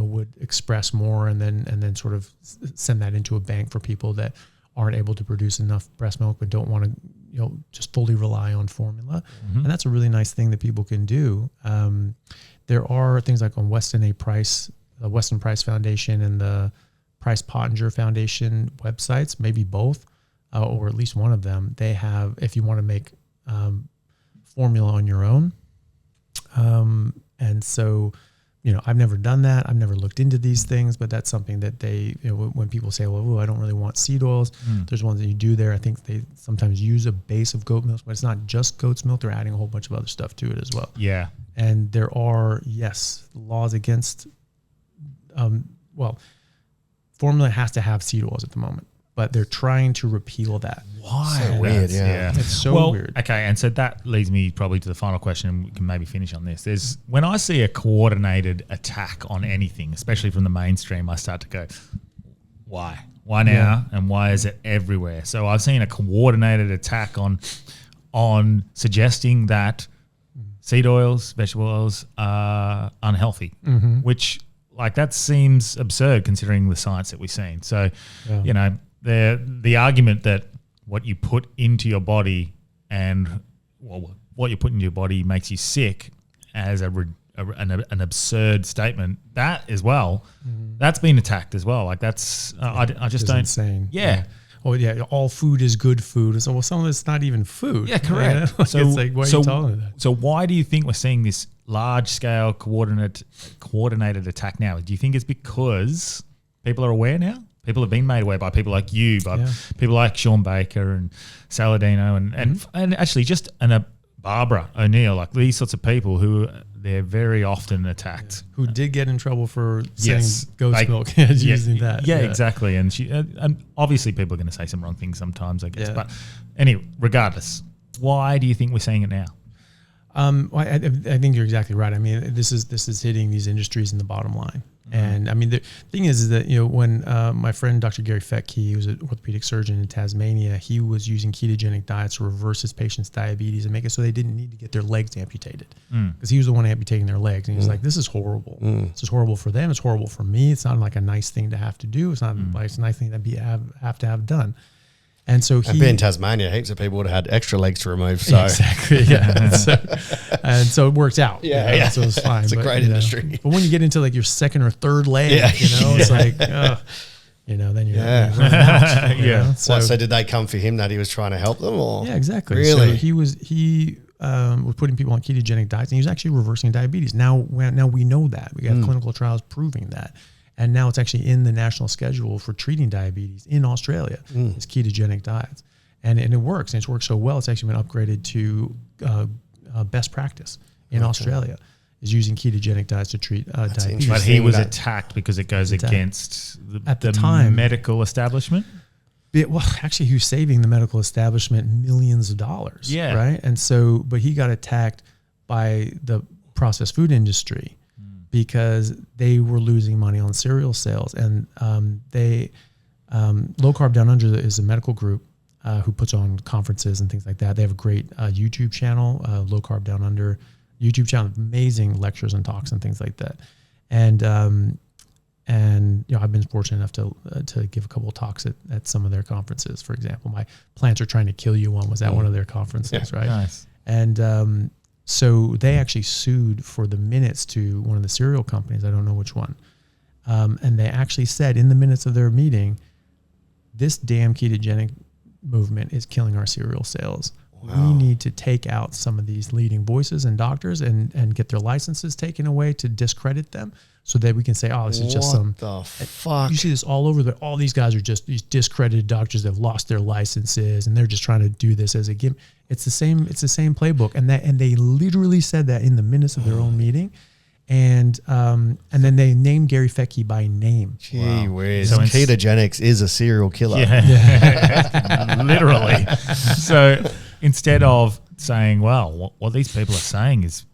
would express more and then sort of send that into a bank for people that aren't able to produce enough breast milk but don't want to just fully rely on formula. And that's a really nice thing that people can do. There are things like on the Weston Price Foundation and the Price Pottinger Foundation websites, maybe both, or at least one of them, they have, if you want to make formula on your own. And so I've never done that. I've never looked into these things, but that's something that they, when people say, well, I don't really want seed oils, there's ones that you do there. I think they sometimes use a base of goat milk, but it's not just goat's milk. They're adding a whole bunch of other stuff to it as well. Yeah. And there are, laws against, formula has to have seed oils at the moment, but they're trying to repeal that. Why? So weird, yeah. It's so weird. Okay, and so that leads me probably to the final question, and we can maybe finish on this. When I see a coordinated attack on anything, especially from the mainstream, I start to go, why? Why now? And why is it everywhere? So I've seen a coordinated attack on suggesting that seed oils, vegetable oils are unhealthy, which that seems absurd considering the science that we've seen. So, the argument that what you put into your body and what you put into your body makes you sick as an absurd statement, that as well, that's been attacked as well. That's I just don't. Insane. Yeah. Oh yeah, all food is good food. So some of it's not even food. Yeah, correct. So it's like, why are you telling me that? So why do you think we're seeing this large scale coordinated attack now? Do you think it's because people are aware now? People have been made aware by people like you, by people like Sean Baker and Saladino and actually just Barbara O'Neill, these sorts of people who they're very often attacked. Who did get in trouble for saying goat's milk using that. Yeah, exactly. And and obviously people are going to say some wrong things sometimes, I guess. But anyway, regardless, why do you think we're seeing it now? I think you're exactly right. This is hitting these industries in the bottom line. And the thing is that, when my friend, Dr. Gary Fettke, he was an orthopedic surgeon in Tasmania, he was using ketogenic diets to reverse his patients' diabetes and make it so they didn't need to get their legs amputated. Because he was the one amputating their legs. And he was like, this is horrible. This is horrible for them. It's horrible for me. It's not like a nice thing to have to do. It's not like it's a nice thing to have to have done. And so and being Tasmania, heaps of people would have had extra legs to remove. So exactly, yeah. and so it worked out. Yeah. So it's fine. It's a great industry. But when you get into like your second or third leg, it's like, then you're running out. Yeah. So, so did they come for him that he was trying to help them, or yeah, exactly. Really? So he was putting people on ketogenic diets, and he was actually reversing diabetes. Now we know that we have clinical trials proving that. And now it's actually in the national schedule for treating diabetes in Australia. It's ketogenic diets, and it works. And it's worked so well, it's actually been upgraded to best practice in Australia. Is using ketogenic diets to treat diabetes. But he was attacked because it goes against the time, medical establishment. Well, actually, he was saving the medical establishment millions of dollars. Yeah. Right. And so, but he got attacked by the processed food industry. Because they were losing money on cereal sales, and Low Carb Down Under is a medical group who puts on conferences and things like that. They have a great YouTube channel, Low Carb Down Under YouTube channel, amazing lectures and talks and things like that. And I've been fortunate enough to give a couple of talks at some of their conferences. For example, my Plants Are Trying to Kill You one was at one of their conferences, right? Nice. And so they actually sued for the minutes to one of the cereal companies. I don't know which one. And they actually said in the minutes of their meeting, this damn ketogenic movement is killing our cereal sales. Wow. We need to take out some of these leading voices and doctors and get their licenses taken away to discredit them so that we can say, oh, this is just What the fuck? You see this all over, but all these guys are just these discredited doctors that have lost their licenses and they're just trying to do this as a gimmick. It's the same playbook. And they literally said that in the minutes of their own meeting. And then they named Gary Fettke by name. Gee whiz. So ketogenics is a serial killer. Yeah. Literally. So instead of saying, well, what these people are saying is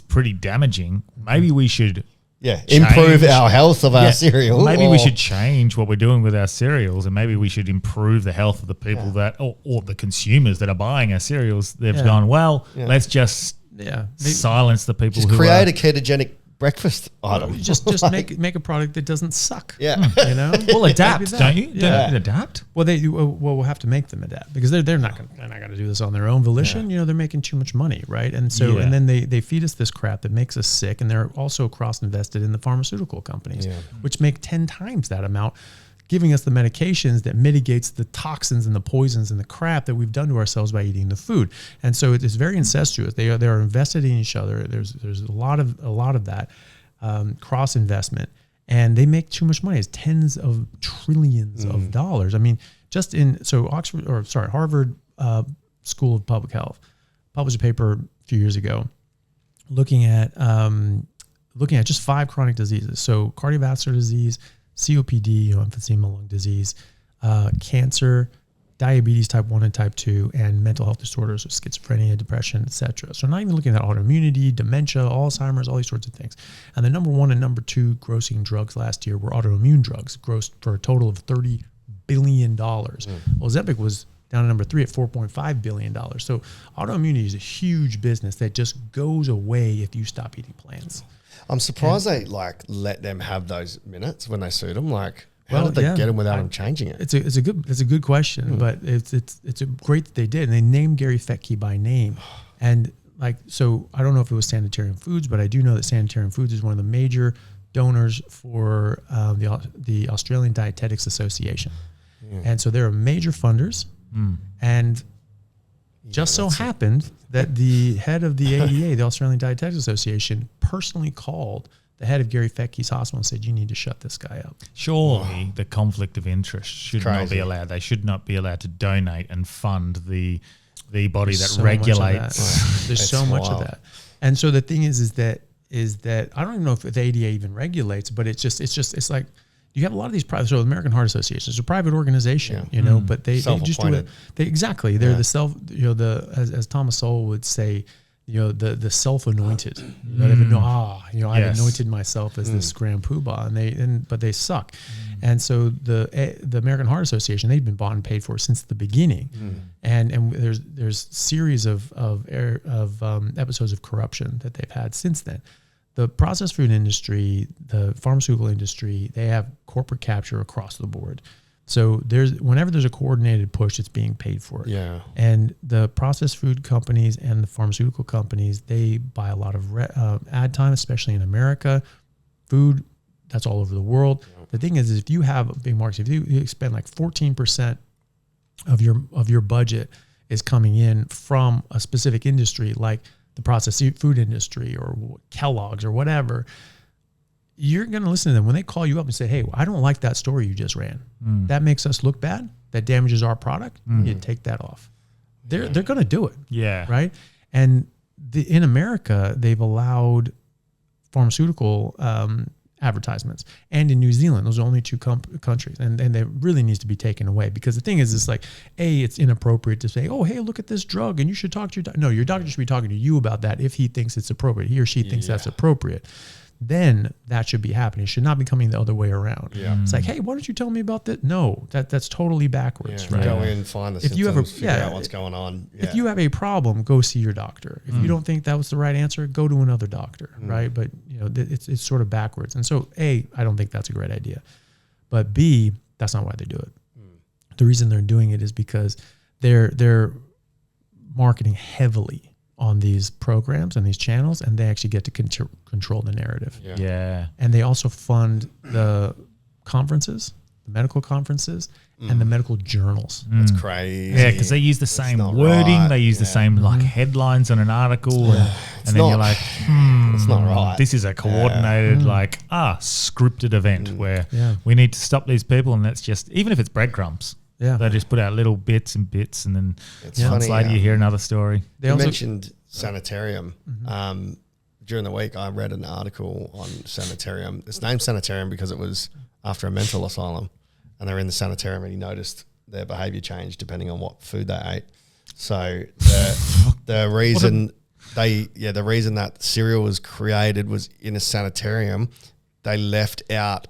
pretty damaging, maybe we should improve our health of our cereal. Maybe we should change what we're doing with our cereals, and maybe we should improve the health of the people that, or the consumers that are buying our cereals. They've gone, let's just silence the people who create a ketogenic breakfast item. Just make a product that doesn't suck. Yeah. You know? Well, adapt, don't you? Don't you adapt? Well, we'll have to make them adapt because they're not going to do this on their own volition. You know, they're making too much money, right? And so and then they feed us this crap that makes us sick, and they're also cross invested in the pharmaceutical companies, which make 10 times that amount, giving us the medications that mitigates the toxins and the poisons and the crap that we've done to ourselves by eating the food. And so it is very incestuous. They are invested in each other. There's a lot of that cross investment, and they make too much money. It's tens of trillions of dollars. I mean, just Harvard School of Public Health published a paper a few years ago looking at just 5 chronic diseases. So cardiovascular disease, COPD, emphysema lung disease, cancer, diabetes type 1 and type 2, and mental health disorders, so schizophrenia, depression, etc. So not even looking at autoimmunity, dementia, Alzheimer's, all these sorts of things. And the number 1 and number 2 grossing drugs last year were autoimmune drugs, grossed for a total of $30 billion. Well, Ozempic was down to number 3 at $4.5 billion. So autoimmunity is a huge business that just goes away if you stop eating plants. I'm surprised they let them have those minutes when they sued them. How did they get them without them changing it? It's a good question, but it's great that they did, and they named Gary Fettke by name, and so I don't know if it was Sanitarian Foods, but I do know that Sanitarian Foods is one of the major donors for the Australian Dietetics Association, and so they're major funders, and just so happened that the head of the ADA, the Australian Dietetics Association, personally called the head of Gary Fettke's hospital and said, you need to shut this guy up. Surely the conflict of interest should not be allowed. They should not be allowed to donate and fund the body that regulates. There's so much of that. And so the thing is that I don't even know if the ADA even regulates, but it's like, you have a lot of these private, so the American Heart Association is a private organization, but they just do it. They're the as Thomas Sowell would say, the self-anointed. I've anointed myself as this grand poobah, but they suck. And so the American Heart Association, they've been bought and paid for since the beginning, and there's series of episodes of corruption that they've had since then. The processed food industry, the pharmaceutical industry, they have corporate capture across the board. So whenever there's a coordinated push, it's being paid for. Yeah. And the processed food companies and the pharmaceutical companies, they buy a lot of ad time, especially in America. Food, that's all over the world. Yeah. The thing is if you have big markets, if you spend like 14% of your budget is coming in from a specific industry, like the processed food industry or Kellogg's or whatever, you're going to listen to them when they call you up and say, hey, I don't like that story you just ran. That makes us look bad. That damages our product. You take that off. They're going to do it. Yeah. Right. And in America, they've allowed pharmaceutical advertisements, and in New Zealand, those are only two countries, and that really needs to be taken away, because the thing is, it's like, it's inappropriate to say, oh, hey, look at this drug and you should talk to your doctor. No, your doctor should be talking to you about that if he thinks it's appropriate, he or she thinks that's appropriate. Then that should be happening. It should not be coming the other way around. Yeah. It's like, hey, why don't you tell me about that? No, that's totally backwards. Right? Go in, find the symptoms, figure out what's going on. Yeah. If you have a problem, go see your doctor. If you don't think that was the right answer, go to another doctor, right? But it's sort of backwards. And so A, I don't think that's a great idea. But B, that's not why they do it. The reason they're doing it is because they're marketing heavily on these programs and these channels, and they actually get to control the narrative. Yeah. And they also fund the conferences, the medical conferences, and the medical journals. That's crazy. Yeah, because they use the same wording. Right. They use the same like headlines on an article. And then you're like, it's not right. This is a coordinated, scripted event where we need to stop these people, and that's just, even if it's breadcrumbs. Yeah, they just put out little bits, and then months later you hear another story. You mentioned sanitarium. During the week, I read an article on sanitarium. It's named sanitarium because it was after a mental asylum, and they were in the sanitarium, and he noticed their behaviour changed depending on what food they ate. So the reason the reason that cereal was created was in a sanitarium. They left out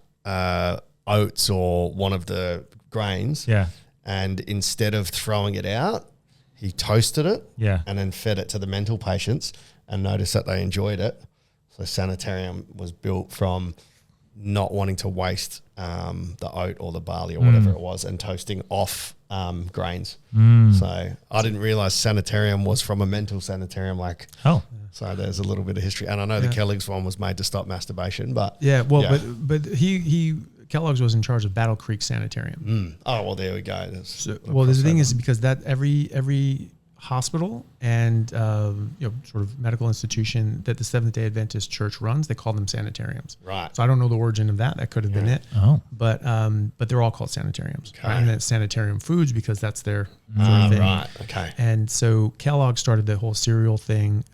oats or one of the grains. Yeah. And instead of throwing it out, he toasted it. Yeah. And then fed it to the mental patients, and noticed that they enjoyed it. So sanitarium was built from not wanting to waste the oat or the barley or whatever it was, and toasting off grains. So I didn't realize sanitarium was from a mental sanitarium. So there's a little bit of history. And I know the Kellogg's one was made to stop masturbation, but but Kellogg's was in charge of Battle Creek Sanitarium. Oh, well, there we go. The thing is, because that every hospital and sort of medical institution that the Seventh-day Adventist Church runs, they call them sanitariums. Right. So I don't know the origin of that. That could have been it. Oh. But they're all called sanitariums. Okay. Right? And then Sanitarium Foods, because that's their thing. Right. Okay. And so Kellogg started the whole cereal thing.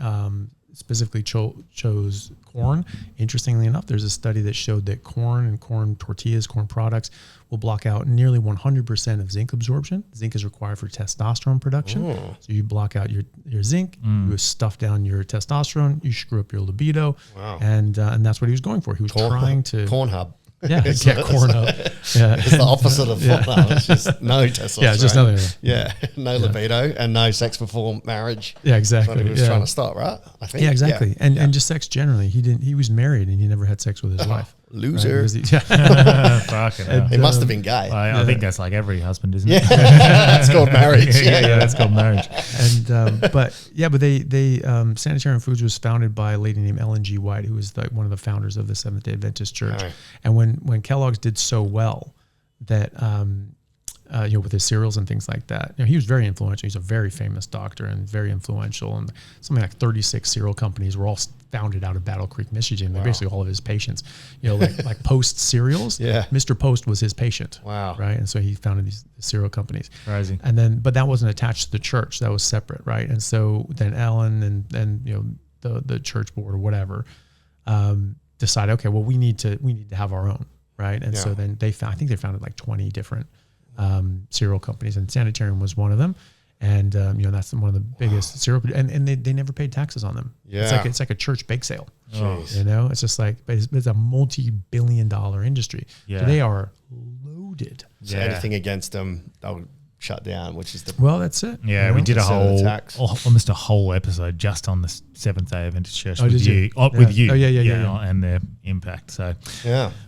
Specifically chose corn. Interestingly enough, there's a study that showed that corn and corn tortillas, corn products, will block out nearly 100% of zinc absorption. Zinc is required for testosterone production. So you block out your zinc, you stuff down your testosterone, you screw up your libido. Wow. And that's what he was going for. He was trying to... Pornhub. Yeah, get corn up. Yeah. It's the opposite of Pornhub. It's just no testosterone. Yeah, just nothing. Yeah, no libido and no sex before marriage. Yeah, exactly. That's what he was trying to stop, right? I think. Yeah, exactly. And just sex generally. He was married and he never had sex with his wife. Loser. Right? Fucking hell. He must have been gay. I think that's like every husband, isn't it? That's called marriage. Yeah, that's called marriage. And but they Sanitarium Foods was founded by a lady named Ellen G. White, who was like one of the founders of the Seventh-day Adventist Church. Right. And when Kellogg's did so well that with his cereals and things like that, he was very influential. He's a very famous doctor and very influential. And something like 36 cereal companies were all founded out of Battle Creek, Michigan. They're basically all of his patients. Like Post cereals. Yeah. Mr. Post was his patient. Wow. Right. And so he founded these cereal companies. Crazy. And then, but that wasn't attached to the church. That was separate. Right. And so then Ellen and the church board or whatever decided, okay, well, we need to have our own. Right. And so then I think they founded like 20 different cereal companies, and Sanitarium was one of them. And that's one of the biggest cereal, and they never paid taxes on them. Yeah, it's like a church bake sale. Jeez. It's just like, but it's a multi-billion-dollar industry. Yeah, so they are loaded. So anything against them, they'll shut down, which is the that's it. Yeah, we did almost a whole episode just on the Seventh Day Adventist Church with you. With you. And their impact. So,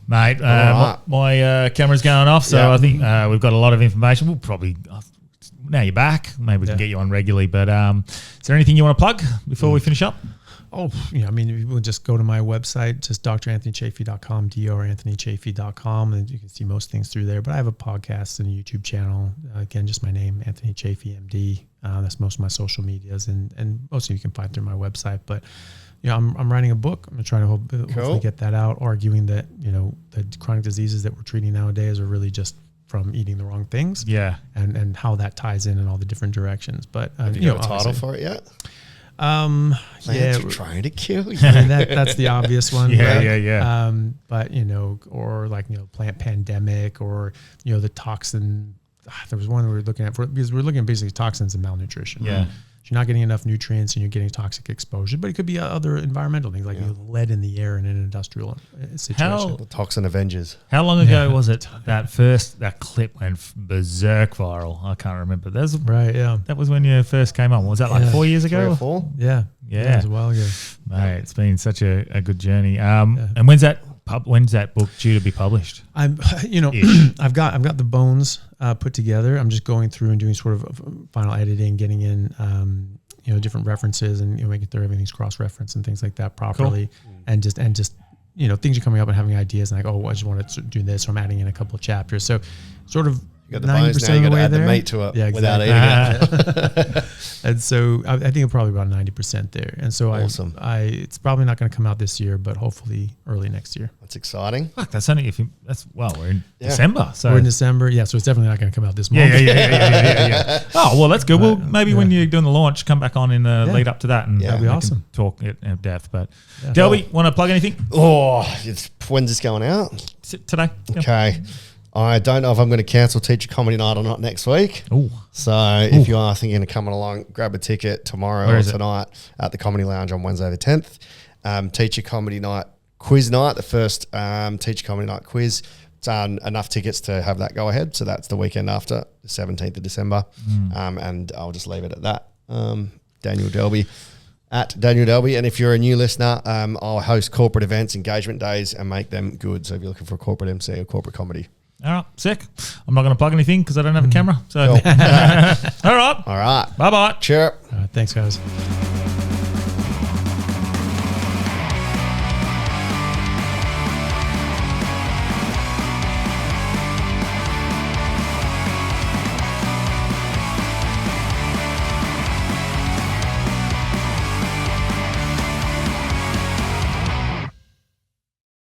mate, my camera's going off, so I think we've got a lot of information. We'll probably now you're back. Maybe we can get you on regularly. But is there anything you want to plug before we finish up? Oh, I mean, we'll just go to my website, just dranthonychaffee.com, dranthonychaffee.com, and you can see most things through there. But I have a podcast and a YouTube channel. Again, just my name, Anthony Chaffee, MD. That's most of my social medias, and most of you can find through my website. But I'm writing a book. I'm trying to hopefully get that out, arguing that the chronic diseases that we're treating nowadays are really just from eating the wrong things. Yeah, and how that ties in all the different directions. But have you got a title for it yet? Plants are trying to kill you. I mean, that's the obvious one. Yeah. But or plant pandemic, or the toxin. There was one we were looking at because we're looking at basically toxins and malnutrition. Yeah. So you're not getting enough nutrients and you're getting toxic exposure, but it could be other environmental things like lead in the air in an industrial situation. The toxin Avengers. How long ago was it that clip went berserk viral? I can't remember. That was That was when you first came on. Was that like 4 years ago? 3 or 4? Yeah. It was a while ago. Mate, it's been such a good journey. And when's that book due to be published? I've got the bones put together. I'm just going through and doing sort of final editing, getting in different references and making sure everything's cross-referenced and things like that properly. Cool. And just things are coming up and having ideas and I just want to do this, or I'm adding in a couple of chapters. So sort of you got the bones now, you got to add the meat to it without eating it. And so I think I'm probably about 90% there. And so awesome. It's probably not going to come out this year, but hopefully early next year. That's exciting. Fuck, that's only we're in December. So we're in December. Yeah, so it's definitely not going to come out this month. Yeah. Oh, well, that's good. Well, maybe when you're doing the launch, come back on in the lead up to that, and that'd be awesome. Talk it in depth. But Delby, want to plug anything? When's this going out? Today. Okay. I don't know if I'm going to cancel Teacher Comedy Night or not next week. Ooh. So if you are thinking of coming along, grab a ticket tomorrow or tonight at the Comedy Lounge on Wednesday the 10th. Teacher Comedy Night quiz night, the first Teacher Comedy Night quiz. It's enough tickets to have that go ahead. So that's the weekend after, the 17th of December. And I'll just leave it at that. Daniel Delby. At Daniel Delby. And if you're a new listener, I'll host corporate events, engagement days, and make them good. So if you're looking for a corporate MC or corporate comedy. All right, sick. I'm not going to plug anything because I don't have a camera. So, cool. All right. Bye-bye. Cheer. Thanks, guys.